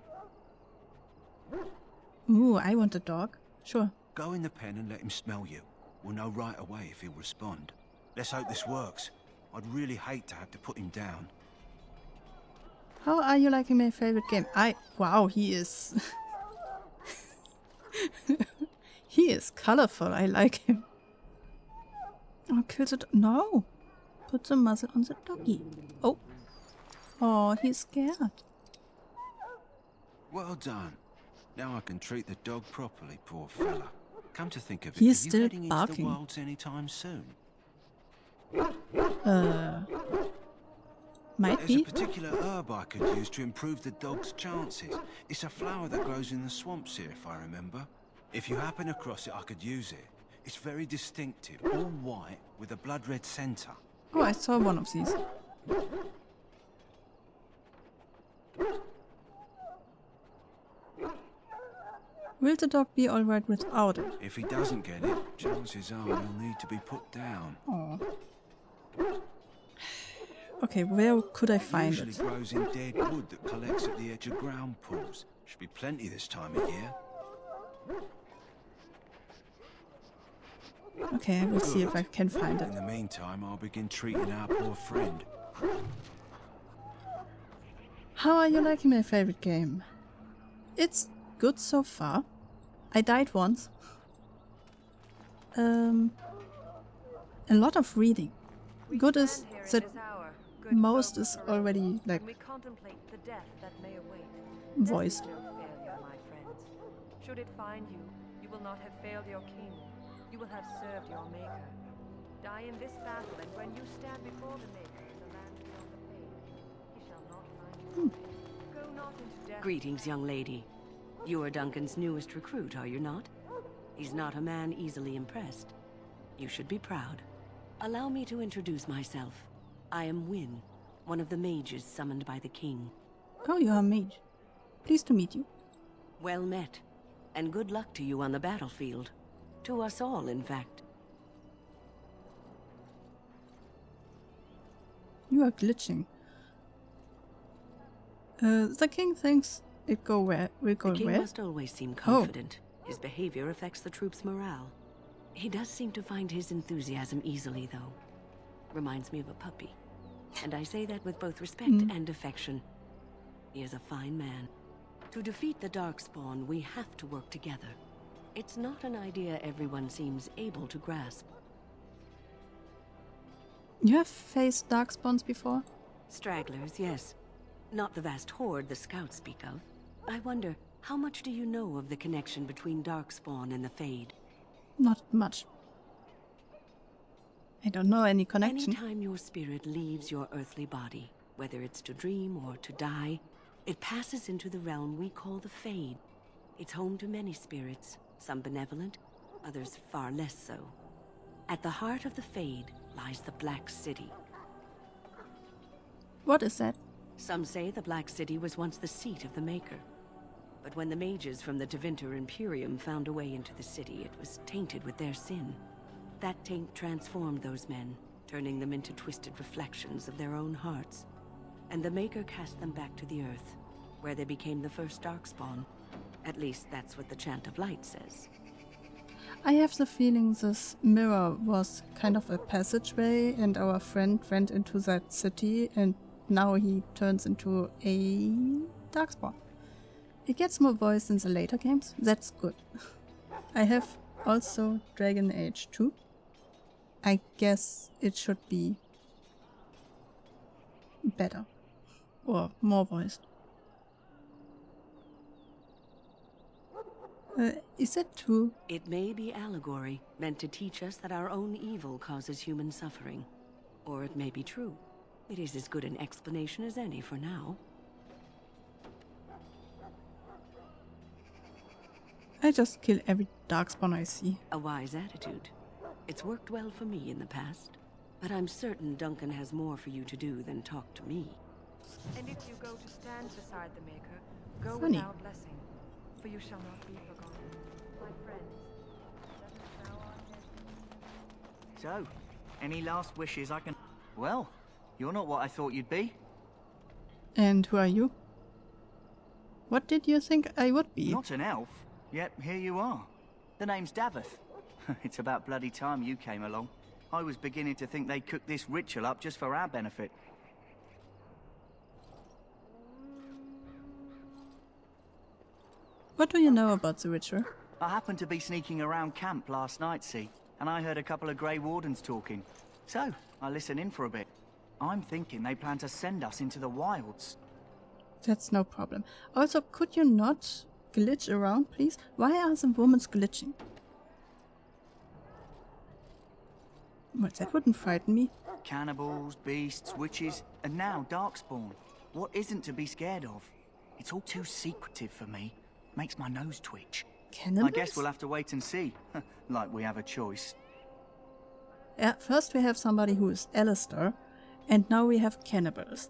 Ooh, I want a dog. Sure. Go in the pen and let him smell you. We'll know right away if he'll respond. Let's hope this works. I'd really hate to have to put him down. How are you liking my favorite game? Wow, he is... he is colorful. I like him. Oh, kill the... No! Put the muzzle on the doggy. Oh. Oh, he's scared. Well done. Now I can treat the dog properly, poor fella. Come to think of it, He's are you still heading into the barking. wilds anytime soon? Might There's be. a particular herb I could use to improve the dog's chances. It's a flower that grows in the swamps here, if I remember. If you happen across it, I could use it. It's very distinctive, all white, with a blood-red centre. Oh, I saw one of these. Will the dog be alright without it? If he doesn't get it, chances are he'll need to be put down. Oh. Okay, where could I find Usually it? grows in dead wood that collects at the edge of ground pools. Should be plenty this time of year. Okay, I will see if I can find it. In the meantime, I'll begin treating our poor friend. How are you liking my favorite game? It's good so far. I died once. A lot of reading. Good is that most is already like voiced. Should it find you, you will not have failed your king. You will have served your maker. Die in this battle, and when you stand before the maker in the land beyond the fade, he shall not find you. Go not into death. Greetings, young lady. You are Duncan's newest recruit, are you not? He's not a man easily impressed. You should be proud. Allow me to introduce myself. I am Wynne, one of the mages summoned by the king. Oh, you are a mage. Pleased to meet you. Well met, and good luck to you on the battlefield. To us all, in fact. You are glitching. The king thinks it will go The king where? must always seem confident. His behavior affects the troops' morale. He does seem to find his enthusiasm easily, though. Reminds me of a puppy. And I say that with both respect and affection. He is a fine man. To defeat the Darkspawn, we have to work together. It's not an idea everyone seems able to grasp. You have faced darkspawns before? Stragglers, yes. Not the vast horde the scouts speak of. I wonder, how much do you know of the connection between Darkspawn and the Fade? Not much. I don't know any connection. Anytime your spirit leaves your earthly body, whether it's to dream or to die, it passes into the realm we call the Fade. It's home to many spirits, some benevolent, others far less so. At the heart of the Fade lies the Black City. What is that? Some say the Black City was once the seat of the Maker. But when the mages from the Tevinter Imperium found a way into the city, it was tainted with their sin. That taint transformed those men, turning them into twisted reflections of their own hearts. And the Maker cast them back to the Earth, where they became the first Darkspawn. At least that's what the Chant of Light says. I have the feeling this mirror was kind of a passageway and our friend went into that city and now he turns into a Darkspawn. It gets more voice in the later games, that's good. I have also Dragon Age 2. I guess it should be better or more voiced. Is it true? It may be allegory, meant to teach us that our own evil causes human suffering. Or it may be true. It is as good an explanation as any for now. I just kill every Darkspawn I see. A wise attitude. It's worked well for me in the past. But I'm certain Duncan has more for you to do than talk to me. And if you go to stand beside the Maker, go Funny. with our blessing, for you shall not be forgotten. My friends, let us bow our heads. So, any last wishes I can... Well, you're not what I thought you'd be. And who are you? What did you think I would be? Not an elf, yet here you are. The name's Davith. It's about bloody time you came along. I was beginning to think they cooked this ritual up just for our benefit. What do you know about the ritual? I happened to be sneaking around camp last night, see, and I heard a couple of Grey Wardens talking. So, I listened in for a bit. I'm thinking they plan to send us into the wilds. That's no problem. Also, could you not glitch around, please? Why are the women glitching? Well, that wouldn't frighten me. Cannibals, beasts, witches, and now Darkspawn. What isn't to be scared of? It's all too secretive for me. Makes my nose twitch. Cannibals? I guess we'll have to wait and see. Like we have a choice. Yeah, first we have somebody who is Alistair, and now we have cannibals.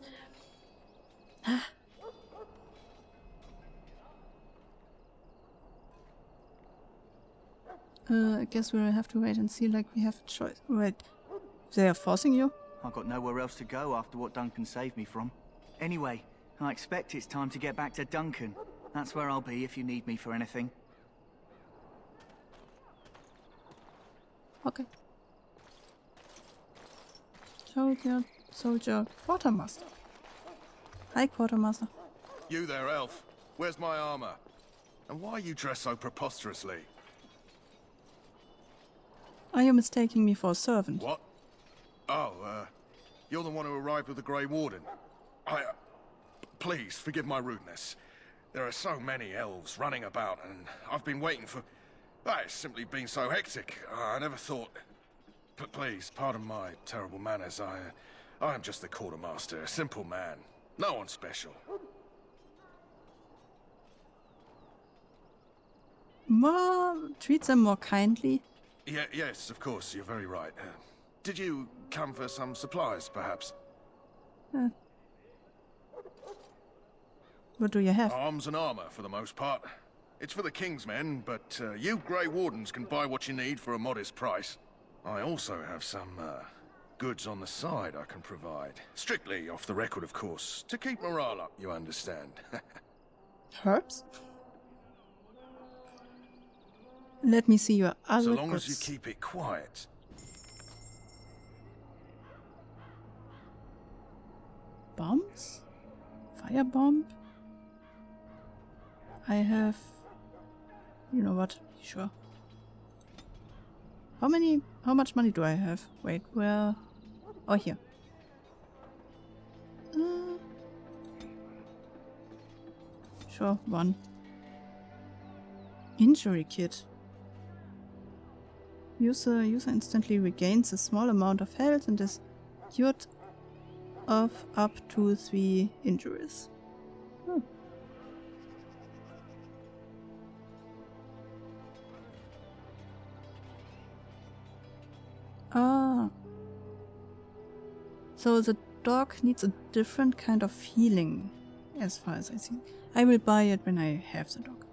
I guess we'll have to wait and see like we have a choice. Wait, they are forcing you? I've got nowhere else to go after what Duncan saved me from. Anyway, I expect it's time to get back to Duncan. That's where I'll be if you need me for anything. Okay. Soldier, Quartermaster. Hi, Quartermaster. You there, elf. Where's my armor? And why are you dressed so preposterously? Are you mistaking me for a servant? What? Oh, you're the one who arrived with the Grey Warden. Please, forgive my rudeness. There are so many elves running about, and I've been waiting for... It's simply been so hectic. I never thought... Please, pardon my terrible manners. I am just the quartermaster, a simple man. No one special. Treat them more kindly. Yes, of course, you're very right. Did you come for some supplies, perhaps? What do you have? Arms and armor, for the most part. It's for the King's men, but you Grey Wardens can buy what you need for a modest price. I also have some goods on the side I can provide. Strictly off the record, of course. To keep morale up, you understand. Herbs? Let me see your other So long goods. as you keep it quiet. Bombs? Firebomb? I have... You know what? Sure. How much money do I have? Wait, where... Oh, here. Sure, one. Injury kit. User instantly regains a small amount of health and is cured of up to 3 injuries. Oh. Ah. So the dog needs a different kind of healing, as far as I see. I will buy it when I have the dog.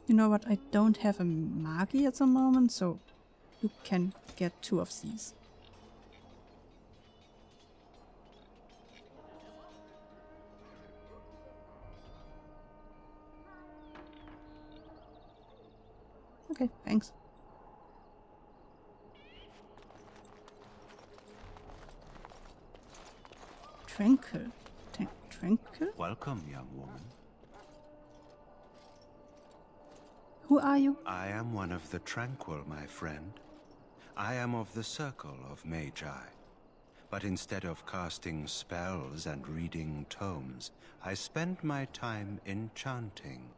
You know what? I don't have a Magi at the moment, so you can get 2 of these. Okay, thanks. Tranquil. Tranquil? Welcome, young woman. Who are you? I am one of the Tranquil, my friend. I am of the Circle of Magi. But instead of casting spells and reading tomes, I spend my time enchanting.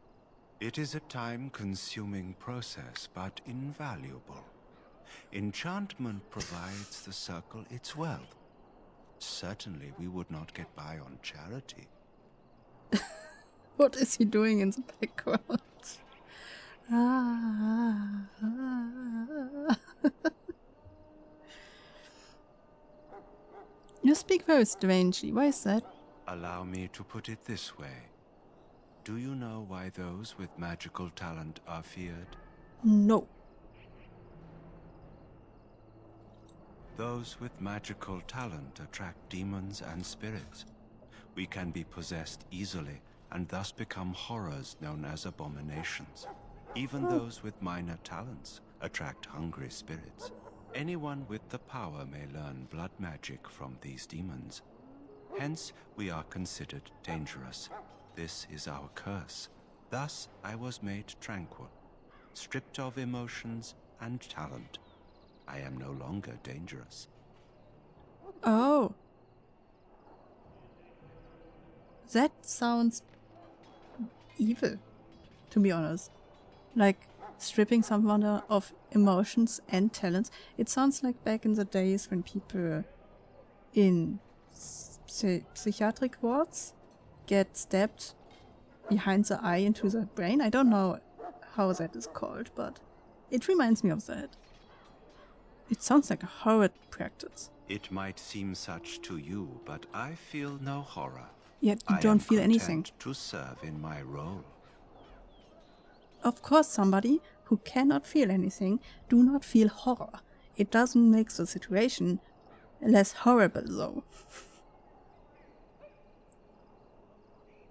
It is a time-consuming process, but invaluable. Enchantment provides the Circle its wealth. Certainly we would not get by on charity. What is he doing in the background? You speak very strangely. Why is that? Allow me to put it this way. Do you know why those with magical talent are feared? No. Those with magical talent attract demons and spirits. We can be possessed easily and thus become horrors known as abominations. Even those with minor talents attract hungry spirits. Anyone with the power may learn blood magic from these demons. Hence, we are considered dangerous. This is our curse. Thus, I was made tranquil, stripped of emotions and talent. I am no longer dangerous. Oh. That sounds evil, to be honest. Like, stripping someone of emotions and talents. It sounds like back in the days when people in psychiatric wards get stabbed behind the eye into the brain. I don't know how that is called, but it reminds me of that. It sounds like a horrid practice. It might seem such to you, but I feel no horror. Yet you don't feel anything. I am content to serve in my role. Of course, somebody who cannot feel anything do not feel horror. It doesn't make the situation less horrible, though.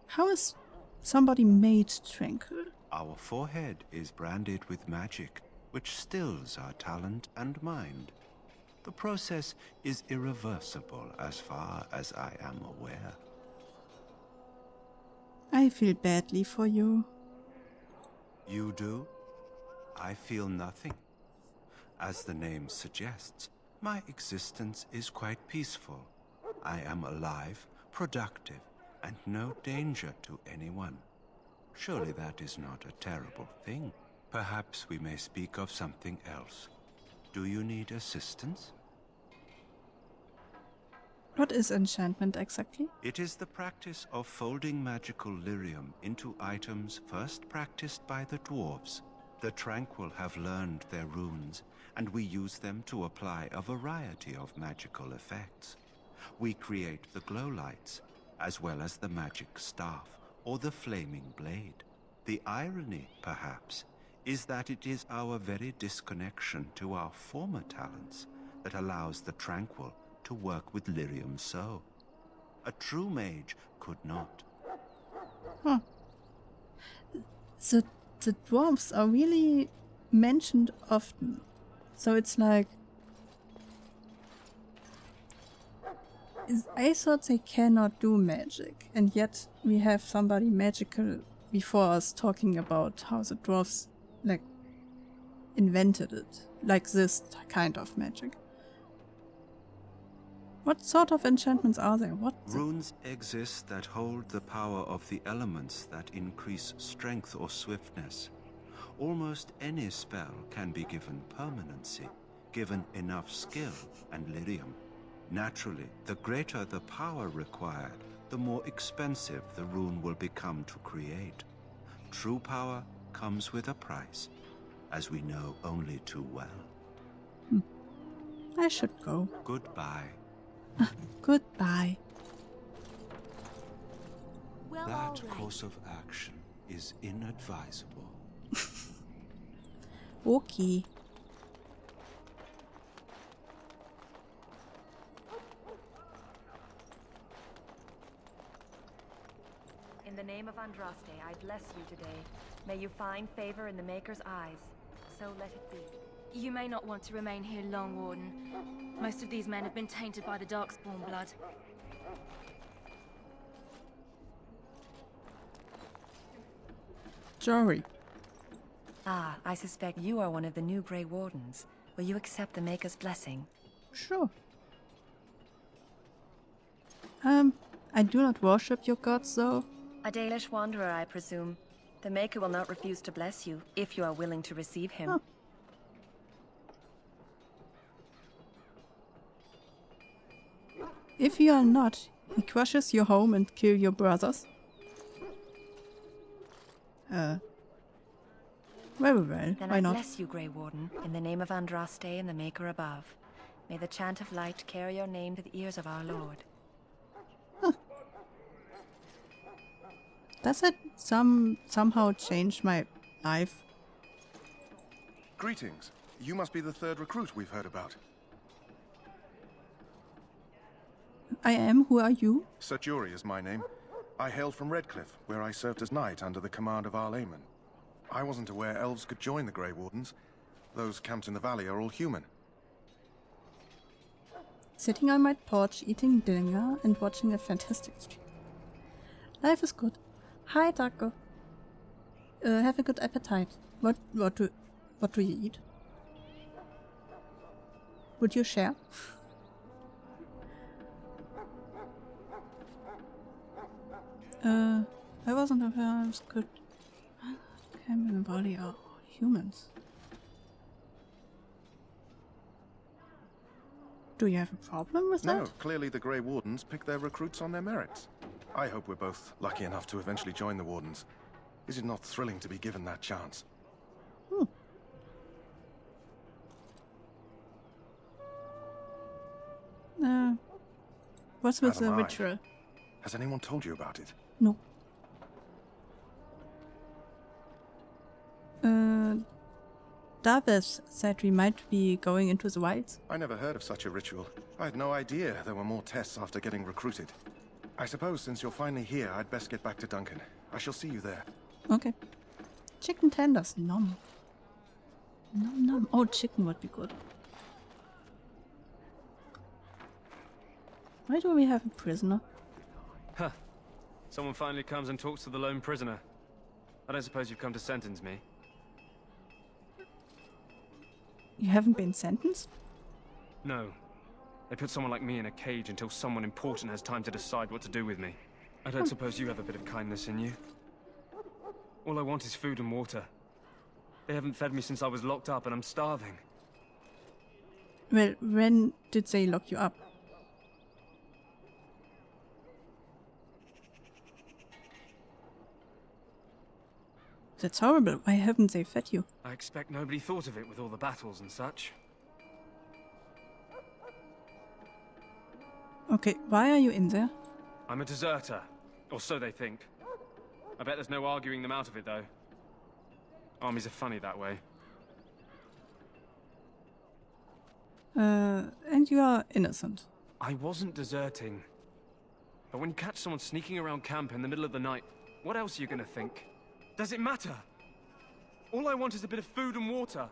How is somebody made tranquil? Our forehead is branded with magic, which stills our talent and mind. The process is irreversible as far as I am aware. I feel badly for you. You do? I feel nothing. As the name suggests, my existence is quite peaceful. I am alive, productive, and no danger to anyone. Surely that is not a terrible thing. Perhaps we may speak of something else. Do you need assistance? What is enchantment exactly? It is the practice of folding magical lyrium into items first practiced by the dwarves. The Tranquil have learned their runes, and we use them to apply a variety of magical effects. We create the glow lights, as well as the magic staff or the flaming blade. The irony, perhaps, is that it is our very disconnection to our former talents that allows the Tranquil to work with lyrium so. A true mage could not. Huh. The dwarves are really mentioned often. So it's like... I thought they cannot do magic, and yet we have somebody magical before us talking about how the dwarves, like, invented it. Like this kind of magic. What sort of enchantments are there? Runes exist that hold the power of the elements that increase strength or swiftness. Almost any spell can be given permanency, given enough skill and lyrium. Naturally, the greater the power required, the more expensive the rune will become to create. True power comes with a price, as we know only too well. I should go. Goodbye. Goodbye. That course of action is inadvisable. Okay. In the name of Andraste, I bless you today. May you find favor in the Maker's eyes. So let it be. You may not want to remain here long, Warden. Most of these men have been tainted by the Darkspawn blood. Jory. Ah, I suspect you are one of the new Grey Wardens. Will you accept the Maker's blessing? Sure. I do not worship your gods, though. A Dalish wanderer, I presume. The Maker will not refuse to bless you, if you are willing to receive him. Oh. If you are not, he crushes your home and kills your brothers. Very well, Then why I not? bless you, Grey Warden, in the name of Andraste and the Maker above. May the chant of light carry your name to the ears of our Lord. Huh. Does it somehow change my life? Greetings. You must be the third recruit we've heard about. I am. Who are you? Sir Jury is my name. I hail from Redcliffe, where I served as knight under the command of Arl Eamon. I wasn't aware elves could join the Grey Wardens. Those camped in the valley are all human. Sitting on my porch, eating dinner and watching a fantastic stream. Life is good. Hi, Taco. Have a good appetite. What do you eat? Would you share? I wasn't aware I was good. Camp in the body are humans. Do you have a problem with that? No, clearly the Grey Wardens pick their recruits on their merits. I hope we're both lucky enough to eventually join the Wardens. Is it not thrilling to be given that chance? What's with As the am I. ritual? Has anyone told you about it? No. Davis said we might be going into the wilds. I never heard of such a ritual. I had no idea there were more tests after getting recruited. I suppose since you're finally here, I'd best get back to Duncan. I shall see you there. Okay. Chicken tenders, nom. Nom nom. Oh, chicken would be good. Why do we have a prisoner? Huh. Someone finally comes and talks to the lone prisoner. I don't suppose you've come to sentence me. You haven't been sentenced? No. They put someone like me in a cage until someone important has time to decide what to do with me. I don't suppose you have a bit of kindness in you. All I want is food and water. They haven't fed me since I was locked up and I'm starving. Well, when did they lock you up? That's horrible. Why haven't they fed you? I expect nobody thought of it with all the battles and such. Okay, why are you in there? I'm a deserter. Or so they think. I bet there's no arguing them out of it, though. Armies are funny that way. And you are innocent. I wasn't deserting. But when you catch someone sneaking around camp in the middle of the night, what else are you gonna think? Does it matter? All I want is a bit of food and water.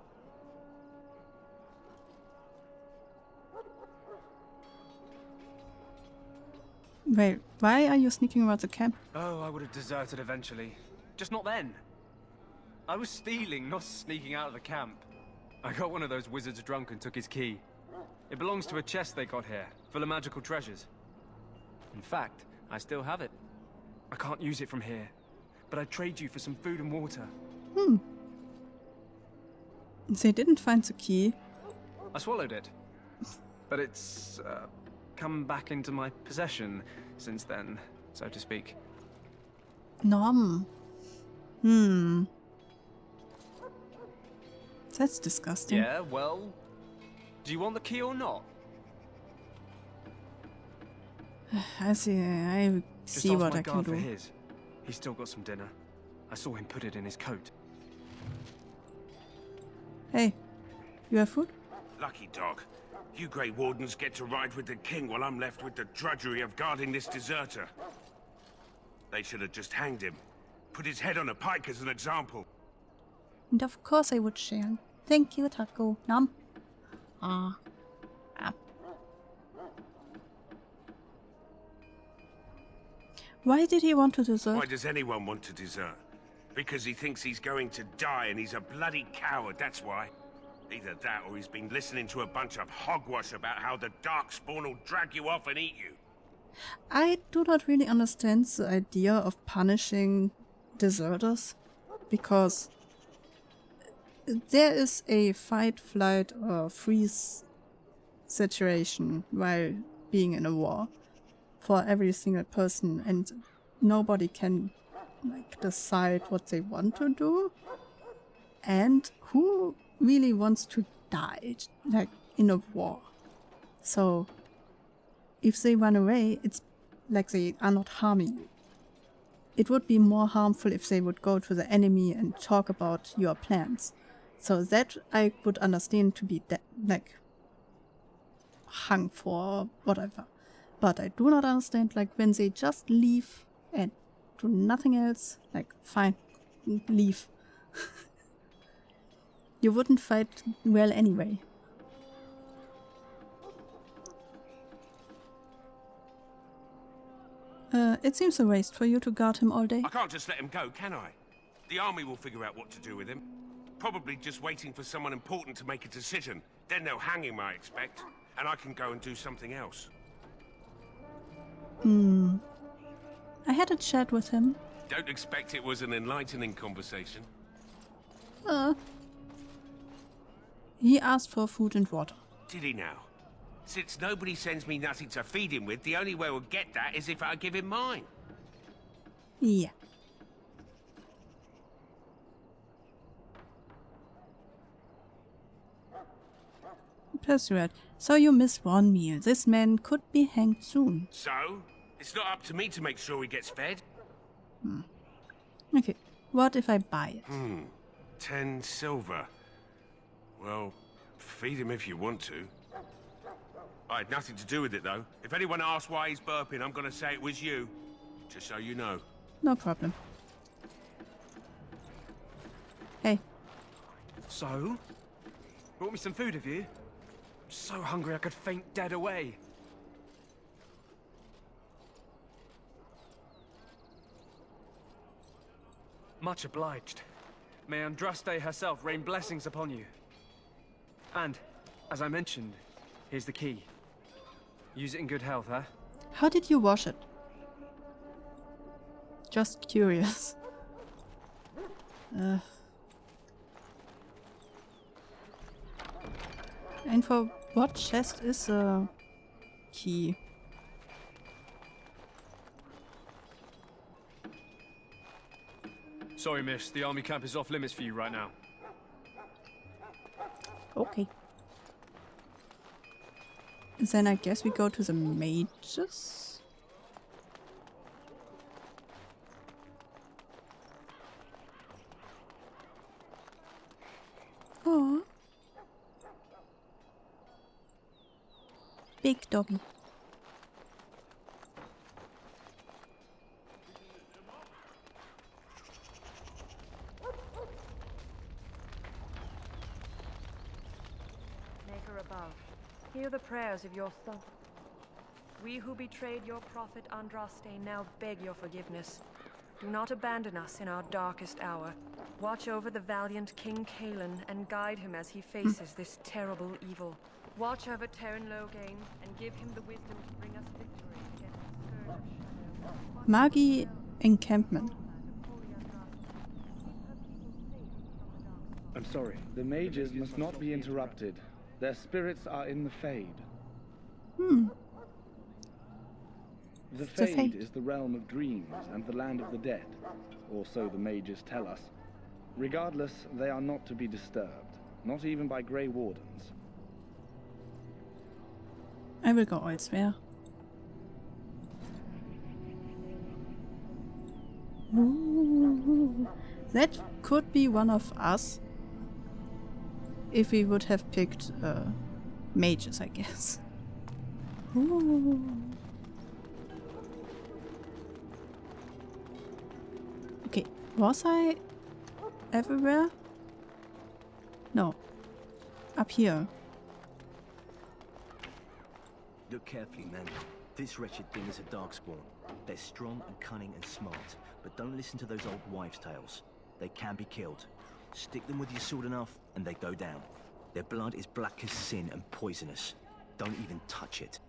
Wait, why are you sneaking around the camp? Oh, I would have deserted eventually. Just not then. I was stealing, not sneaking out of the camp. I got one of those wizards drunk and took his key. It belongs to a chest they got here, full of magical treasures. In fact, I still have it. I can't use it from here, but I'd trade you for some food and water. They didn't find the key. I swallowed it. But it's, come back into my possession since then, so to speak. Nom. That's disgusting. Yeah, well, do you want the key or not? I see Just what ask my I can guard for do. his. He's still got some dinner. I saw him put it in his coat. Hey, you have food? Lucky dog. You Grey Wardens get to ride with the king while I'm left with the drudgery of guarding this deserter. They should have just hanged him. Put his head on a pike as an example. And of course I would share. Thank you, Taco. Nom. Ah. Why did he want to desert? Why does anyone want to desert? Because he thinks he's going to die and he's a bloody coward, that's why. Either that or he's been listening to a bunch of hogwash about how the Darkspawn will drag you off and eat you. I do not really understand the idea of punishing deserters, because there is a fight, flight, or freeze situation while being in a war for every single person, and nobody can decide what they want to do. And who really wants to die in a war? So if they run away, it's like they are not harming you. It would be more harmful if they would go to the enemy and talk about your plans. So that I would understand to be hung for whatever. But I do not understand when they just leave and do nothing else. Fine, leave. You wouldn't fight well anyway. It seems a waste for you to guard him all day. I can't just let him go, can I? The army will figure out what to do with him. Probably just waiting for someone important to make a decision. Then they'll hang him, I expect. And I can go and do something else. I had a chat with him. Don't expect it was an enlightening conversation. He asked for food and water. Did he now? Since nobody sends me nothing to feed him with, the only way we'll get that is if I give him mine. Yeah. Persuade. So you miss one meal. This man could be hanged soon. So? It's not up to me to make sure he gets fed. Okay. What if I buy it? 10 silver. Well, feed him if you want to. I had nothing to do with it, though. If anyone asks why he's burping, I'm gonna say it was you. Just so you know. No problem. Hey. So? Brought me some food, have you? I'm so hungry I could faint dead away. Much obliged. May Andraste herself rain blessings upon you. And, as I mentioned, here's the key. Use it in good health, huh? How did you wash it? Just curious. And for what chest is a key? Sorry, miss. The army camp is off limits for you right now. Okay. Then I guess we go to the mages? Oh. Big doggy. Maker above, hear the prayers of your son. We who betrayed your prophet Andraste now beg your forgiveness. Do not abandon us in our darkest hour. Watch over the valiant King Kaelin and guide him as he faces this terrible evil. Watch over Terran Loghain and give him the wisdom to bring us victory against the scourge of shadow. Magi encampment. I'm sorry. The mages must not be interrupted. Their spirits are in the Fade. The Fade is the realm of dreams and the land of the dead, or so the mages tell us. Regardless, they are not to be disturbed, not even by Grey Wardens. I will go elsewhere. Ooh, that could be one of us. if we would have picked mages, I guess. Ooh. Okay, was I everywhere? No. Up here. Look carefully, man. This wretched thing is a darkspawn. They're strong and cunning and smart, but don't listen to those old wives' tales. They can be killed. Stick them with your sword enough, and they go down. Their blood is black as sin and poisonous. Don't even touch it.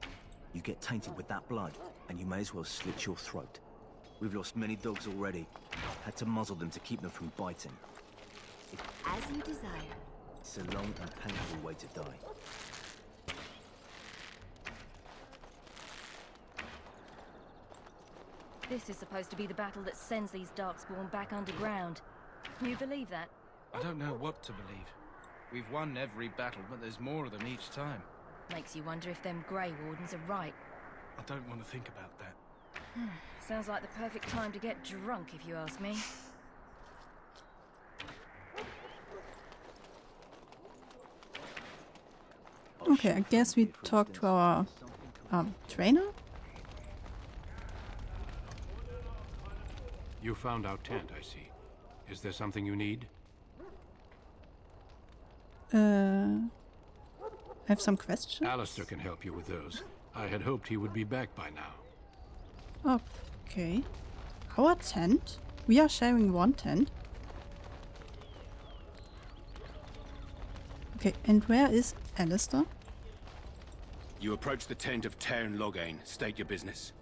You get tainted with that blood, and you may as well slit your throat. We've lost many dogs already. Had to muzzle them to keep them from biting. As you desire. It's a long and painful way to die. This is supposed to be the battle that sends these darkspawn back underground. You believe that? I don't know what to believe. We've won every battle, but there's more of them each time. Makes you wonder if them Grey Wardens are right. I don't want to think about that. Sounds like the perfect time to get drunk, if you ask me. Okay, I guess we talked to our trainer? You found our tent, I see. Is there something you need? I have some questions. Alistair can help you with those. I had hoped he would be back by now. Okay. Our tent? We are sharing one tent. Okay, and where is Alistair? You approach the tent of Tairn Loghain. State your business.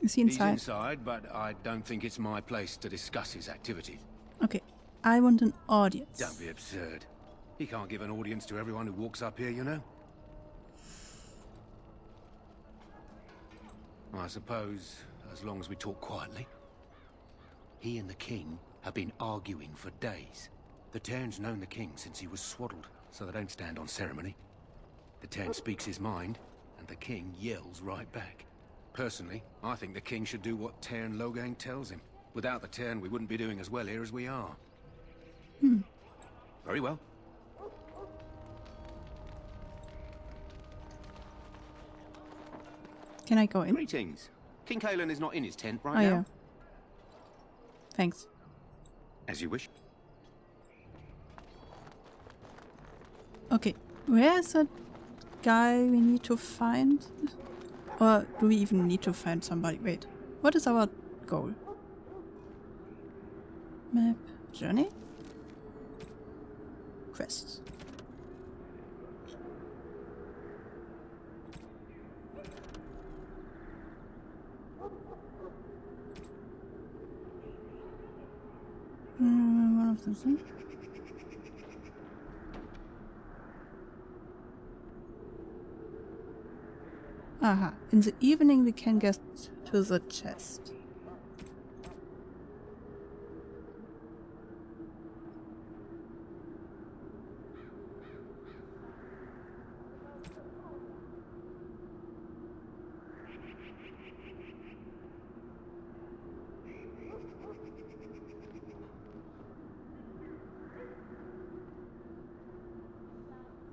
Is he inside? He's inside, but I don't think it's my place to discuss his activities. Okay, I want an audience. Don't be absurd. He can't give an audience to everyone who walks up here, you know? I suppose, as long as we talk quietly. He and the king have been arguing for days. The Tairn's known the king since he was swaddled, so they don't stand on ceremony. The Tairn speaks his mind, and the king yells right back. Personally, I think the king should do what Tairn Loghain tells him. Without the Tairn, we wouldn't be doing as well here as we are. Very well. Can I go in? Greetings. King Cailan is not in his tent right now. Yeah. Thanks. As you wish. Okay, where is that guy we need to find? Or do we even need to find somebody? Wait, what is our goal? Map, journey? Quests. One of them. Aha, in the evening we can get to the chest.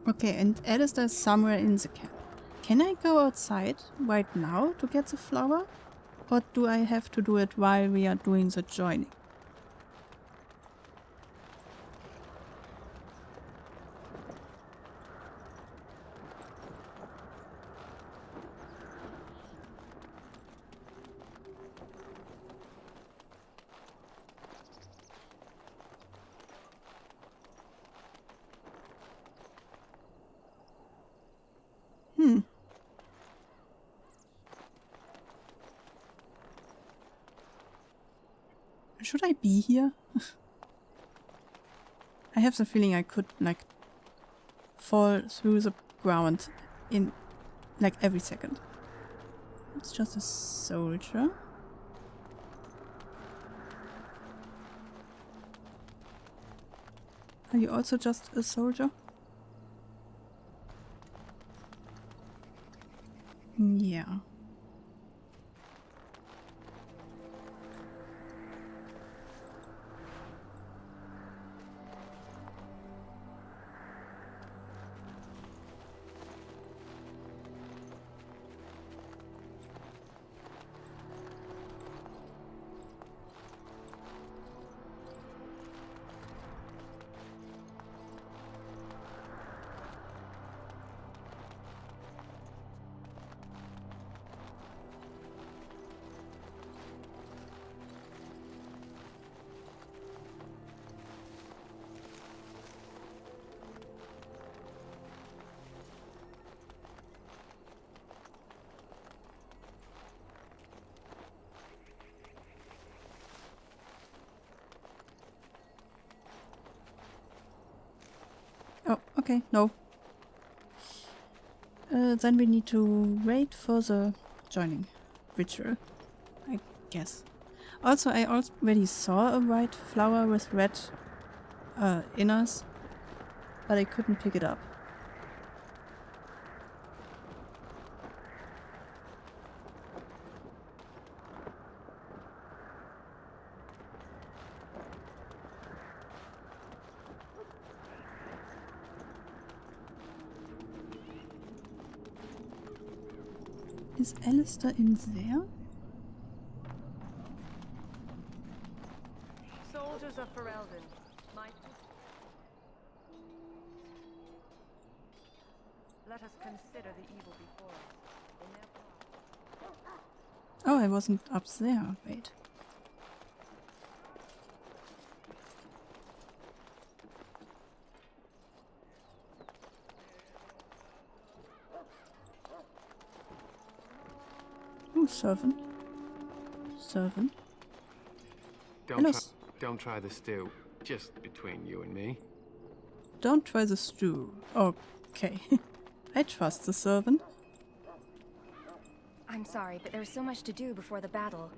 Okay, and Alistair is somewhere in the camp. Can I go outside right now to get the flower? Or do I have to do it while we are doing the joining? Should I be here? I have the feeling I could, like, fall through the ground in, like, every second. It's just a soldier. Are you also just a soldier? Yeah. Okay, no. Then we need to wait for the joining ritual, I guess. Also, I already saw a white flower with red inners, but I couldn't pick it up. Is Alistair in there? Soldiers of Ferelden, let us consider the evil before us. In their path. Oh, I wasn't up there. Wait. Oh, servant. Servant. Don't try the stew. Just between you and me. Don't try the stew. Okay. I trust the servant. I'm sorry, but there's so much to do before the battle.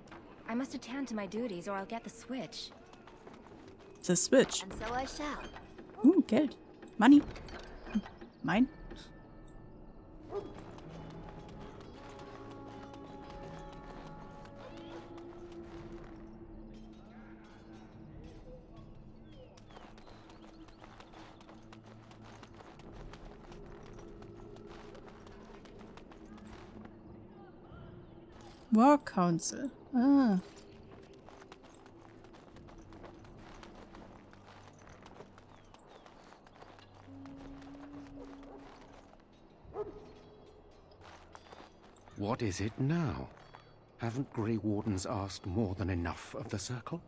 I must attend to my duties or I'll get the switch. The switch? And so I shall. Ooh, Geld. Money. Mine. War Council. Ah. What is it now? Haven't Grey Wardens asked more than enough of the Circle?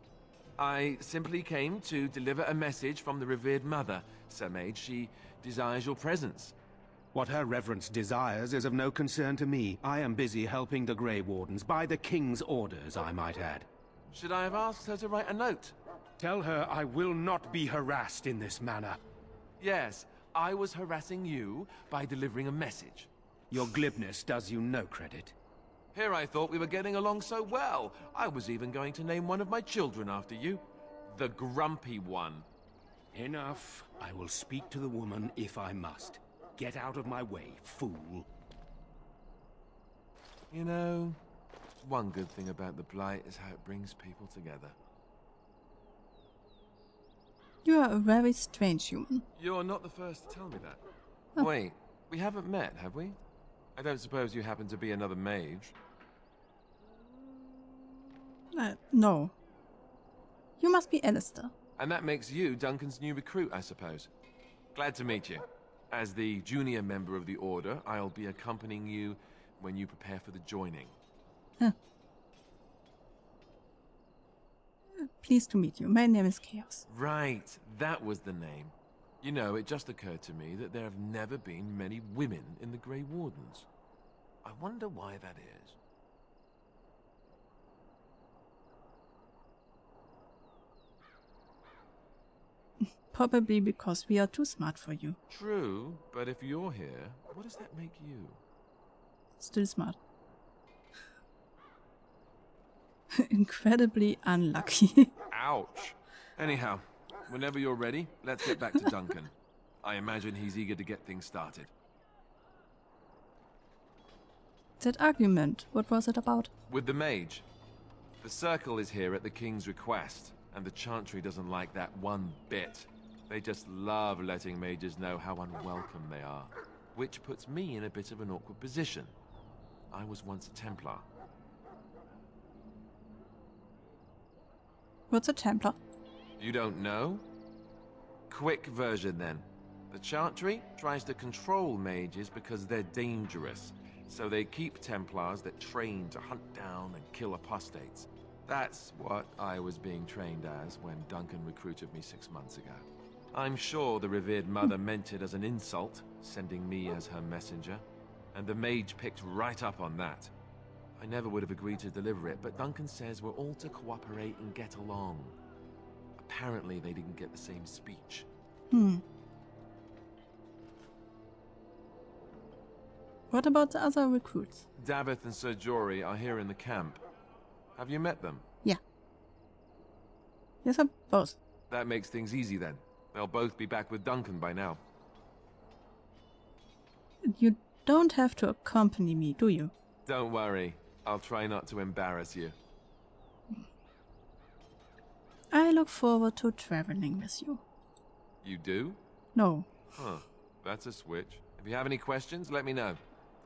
I simply came to deliver a message from the revered mother, Sir Mage. She desires your presence. What her reverence desires is of no concern to me. I am busy helping the Grey Wardens, by the King's orders, I might add. Should I have asked her to write a note? Tell her I will not be harassed in this manner. Yes, I was harassing you by delivering a message. Your glibness does you no credit. Here I thought we were getting along so well. I was even going to name one of my children after you. The Grumpy One. Enough. I will speak to the woman if I must. Get out of my way, fool. You know, one good thing about the Blight is how it brings people together. You are a very strange human. You're not the first to tell me that. Oh. Wait, we haven't met, have we? I don't suppose you happen to be another mage? No. You must be Alistair. And that makes you Duncan's new recruit, I suppose. Glad to meet you. As the junior member of the Order, I'll be accompanying you when you prepare for the joining. Huh. Pleased to meet you. My name is Chaos. Right, that was the name. You know, it just occurred to me that there have never been many women in the Grey Wardens. I wonder why that is. Probably because we are too smart for you. True, but if you're here, what does that make you? Still smart. Incredibly unlucky. Ouch. Anyhow, whenever you're ready, let's get back to Duncan. I imagine he's eager to get things started. That argument, what was it about? With the mage. The Circle is here at the King's request, and the Chantry doesn't like that one bit. They just love letting mages know how unwelcome they are, which puts me in a bit of an awkward position. I was once a Templar. What's a Templar? You don't know? Quick version then. The Chantry tries to control mages because they're dangerous, so they keep Templars that train to hunt down and kill apostates. That's what I was being trained as when Duncan recruited me 6 months ago. I'm sure the revered mother meant it as an insult, sending me as her messenger, and the mage picked right up on that. I never would have agreed to deliver it, but Duncan says we're all to cooperate and get along. Apparently they didn't get the same speech. What about the other recruits? Davith and Sir Jory are here in the camp. Have you met them? Yeah. Yes, both. That makes things easy then. They'll both be back with Duncan by now. You don't have to accompany me, do you? Don't worry. I'll try not to embarrass you. I look forward to traveling with you. You do? No. Huh. That's a switch. If you have any questions, let me know.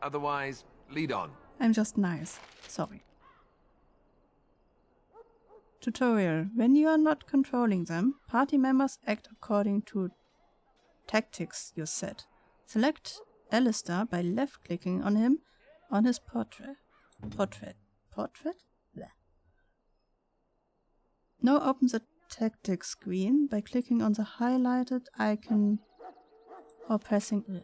Otherwise, lead on. I'm just nice. Sorry. Tutorial. When you are not controlling them, party members act according to tactics you set. Select Alistair by left-clicking on him on his portrait? Bleh. Now open the tactics screen by clicking on the highlighted icon or pressing L.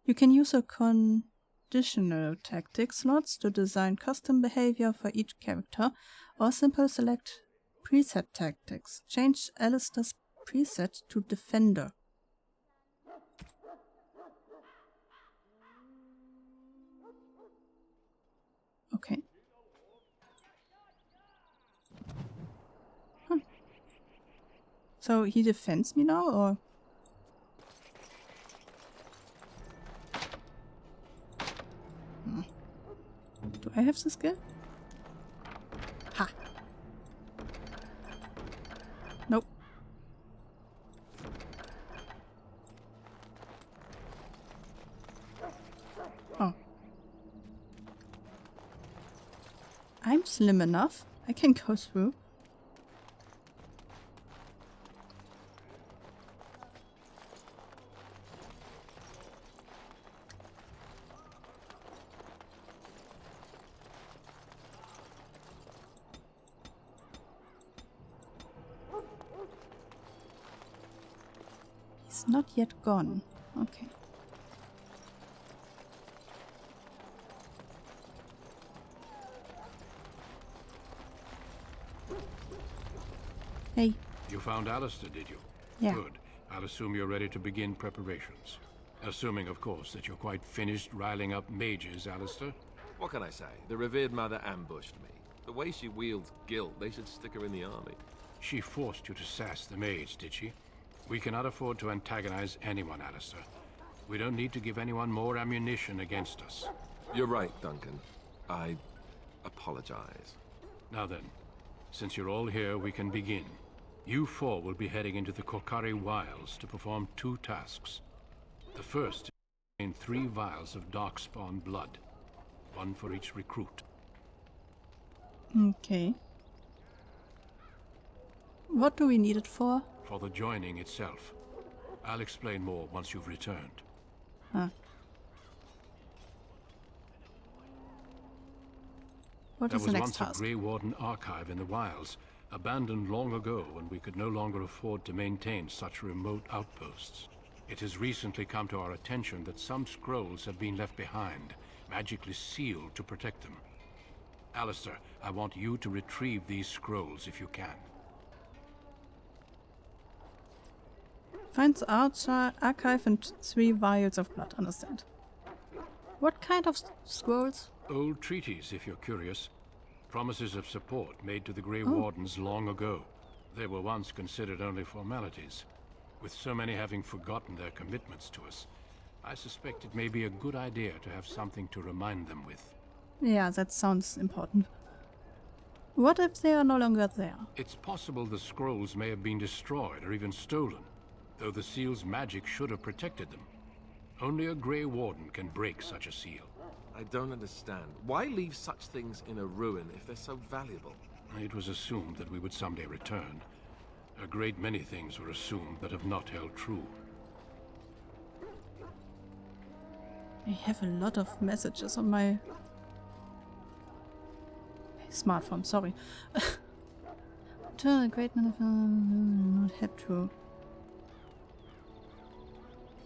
You can use a conditional tactic slots to design custom behavior for each character, or simply select preset tactics. Change Alistair's preset to Defender. Okay. Huh. So he defends me now, or? Do I have the skill? Ha! Nope. Oh. I'm slim enough. I can go through. He's not yet gone. Okay. Hey. You found Alistair, did you? Yeah. Good. I'll assume you're ready to begin preparations. Assuming, of course, that you're quite finished riling up mages, Alistair. What can I say? The revered mother ambushed me. The way she wields guilt, they should stick her in the army. She forced you to sass the mage, did she? We cannot afford to antagonize anyone, Alistair. We don't need to give anyone more ammunition against us. You're right, Duncan. I apologize. Now then, since you're all here, we can begin. You four will be heading into the Korkari Wilds to perform 2 tasks. The first is to obtain 3 vials of darkspawn blood, 1 for each recruit. Okay. What do we need it for? For the joining itself. I'll explain more once you've returned. Huh. What is the next task? There was once a Grey Warden archive in the wilds, abandoned long ago when we could no longer afford to maintain such remote outposts. It has recently come to our attention that some scrolls have been left behind, magically sealed to protect them. Alistair, I want you to retrieve these scrolls if you can. Find the archive and 3 vials of blood. Understand. What kind of scrolls? Old treaties, if you're curious. Promises of support made to the Grey Wardens long ago. They were once considered only formalities. With so many having forgotten their commitments to us, I suspect it may be a good idea to have something to remind them with. Yeah, that sounds important. What if they are no longer there? It's possible the scrolls may have been destroyed or even stolen, though the seal's magic should have protected them. Only a Grey Warden can break such a seal. I don't understand. Why leave such things in a ruin if they're so valuable? It was assumed that we would someday return. A great many things were assumed that have not held true. I have a lot of messages on my smartphone, sorry. Turn a great many not have to.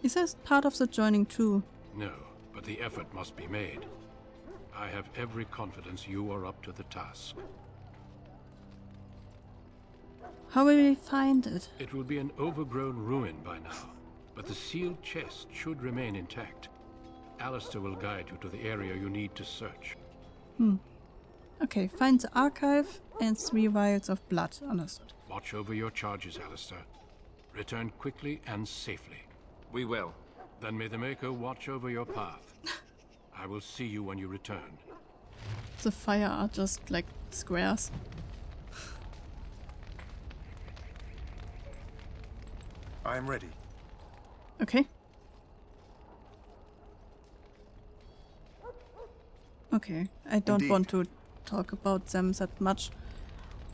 Is this part of the joining too? No, but the effort must be made. I have every confidence you are up to the task. How will we find it? It will be an overgrown ruin by now, but the sealed chest should remain intact. Alistair will guide you to the area you need to search. Okay, find the archive and 3 vials of blood. Understood. Watch over your charges, Alistair. Return quickly and safely. We will. Then may the Maker watch over your path. I will see you when you return. The fire are just like squares. I am ready. Okay. Okay, I don't want to talk about them that much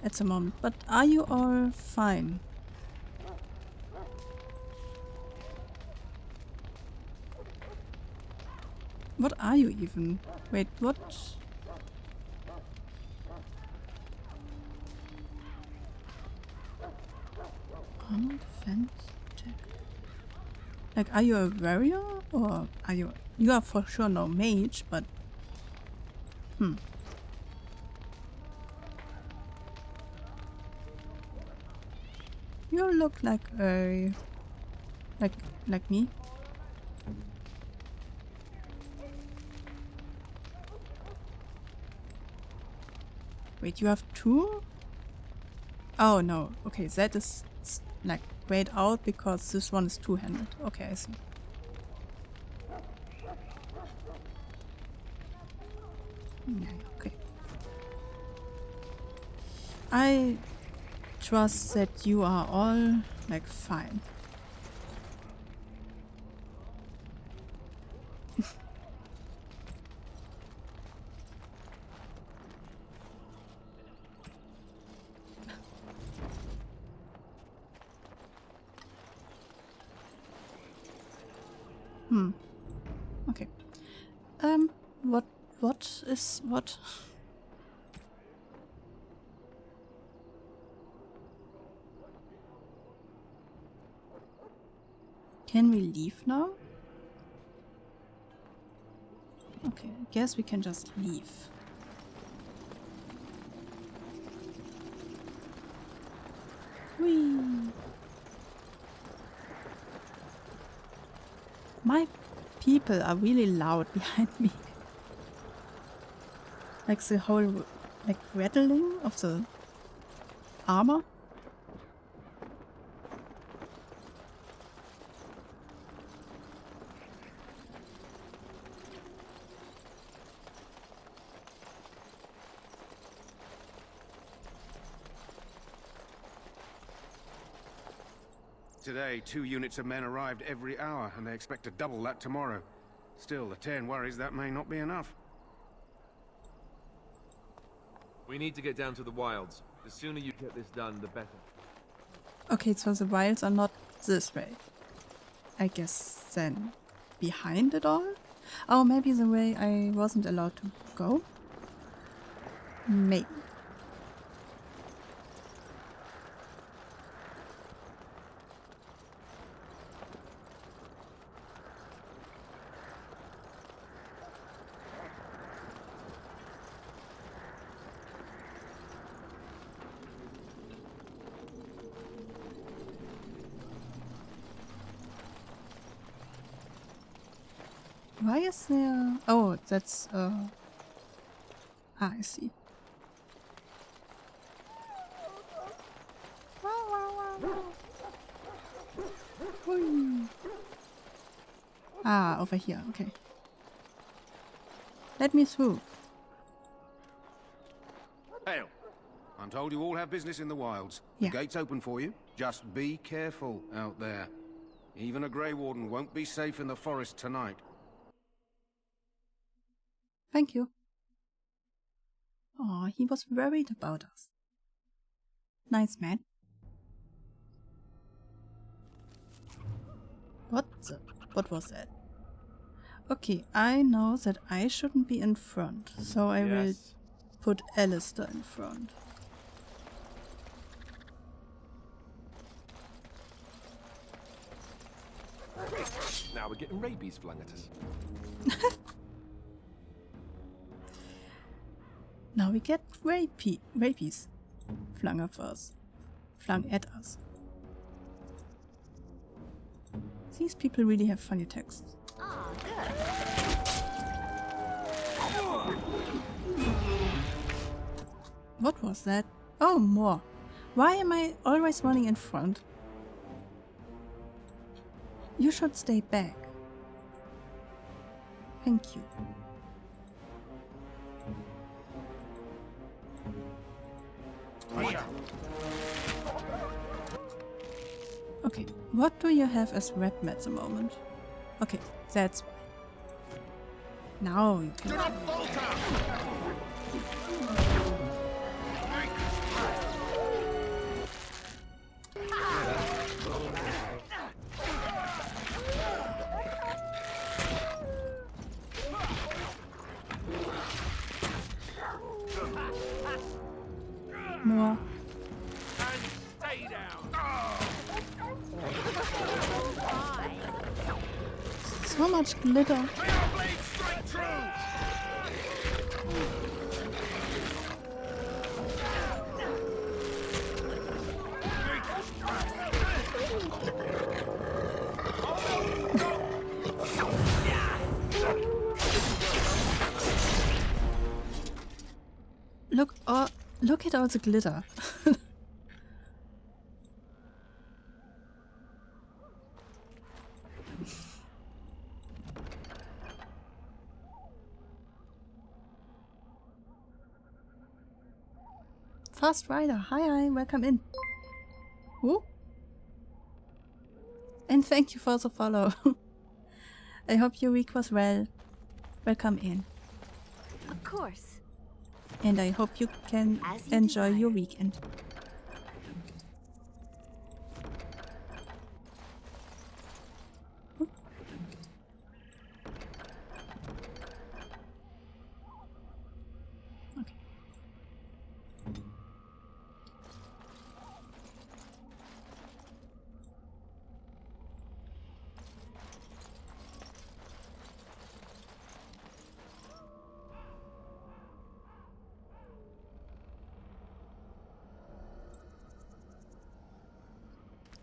at the moment, but are you all fine? What are you even? Wait, what? Armor defense check. Like, are you a warrior or are you? You are for sure no mage, but you look like a like me. Wait, you have 2? Oh no. Okay, that is like grayed out because this one is 2-handed. Okay, I see. Yeah, okay. I trust that you are all like fine. Okay. What is what? Can we leave now? Okay, I guess we can just leave. Whee! My people are really loud behind me. Like the whole like rattling of the armor. Today, 2 units of men arrived every hour, and they expect to double that tomorrow. Still, the Cairn worries that may not be enough. We need to get down to the wilds. The sooner you get this done, the better. Okay, so the wilds are not this way. I guess then behind it all? Oh, maybe the way I wasn't allowed to go? Maybe. Why is there... Oh, that's... I see. Ah, over here, okay. Let me through. Hail! I'm told you all have business in the wilds. Yeah. The gate's open for you. Just be careful out there. Even a Grey Warden won't be safe in the forest tonight. Thank you. Oh, he was worried about us. Nice man. What was that? Okay, I know that I shouldn't be in front, so I will put Alistair in front. Now we're getting rabies flung at us. Now we get rabies flung at us. These people really have funny texts. What was that? Oh, more. Why am I always running in front? You should stay back. Thank you. Okay, what do you have as weapon at the moment? Okay, that's why. Now you can. More. Stay down. So much glitter. Look at all the glitter. Fast Rider, hi, welcome in. Who? And thank you for the follow. I hope your week was well. Welcome in. Of course. And I hope you can enjoy your weekend.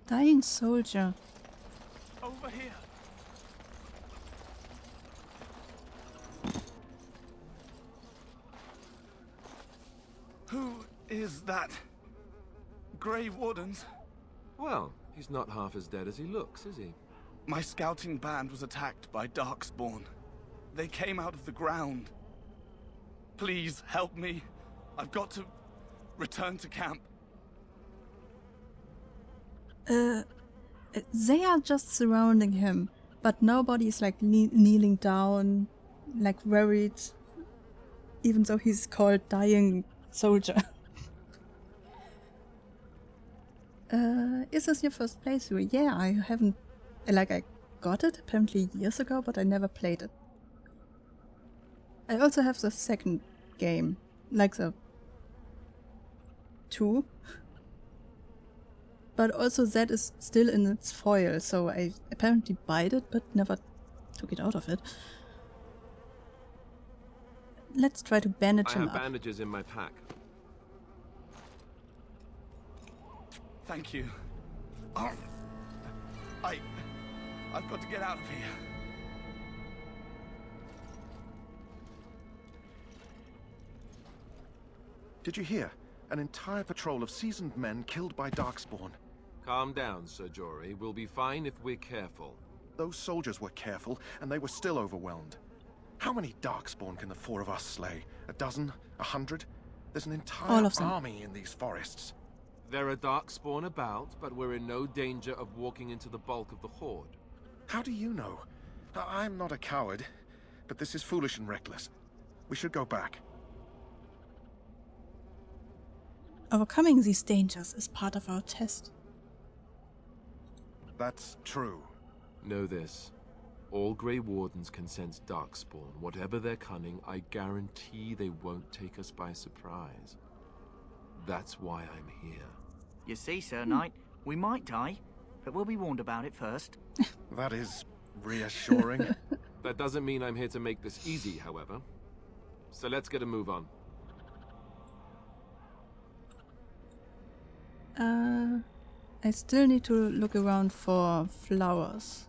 Dying soldier. Over here. Who is that? Grey Wardens? Well, he's not half as dead as he looks, is he? My scouting band was attacked by Darkspawn. They came out of the ground. Please help me. I've got to return to camp. They are just surrounding him, but nobody is like kneeling down, like worried, even though he's called Dying Soldier. Is this your first playthrough? Yeah, I haven't, I got it apparently years ago, but I never played it. I also have the second game, like the 2. But also that is still in its foil, so I apparently bought it, but never took it out of it. Let's try to bandage him up. I have bandages in my pack. Thank you. I've got to get out of here. Did you hear? An entire patrol of seasoned men killed by Darkspawn. Calm down, Sir Jory. We'll be fine if we're careful. Those soldiers were careful, and they were still overwhelmed. How many Darkspawn can the 4 of us slay? A dozen? 100? There's an entire army in these forests. There are Darkspawn about, but we're in no danger of walking into the bulk of the Horde. How do you know? I'm not a coward, but this is foolish and reckless. We should go back. Overcoming these dangers is part of our test. That's true. Know this. All Grey Wardens can sense Darkspawn. Whatever their cunning, I guarantee they won't take us by surprise. That's why I'm here. You see, Sir Knight, we might die, but we'll be warned about it first. That is reassuring. That doesn't mean I'm here to make this easy, however. So let's get a move on. I still need to look around for flowers.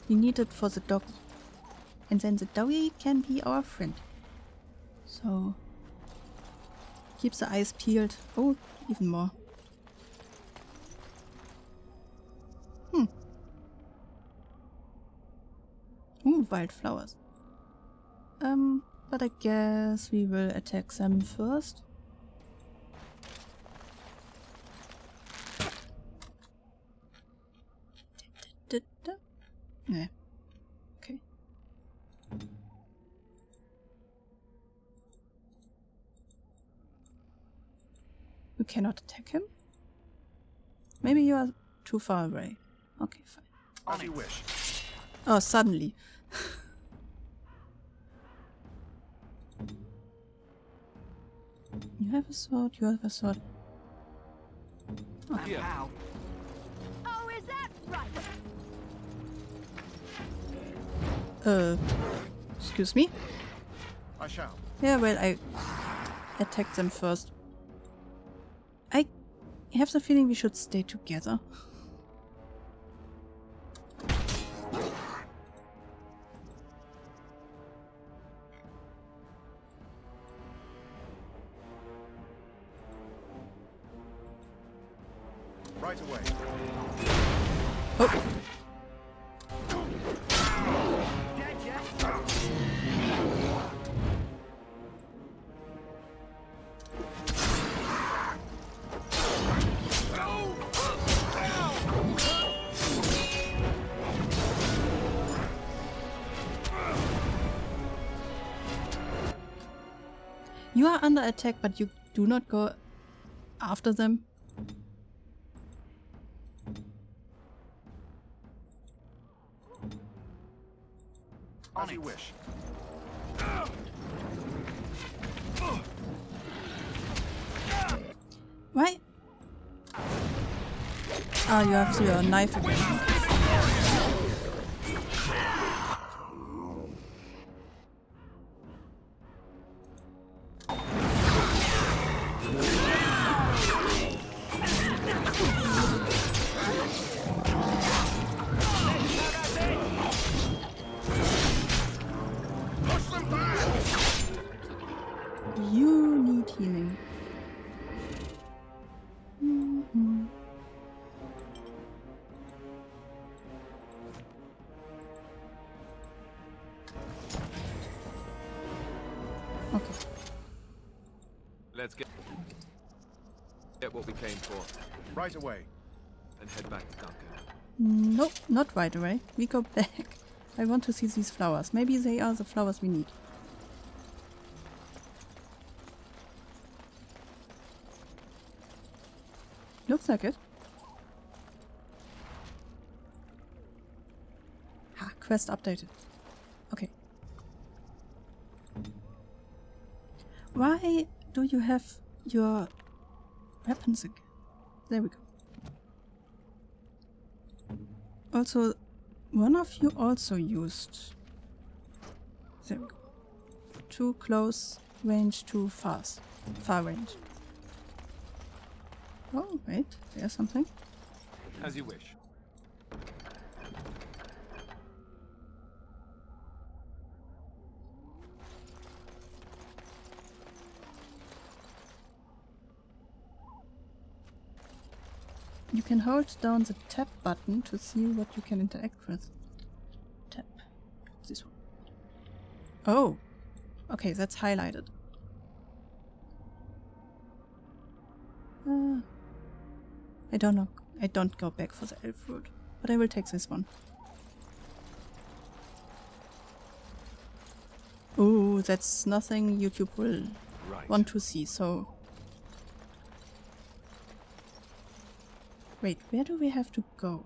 We need it for the dog. And then the doggy can be our friend. So... keep the eyes peeled. Oh, even more. Ooh, wildflowers. But I guess we will attack them first. Yeah. Okay. We cannot attack him. Maybe you are too far away. Okay, fine. As you wish. Oh, suddenly. You have a sword, you have a sword. Okay. How? Oh, is that right? Excuse me? I shall. Yeah, well, I attacked them first. I have the feeling we should stay together. Right away. Oh. You are under attack, but you do not go after them. As you wish. Why? Ah, you have your knife again. You need healing. Okay. Let's get what we came for. Right away. And head back to Duncan. Nope, not right away. We go back. I want to see these flowers. Maybe they are the flowers we need. Looks like it. Ha, quest updated. Okay. Why do you have your weapons again? There we go. Also, one of you also used... There we go. Too close range, too fast. Far range. Oh, wait, there's something. As you wish. You can hold down the tap button to see what you can interact with. Tap. This one. Oh! Okay, that's highlighted. I don't know. I don't go back for the elf route, but I will take this one. Ooh, that's nothing YouTube will want to see, so... Wait, where do we have to go?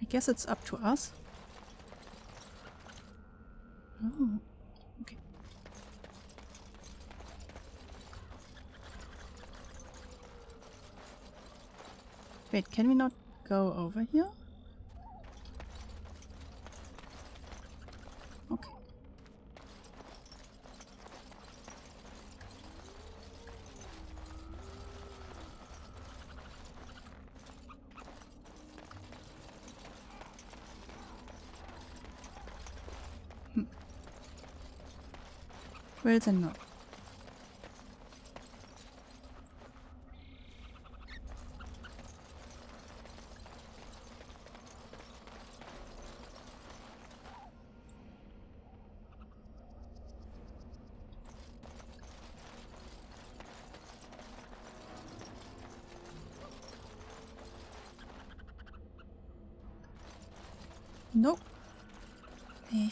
I guess it's up to us. Oh, okay. Wait, can we not go over here? Okay. Well then, no. Nope. Nee.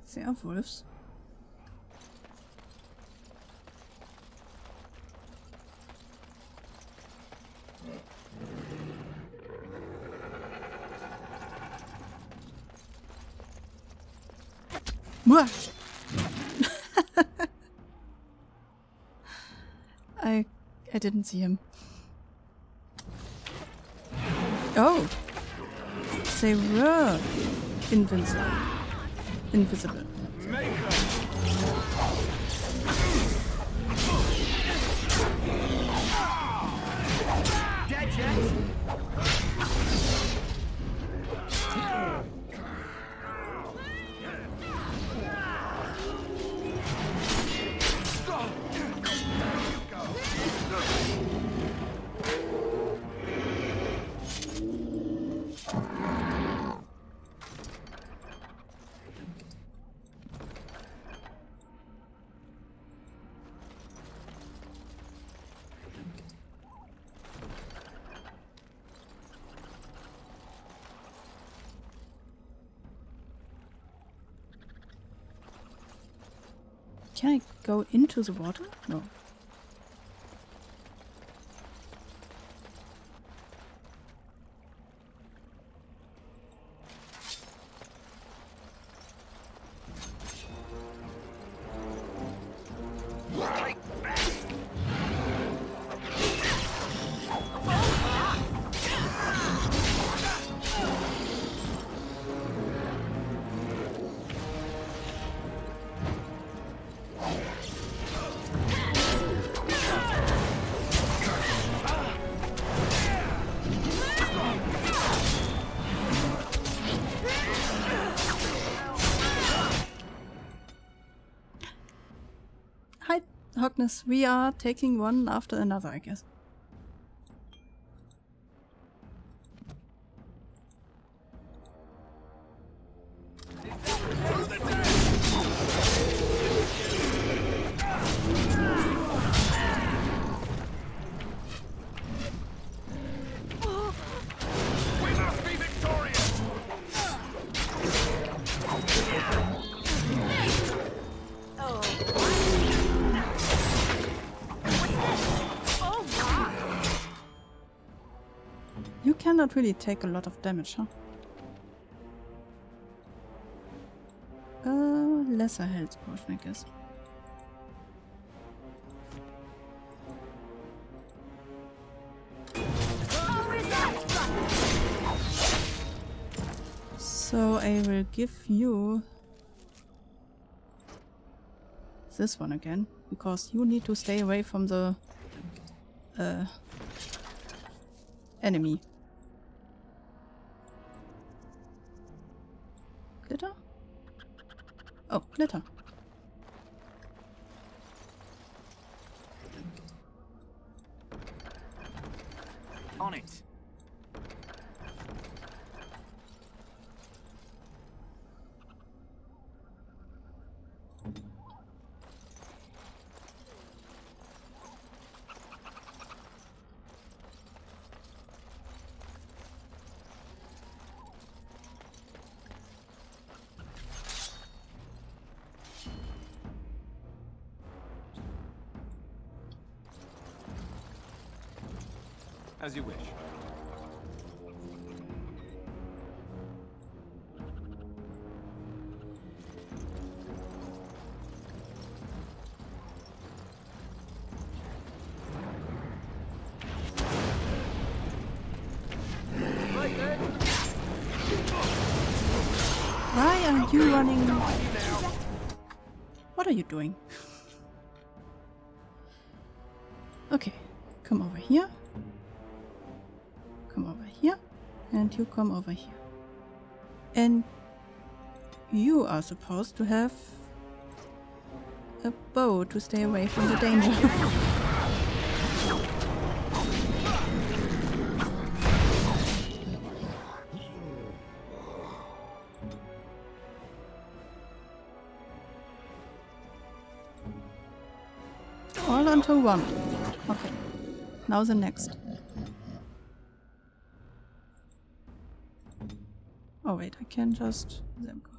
Sehr Wolfs. Muah. I didn't see him. Oh, they were invisible. Dead yet? Can I go into the water? No. Hi, Hogness. We are taking one after another, I guess. We must be victorious! You cannot really take a lot of damage, huh? Lesser health potion, I guess. So I will give you this one again, because you need to stay away from the enemy. Glitter? Oh, glitter. On it. As you wish. Why are you running? What are you doing? Okay, come over here. Come over here. And you come over here. And you are supposed to have a bow to stay away from the danger. All until one. Okay. Now the next. Oh wait, I can just let them go.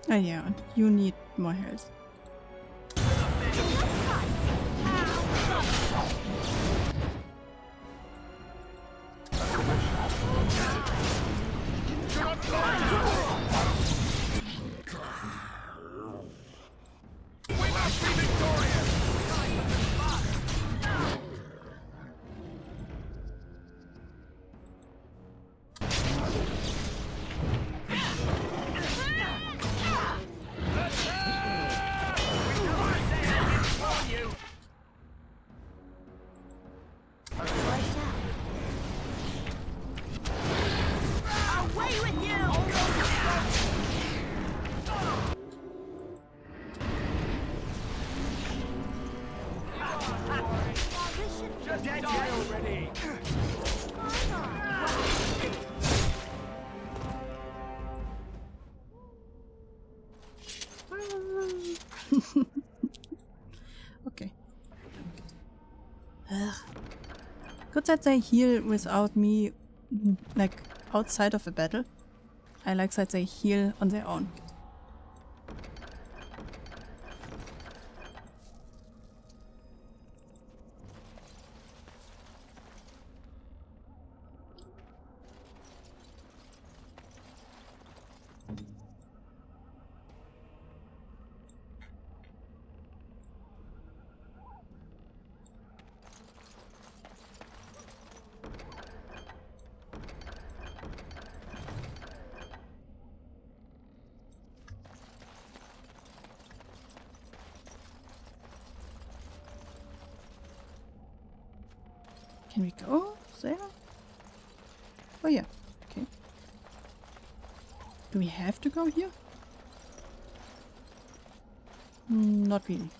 Oh yeah, you need more health. We must be victorious! Okay. Ugh. Good that they heal without me, like, outside of a battle. I like that they heal on their own. Can we go there? Oh yeah, okay. Do we have to go here? Not really.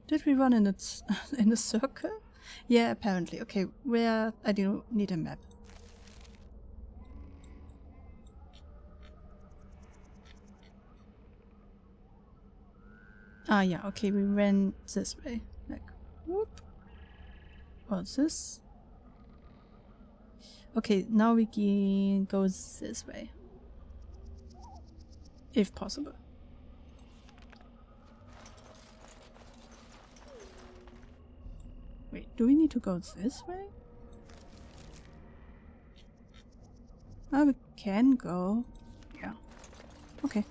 Did we run in a circle? Yeah, apparently. Okay, where I do need a map. Ah, yeah. Okay, we ran this way. Like, whoop. What's this? Okay, now we can go this way, if possible. Wait, do we need to go this way? Oh, we can go. Yeah. Okay.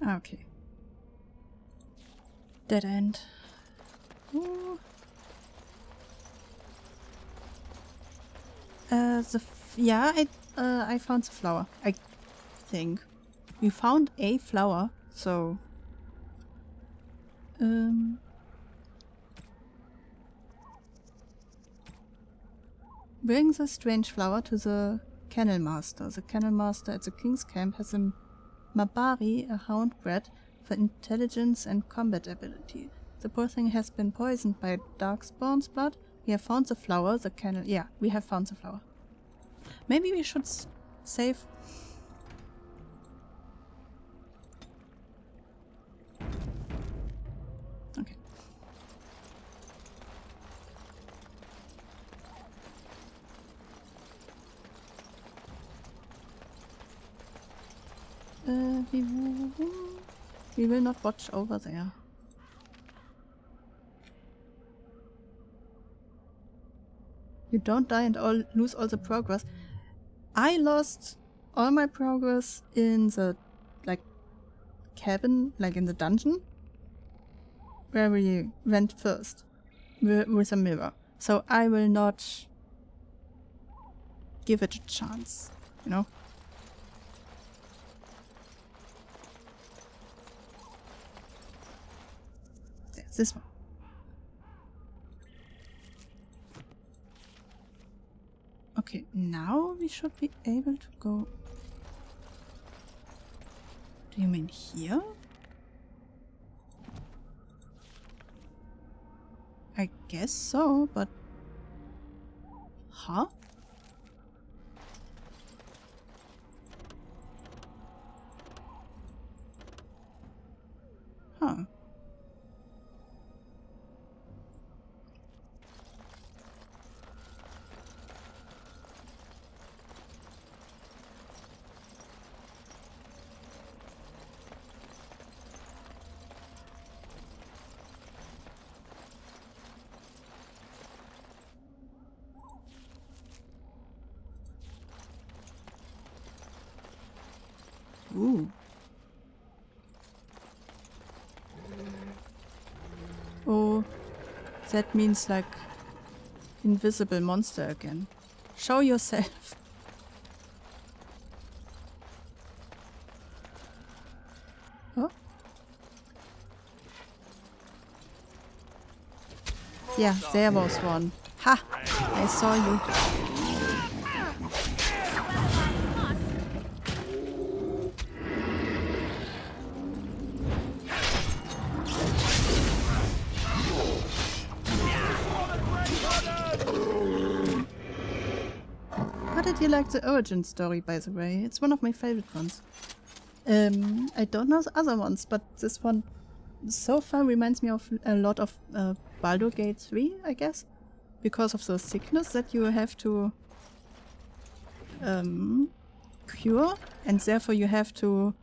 Okay. Dead end. Ooh. I found the flower. I think we found a flower. So, bring the strange flower to the kennel master. The kennel master at the king's camp has a Mabari, a hound bred for intelligence and combat ability. The poor thing has been poisoned by Darkspawn's blood. We have found the flower, the kennel... Yeah, we have found the flower. Maybe we should save... Okay. We will not watch over there. You don't die and lose all the progress. I lost all my progress in the, cabin, in the dungeon, where we went first, with a mirror. So I will not give it a chance, you know? There's this one. Okay, now we should be able to go... Do you mean here? I guess so, but... Huh? Huh. Ooh. Oh, that means invisible monster again. Show yourself. Oh. Yeah, there was one. Ha! I saw you. I like the origin story, by the way. It's one of my favorite ones. I don't know the other ones, but this one so far reminds me of a lot of Baldur's Gate 3, I guess. Because of the sickness that you have to cure, and therefore you have to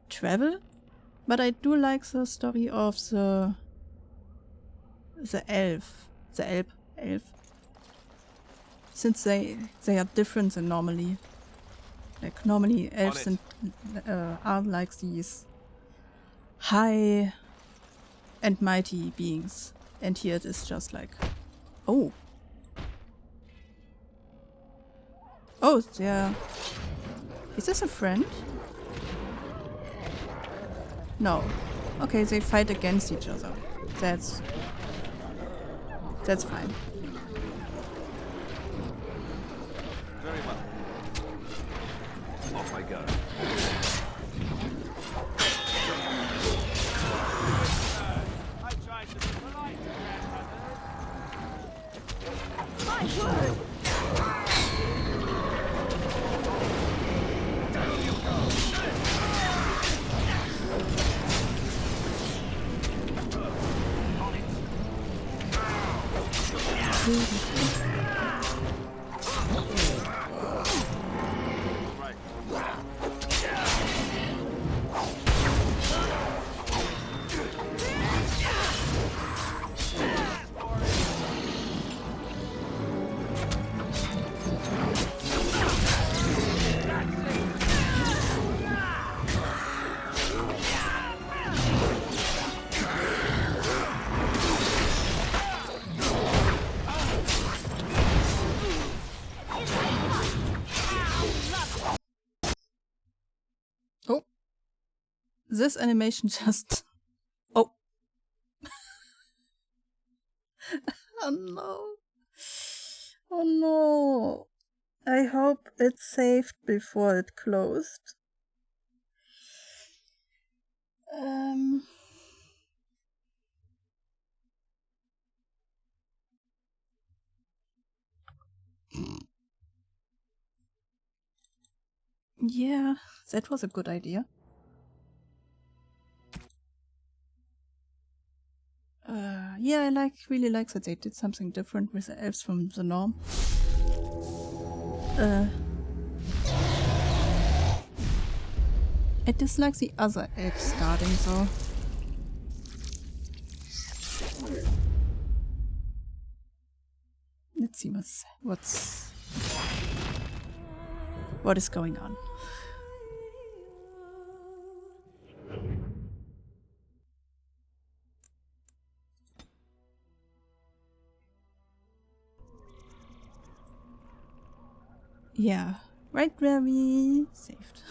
travel. But I do like the story of the elf. Since they are different than normally. Normally elves are like these high and mighty beings. And here it is just oh. Oh, there. Is this a friend? No. Okay, they fight against each other. That's fine. Very well. Off I go. I tried to be polite, grandmother. My word! this animation just... Oh. Oh no. Oh no. I hope it saved before it closed. Yeah, that was a good idea. Yeah, I really like that they did something different with the elves from the norm. I dislike the other elves starting though. Let's see what is going on. Yeah, right where we saved.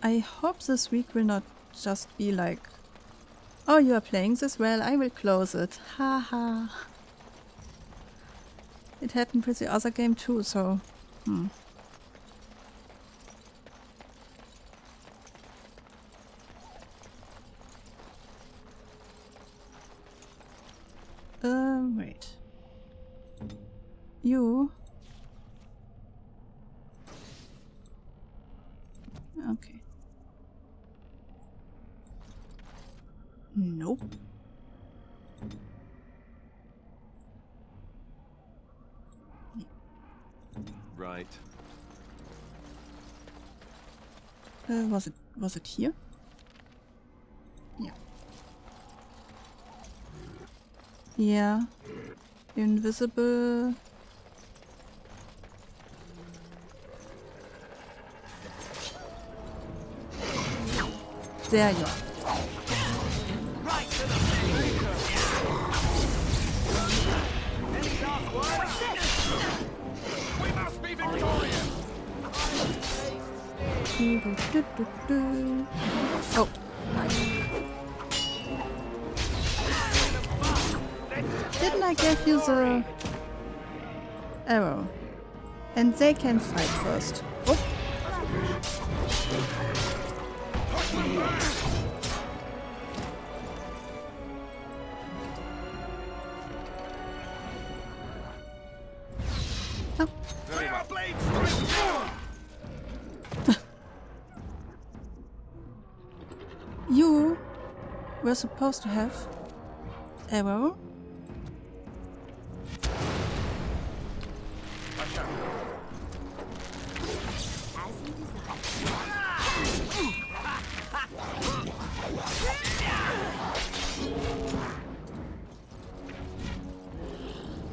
I hope this week will not just be like, oh, you are playing this well, I will close it. Haha. It happened with the other game too, so... Wait. You... Okay. Nope. Right. Was it here? Yeah. Yeah. Invisible. There you are. Right to the Any last words? We must be victorious. Oh. Didn't I give you the arrow? And they can fight first. Oh. You were supposed to have arrow.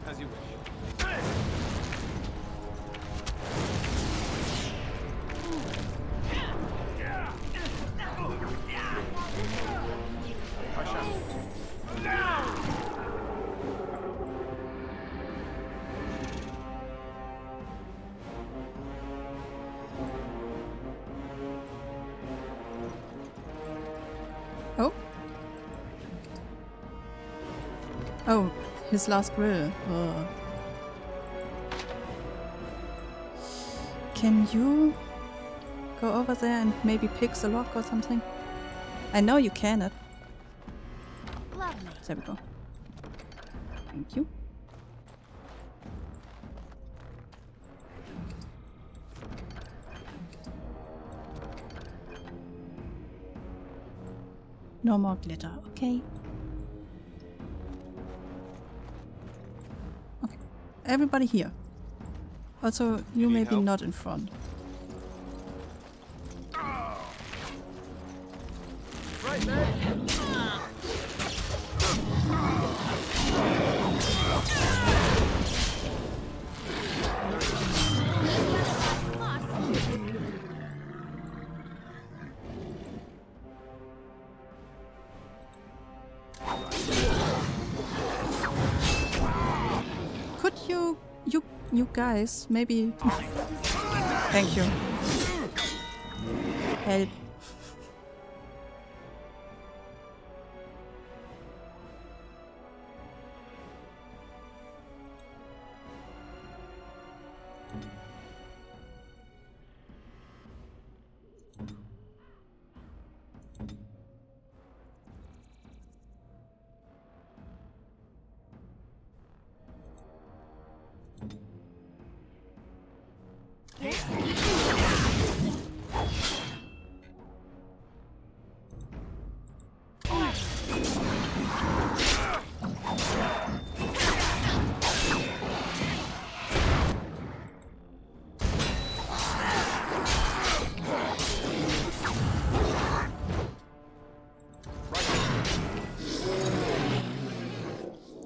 As you wish. Oh. Oh, his last will. Oh. Can you go over there and maybe pick the lock or something? I know you can it. Lovely. There we go. Thank you. No more glitter, okay. Okay. Everybody here. Also, you may be not in front. Right there. You guys, maybe... Thank you. Help.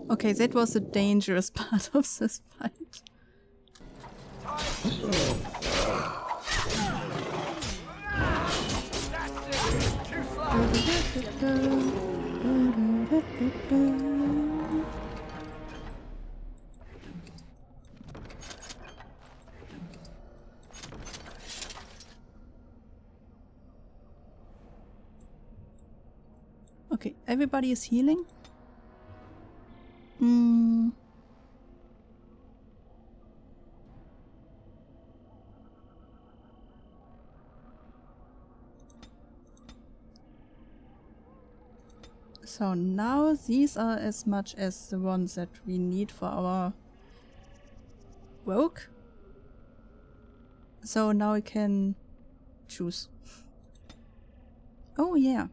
Okay, that was the dangerous part of this fight. Okay, everybody is healing. So now these are as much as the ones that we need for our rogue. So now we can choose. Oh yeah,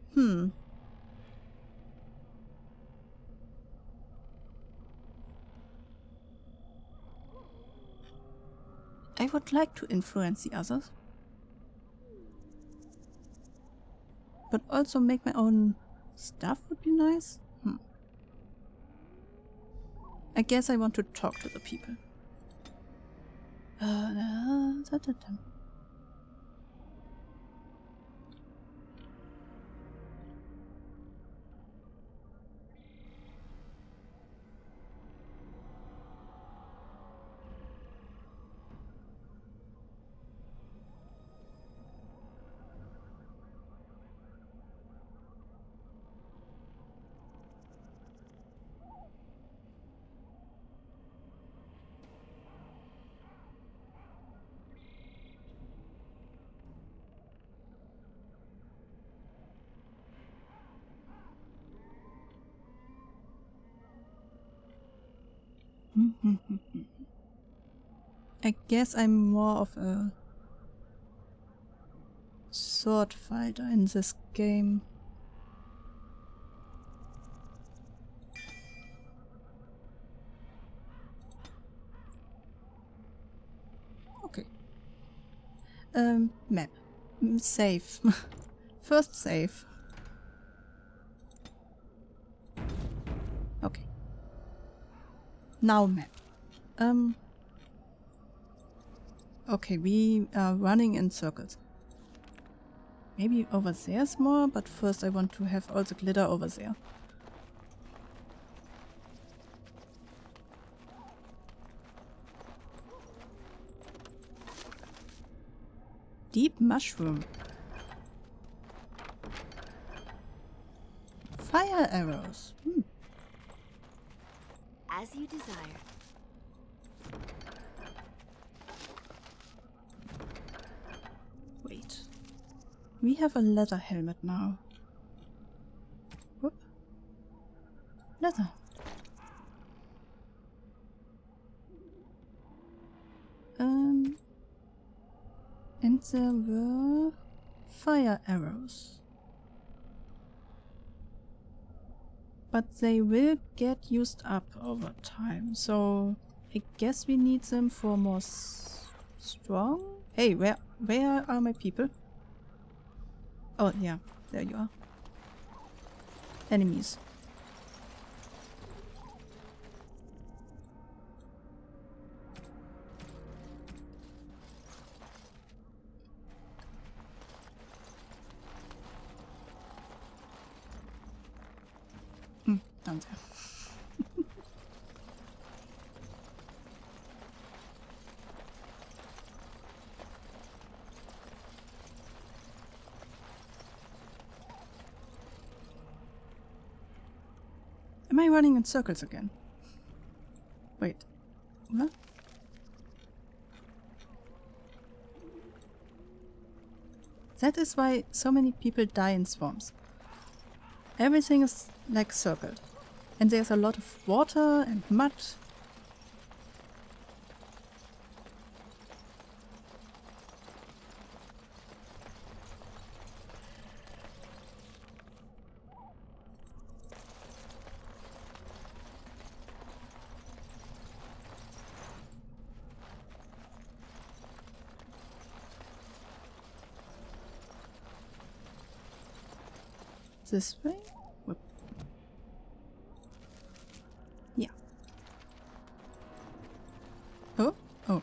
I would like to influence the others. But also make my own stuff would be nice. I guess I want to talk to the people. I guess I'm more of a sword fighter in this game. Okay. Map. Save. First save. Okay. Now map. Okay, we are running in circles. Maybe over there's more, but first I want to have all the glitter over there. Deep mushroom. Fire arrows. As you desire. Wait. We have a leather helmet now. Whoop. Leather. And there were fire arrows. But they will get used up over time, so I guess we need them for more strong? Hey, where are my people? Oh, yeah, there you are. Enemies. Down there. Am I running in circles again? Wait. What? That is why so many people die in swamps. Everything is like circled. And there's a lot of water and mud. This way? Whoop. Yeah. Oh? Oh.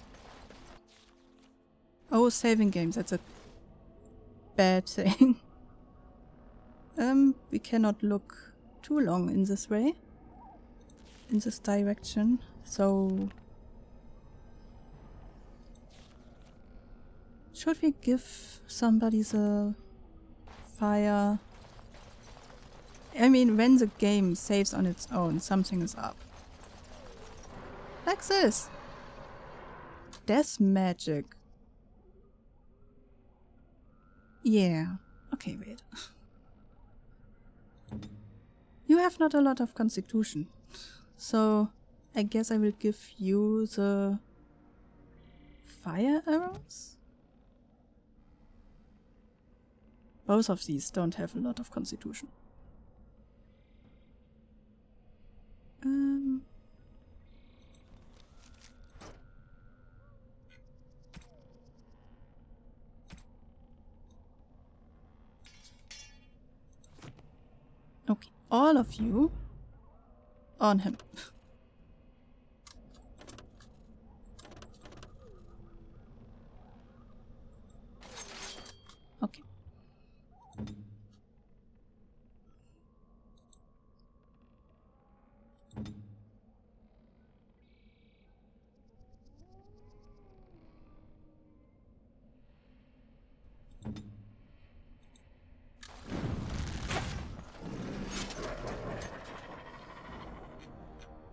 Oh, saving games. That's a bad thing. We cannot look too long in this way. In this direction. So... should we give somebody the fire? I mean, when the game saves on its own, something is up. Like this. Death magic. Yeah. Okay, wait. You have not a lot of constitution. So, I guess I will give you the fire arrows? Both of these don't have a lot of constitution. Okay, all of you on him. Okay.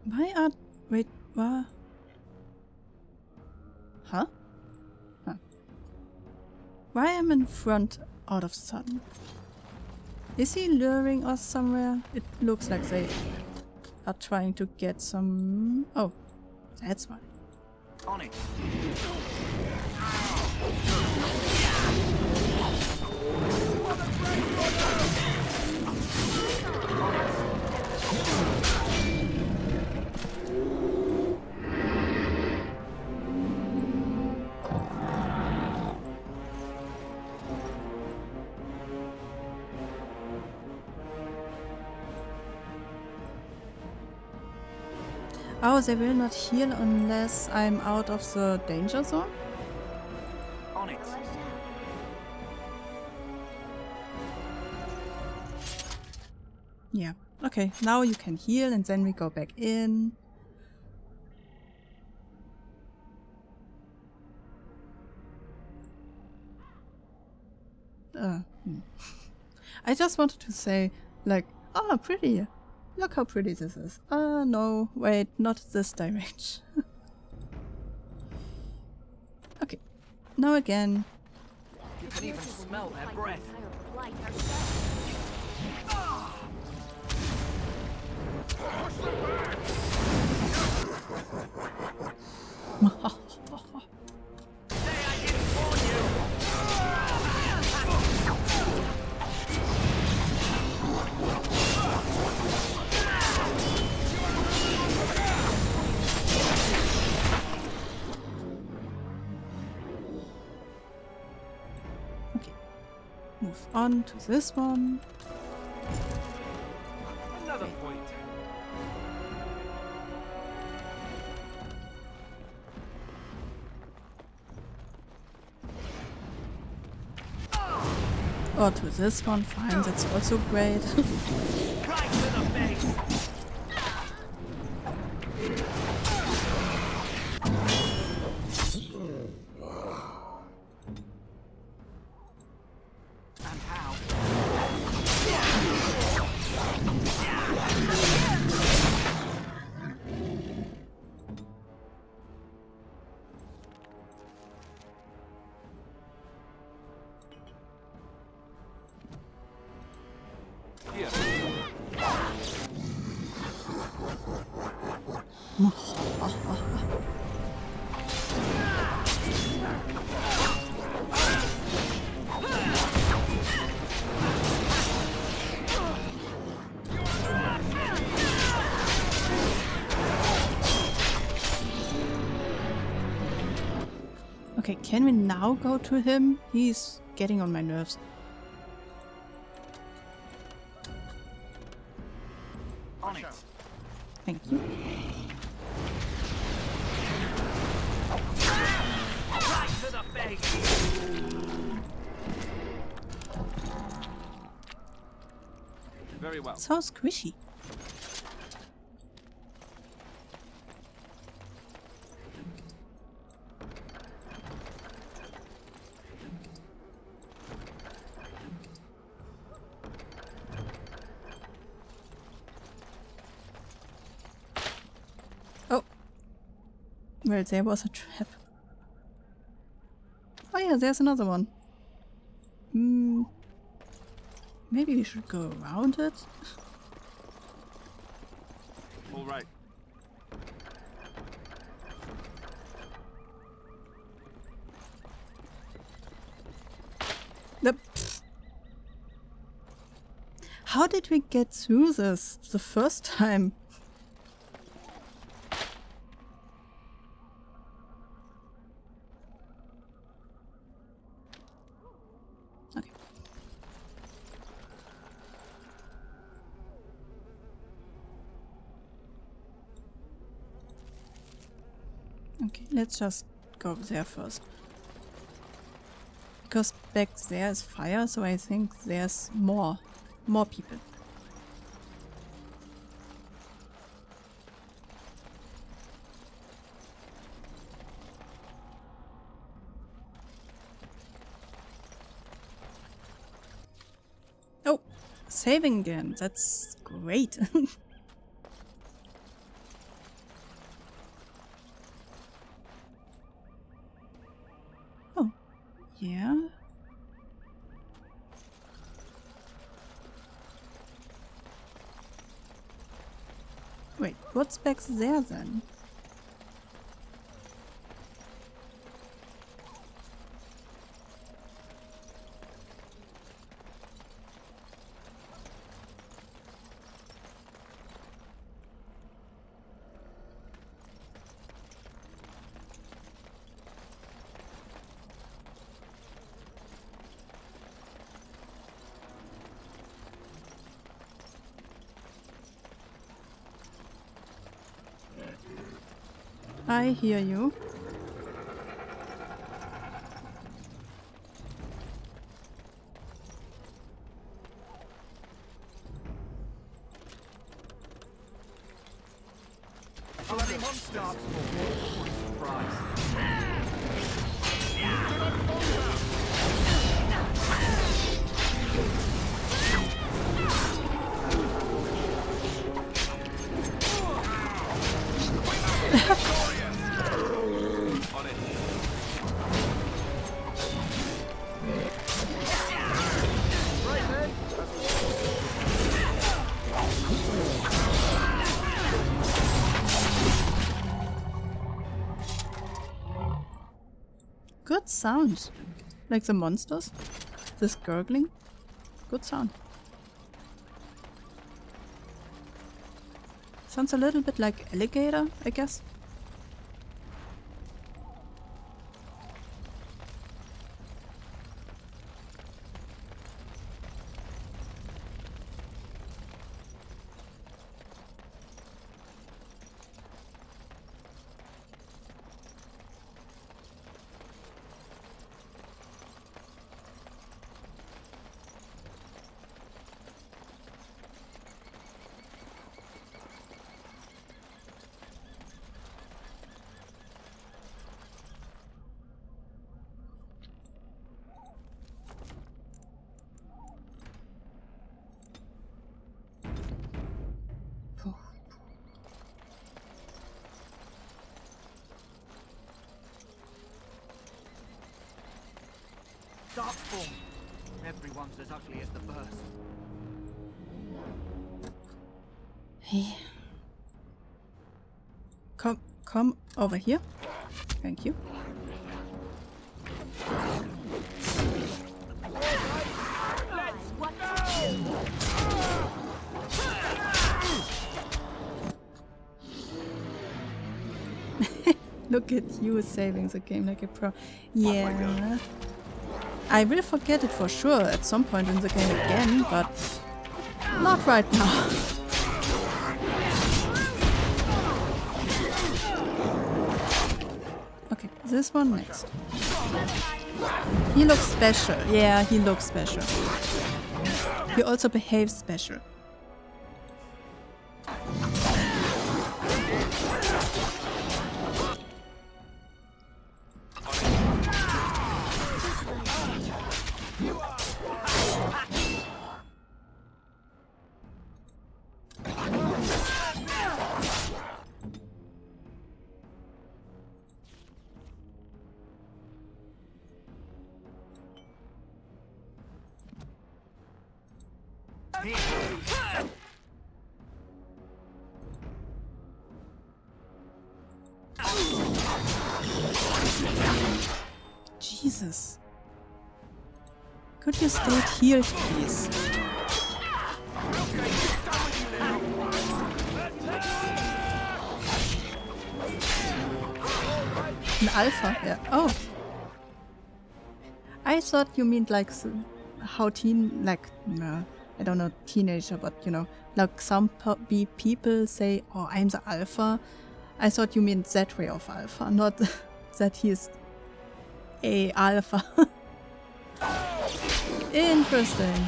Why are... wait, what? Huh? Huh. Why am I in front all of a sudden? Is he luring us somewhere? It looks like they are trying to get some... oh, that's why. On it. Oh, they will not heal unless I'm out of the danger zone? On it. Yeah. Okay, now you can heal and then we go back in. I just wanted to say, like, oh, pretty. Look how pretty this is. No, wait, not this direction. Okay, now again. You can even smell their breath. Move on to this one. Another point. Or to this one, fine, that's also great. Right to the face. And how? Okay, can we now go to him? He's getting on my nerves. On it. Thank you. Right to the face. Very well. So squishy. Oh. Well, there was a trap. Oh yeah, there's another one. Maybe we should go around it? All right. How did we get through this the first time? Okay. Okay, let's just go there first. Because back there is fire, so I think there's more people. Oh, saving again. That's great. Oh, yeah. Wait, what's back there then? I hear you. Bloody monster! What a surprise. Good sounds. Like the monsters. This gurgling. Good sound. Sounds a little bit like alligator, I guess. Darkspawn. Everyone's as ugly as the first. Hey. Come over here. Thank you. Look at you saving the game like a pro. Yeah. I will forget it for sure at some point in the game again, but not right now. Okay, this one next. He looks special. Yeah, he looks special. He also behaves special. Jesus. Could you stay healed, please? An alpha, yeah. Oh. I thought you meant like how I don't know, teenager, but you know, like some people say, oh, I'm the alpha. I thought you meant that way of alpha, not that he's a alpha. Interesting.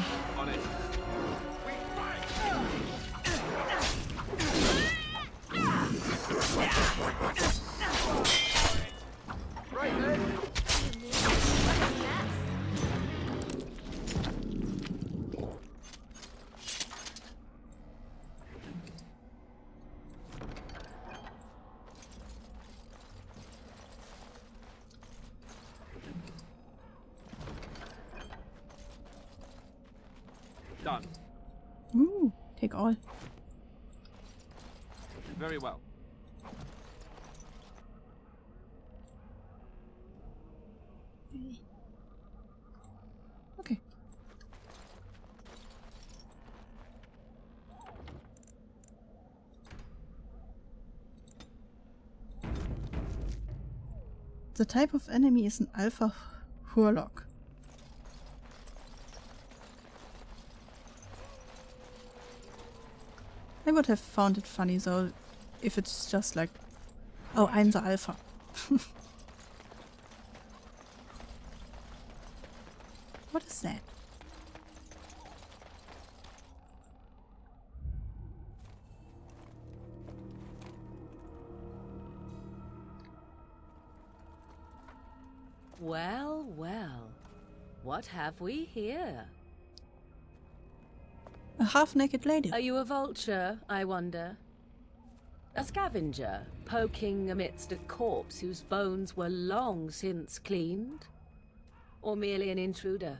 Done. Ooh, take all. Very well. Okay. The type of enemy is an alpha Hurlock. I would have found it funny though if it's just like, oh, I'm the alpha. What is that? Well, well. What have we here? A half-naked lady. Are you a vulture, I wonder? A scavenger, poking amidst a corpse whose bones were long since cleaned? Or merely an intruder,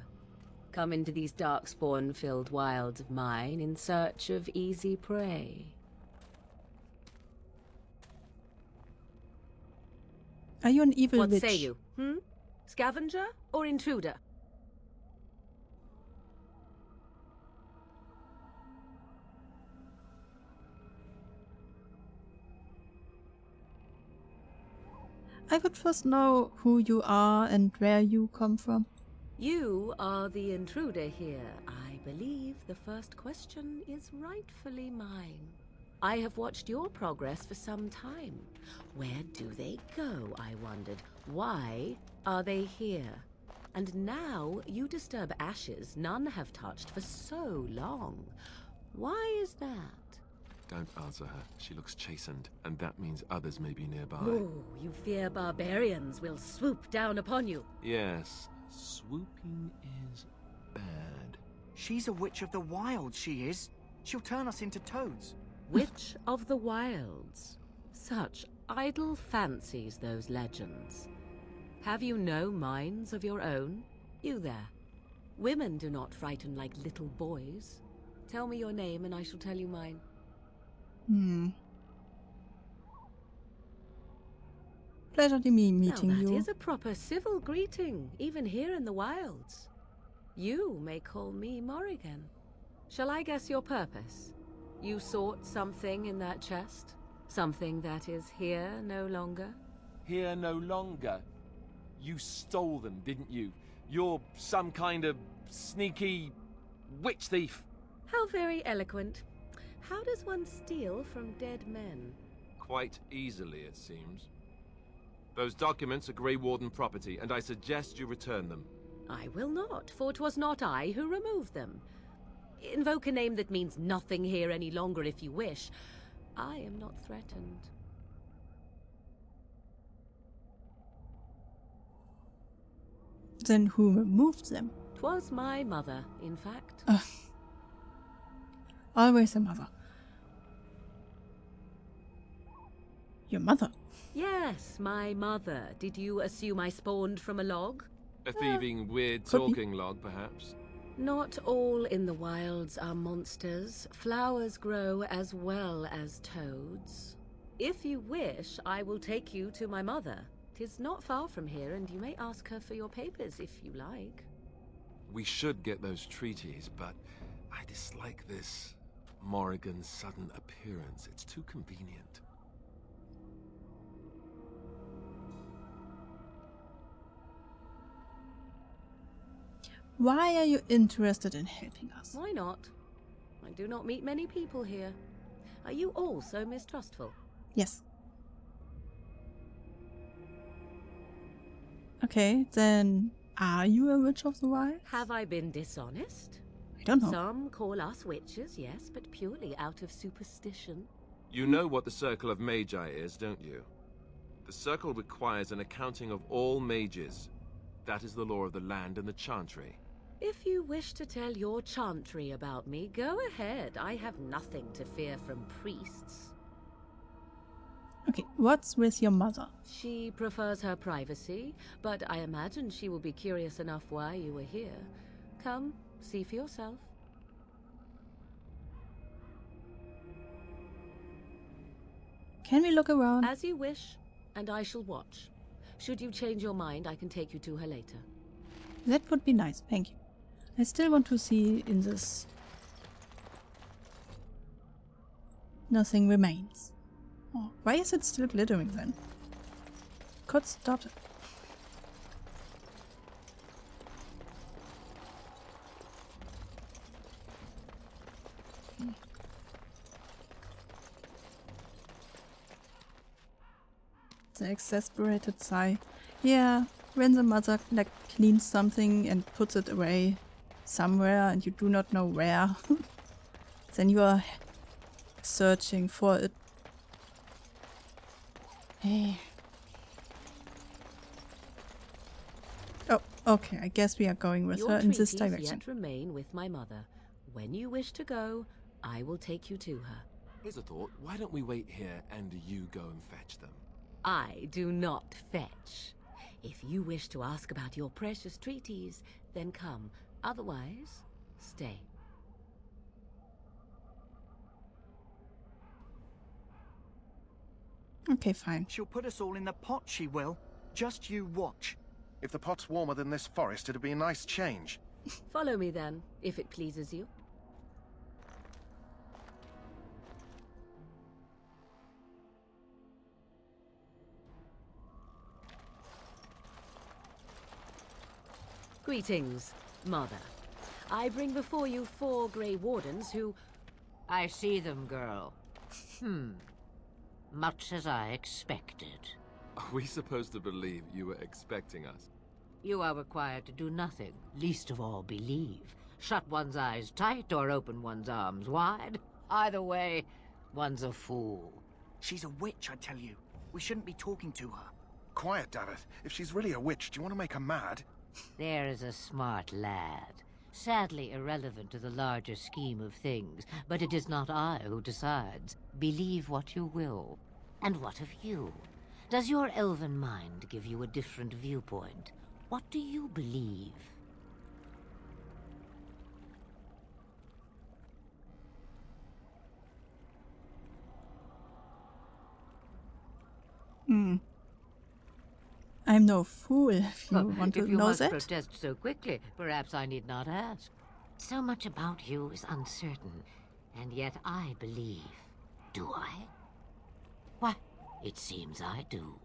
come into these darkspawn-filled wilds of mine in search of easy prey? Are you an evil witch? What say you, Scavenger or intruder? I would first know who you are and where you come from. You are the intruder here. I believe the first question is rightfully mine. I have watched your progress for some time. Where do they go, I wondered? Why are they here? And now you disturb ashes none have touched for so long. Why is that? Don't answer her. She looks chastened, and that means others may be nearby. Oh, you fear barbarians will swoop down upon you. Yes, swooping is bad. She's a witch of the wilds, she is. She'll turn us into toads. Witch of the wilds. Such idle fancies, those legends. Have you no minds of your own? You there. Women do not frighten like little boys. Tell me your name and I shall tell you mine. Pleasure to me Now meeting that you. is a proper civil greeting, even here in the wilds. You may call me Morrigan. Shall I guess your purpose? You sought something in that chest? Something that is here no longer? Here no longer. You stole them, didn't you? You're some kind of sneaky witch thief. How very eloquent. How does one steal from dead men? Quite easily, it seems. Those documents are Grey Warden property, and I suggest you return them. I will not, for 'twas not I who removed them. Invoke a name that means nothing here any longer if you wish. I am not threatened. Then who removed them? 'Twas my mother, in fact. Always a mother. Your mother? Yes, my mother. Did you assume I spawned from a log? A thieving, weird could be. talking log, perhaps? Not all in the wilds are monsters. Flowers grow as well as toads. If you wish, I will take you to my mother. 'Tis not far from here, and you may ask her for your papers if you like. We should get those treaties, but I dislike this Morrigan's sudden appearance. It's too convenient. Why are you interested in helping us? Why not? I do not meet many people here. Are you all so mistrustful? Yes. Okay, then are you a witch of the wild? Have I been dishonest? I don't know. Some call us witches, yes, but purely out of superstition. You know what the Circle of Magi is, don't you? The Circle requires an accounting of all mages. That is the law of the land and the Chantry. If you wish to tell your chantry about me, go ahead. I have nothing to fear from priests. Okay, what's with your mother? She prefers her privacy, but I imagine she will be curious enough why you were here. Come, see for yourself. Can we look around? As you wish, and I shall watch. Should you change your mind, I can take you to her later. That would be nice, thank you. I still want to see in this. Nothing remains. Oh, why is it still glittering then? Could stop it. The exasperated sigh. Yeah, when the mother like cleans something and puts it away somewhere and you do not know where, then you are searching for it. Hey. Oh, okay, I guess we are going with her in this Your direction. treaties yet remain with my mother. When you wish to go, I will take you to her. Here's a thought. Why don't we wait here and you go and fetch them? I do not fetch. If you wish to ask about your precious treaties, then come. Otherwise, stay. Okay, fine. She'll put us all in the pot, she will. Just you watch. If the pot's warmer than this forest, it'd be a nice change. Follow me then, if it pleases you. Greetings, Mother. I bring before you 4 Grey Wardens who... I see them, girl. Much as I expected. Are we supposed to believe you were expecting us? You are required to do nothing, least of all believe. Shut one's eyes tight or open one's arms wide. Either way, one's a fool. She's a witch, I tell you. We shouldn't be talking to her. Quiet, Davith. If she's really a witch, do you want to make her mad? There is a smart lad. Sadly irrelevant to the larger scheme of things, but it is not I who decides. Believe what you will. And what of you? Does your elven mind give you a different viewpoint? What do you believe? I'm no fool if you want to If you know must that. protest so quickly, perhaps I need not ask. So much about you is uncertain, and yet I believe. Do I? Why, it seems I do.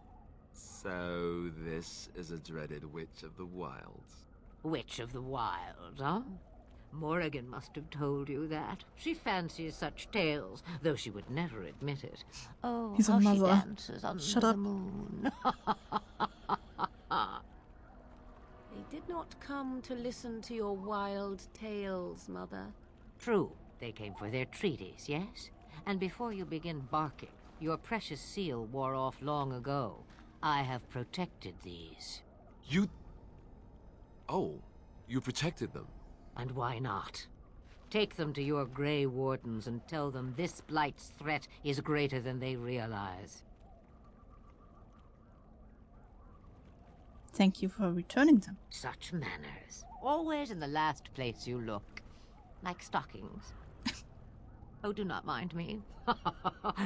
So this is a dreaded Witch of the Wilds. Witch of the Wilds, huh? Morrigan must have told you that. She fancies such tales, though she would never admit it. Oh, He's a how she mother. dances under Shut the up. moon. They did not come to listen to your wild tales, Mother. True, they came for their treaties, yes? And before you begin barking, your precious seal wore off long ago. I have protected these. You... Oh, you protected them. And why not? Take them to your Grey Wardens and tell them this Blight's threat is greater than they realize. Thank you for returning them. Such manners. Always in the last place you look. Like stockings. Oh, do not mind me.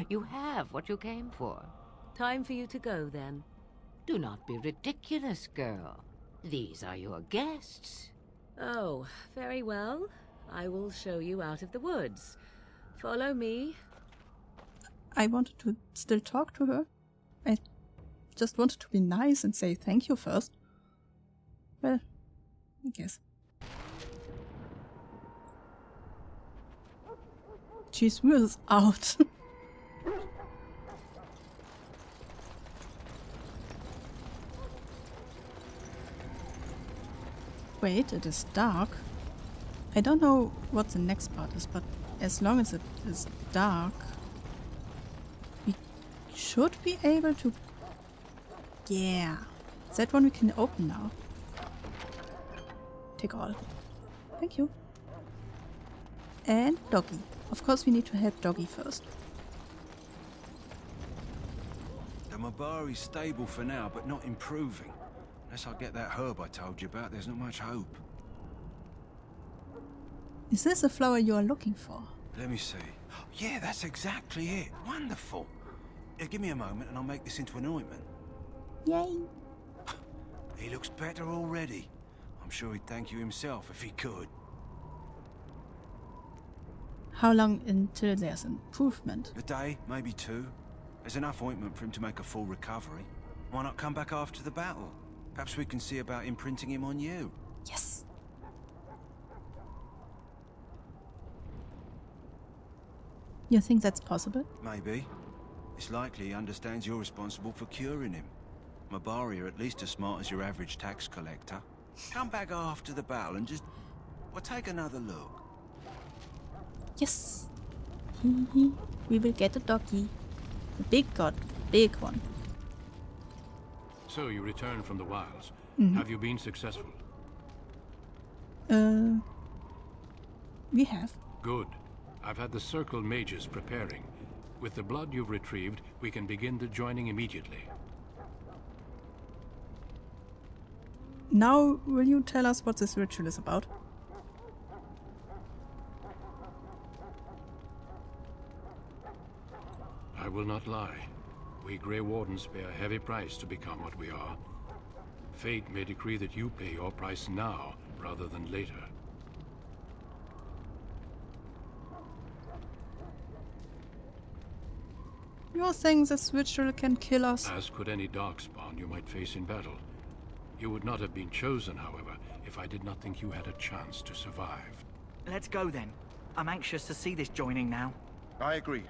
You have what you came for. Time for you to go, then. Do not be ridiculous, girl. These are your guests. Oh, very well. I will show you out of the woods. Follow me. I wanted to still talk to her. I just wanted to be nice and say thank you first. Well, I guess. Cheese wheels out. Wait, it is dark. I don't know what the next part is, but as long as it is dark, we should be able to... Yeah. That one we can open now. Take all. Thank you. And Doggy. Of course we need to help Doggy first. The Mabari's stable for now, but not improving. Unless I get that herb I told you about, there's not much hope. Is this the flower you are looking for? Let me see. Yeah, that's exactly it. Wonderful. Yeah, give me a moment and I'll make this into an ointment. Yay. He looks better already. I'm sure he'd thank you himself if he could. How long until there's improvement? A day, maybe two. There's enough ointment for him to make a full recovery. Why not come back after the battle? Perhaps we can see about imprinting him on you. Yes. You think that's possible? Maybe. It's likely he understands you're responsible for curing him. Mabari are at least as smart as your average tax collector. Come back after the battle and just... well, take another look. Yes. We will get a doggy. The big god. Big one. So you returned from the wilds. Mhm. Have you been successful? We have. Good. I've had the Circle mages preparing. With the blood you've retrieved, we can begin the joining immediately. Now, will you tell us what this ritual is about? I will not lie. We Grey Wardens pay a heavy price to become what we are. Fate may decree that you pay your price now, rather than later. You're saying this ritual can kill us? As could any darkspawn you might face in battle. You would not have been chosen, however, if I did not think you had a chance to survive. Let's go then. I'm anxious to see this joining now. I agree.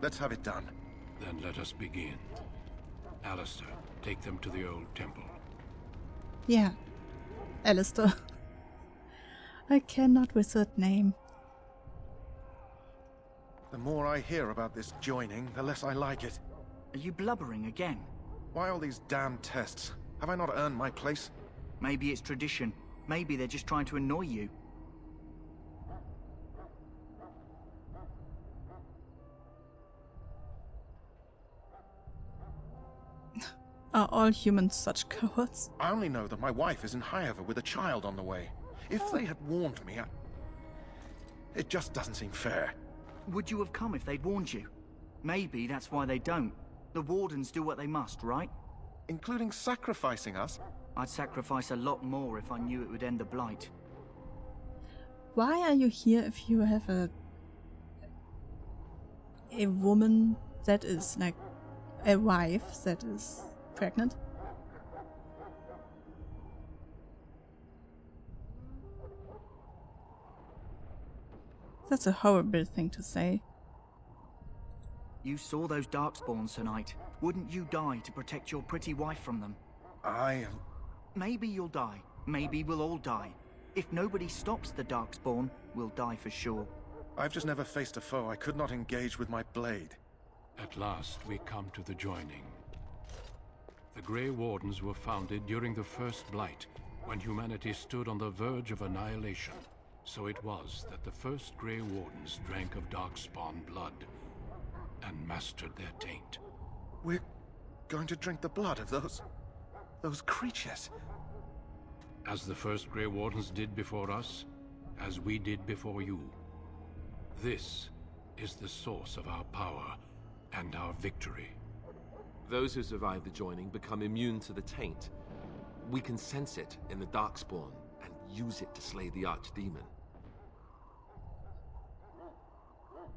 Let's have it done. Then let us begin. Alistair, take them to the old temple. Yeah. Alistair. I cannot with that name. The more I hear about this joining, the less I like it. Are you blubbering again? Why all these damn tests? Have I not earned my place? Maybe it's tradition. Maybe they're just trying to annoy you. Are all humans such cowards? I only know that my wife is in Highever with a child on the way. If they had warned me, it just doesn't seem fair. Would you have come if they'd warned you? Maybe that's why they don't. The Wardens do what they must, right? including sacrificing us. I'd sacrifice a lot more if I knew it would end the blight. Why are you here if you have a woman that is like a wife that is pregnant? That's a horrible thing to say. You saw those darkspawns tonight. Wouldn't you die to protect your pretty wife from them? Maybe you'll die. Maybe we'll all die. If nobody stops the darkspawn, we'll die for sure. I've just never faced a foe I could not engage with my blade. At last, we come to the joining. The Grey Wardens were founded during the First Blight, when humanity stood on the verge of annihilation. So it was that the first Grey Wardens drank of Darkspawn blood and mastered their taint. We're going to drink the blood of those creatures. As the first Grey Wardens did before us, as we did before you. This is the source of our power and our victory. Those who survive the joining become immune to the taint. We can sense it in the Darkspawn and use it to slay the Archdemon.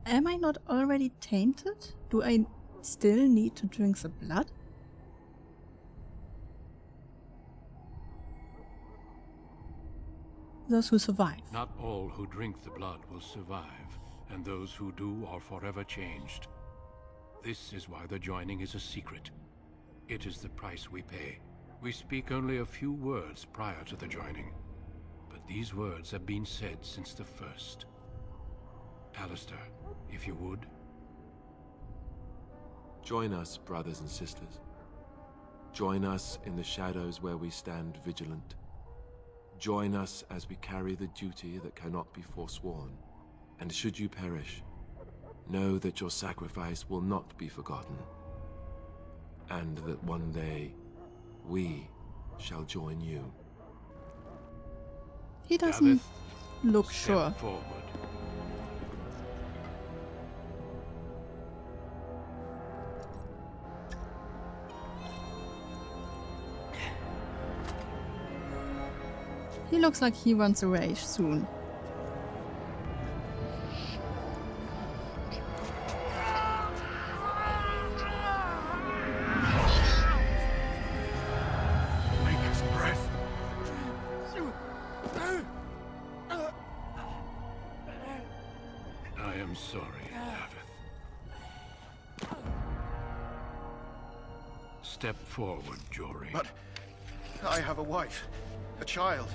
Am I not already tainted? Do I still need to drink the blood? Those who survive. Not all who drink the blood will survive, and those who do are forever changed. This is why the joining is a secret. It is the price we pay. We speak only a few words prior to the joining, but these words have been said since the first. Alistair, if you would. Join us, brothers and sisters. Join us in the shadows where we stand vigilant. Join us as we carry the duty that cannot be forsworn. And should you perish, know that your sacrifice will not be forgotten. And that one day, we shall join you. He doesn't look sure. Forward. He looks like he runs away soon. I am sorry, Davith. Step forward, Jory. But I have a wife, a child.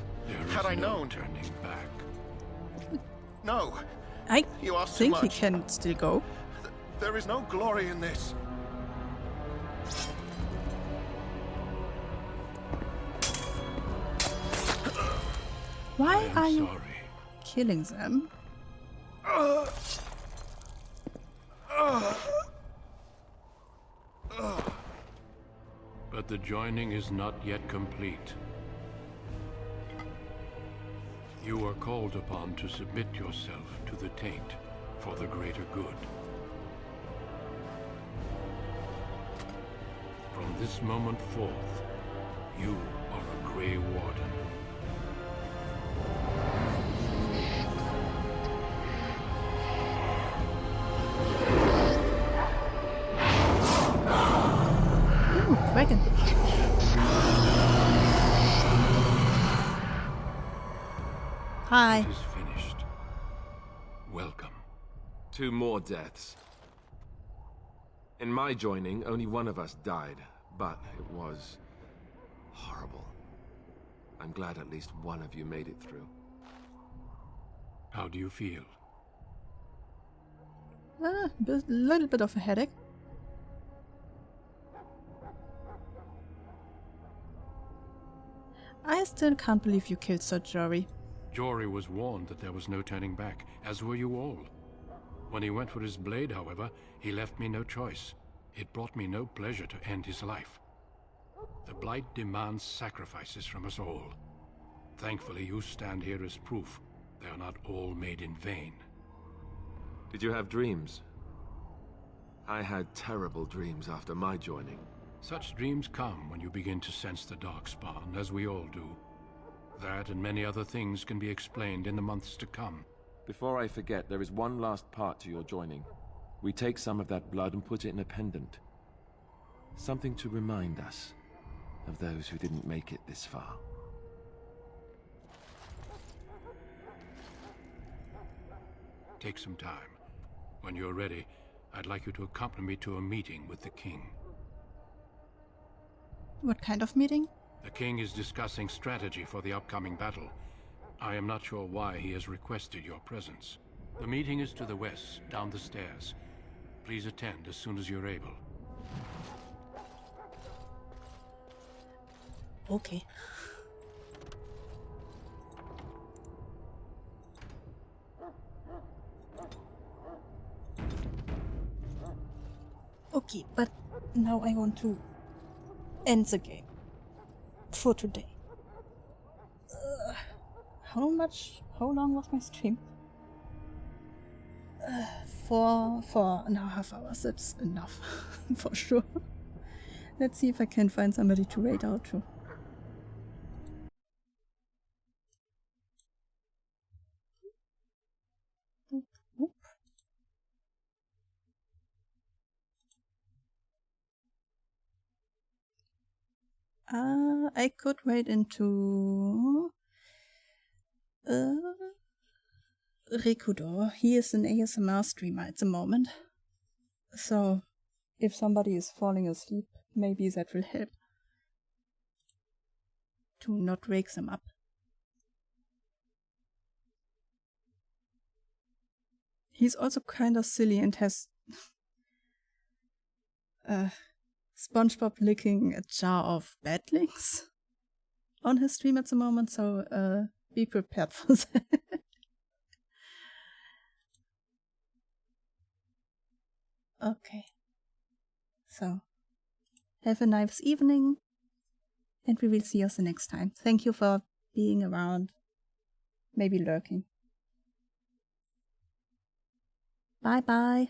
Had I known, turning back. No. I you ask think too he much. can still go. There is no glory in this. Why are you killing them? But the joining is not yet complete. You are called upon to submit yourself to the taint for the greater good. From this moment forth, you are a Grey Warden. Ooh, dragon. Hi. It is finished. Welcome. 2 more deaths. In my joining, only one of us died, but it was horrible. I'm glad at least one of you made it through. How do you feel? A little bit of a headache. I still can't believe you killed Sir Jory. Jory was warned that there was no turning back, as were you all. When he went for his blade, however, he left me no choice. It brought me no pleasure to end his life. The Blight demands sacrifices from us all. Thankfully, you stand here as proof. They are not all made in vain. Did you have dreams? I had terrible dreams after my joining. Such dreams come when you begin to sense the darkspawn, as we all do. That and many other things can be explained in the months to come. Before I forget, there is one last part to your joining. We take some of that blood and put it in a pendant. Something to remind us of those who didn't make it this far. Take some time. When you're ready, I'd like you to accompany me to a meeting with the king. What kind of meeting? The king is discussing strategy for the upcoming battle. I am not sure why he has requested your presence. The meeting is to the west, down the stairs. Please attend as soon as you're able. Okay. Okay, but now I want to end the game for today. How long was my stream? 4.5 hours, that's enough for sure. Let's see if I can find somebody to raid out to. I could raid into Rikudor. He is an ASMR streamer at the moment. So, if somebody is falling asleep, maybe that will help to not wake them up. He's also kind of silly and has SpongeBob licking a jar of batlings on his stream at the moment, so be prepared for that. Okay. So, have a nice evening, and we will see us the next time. Thank you for being around, maybe lurking. Bye bye.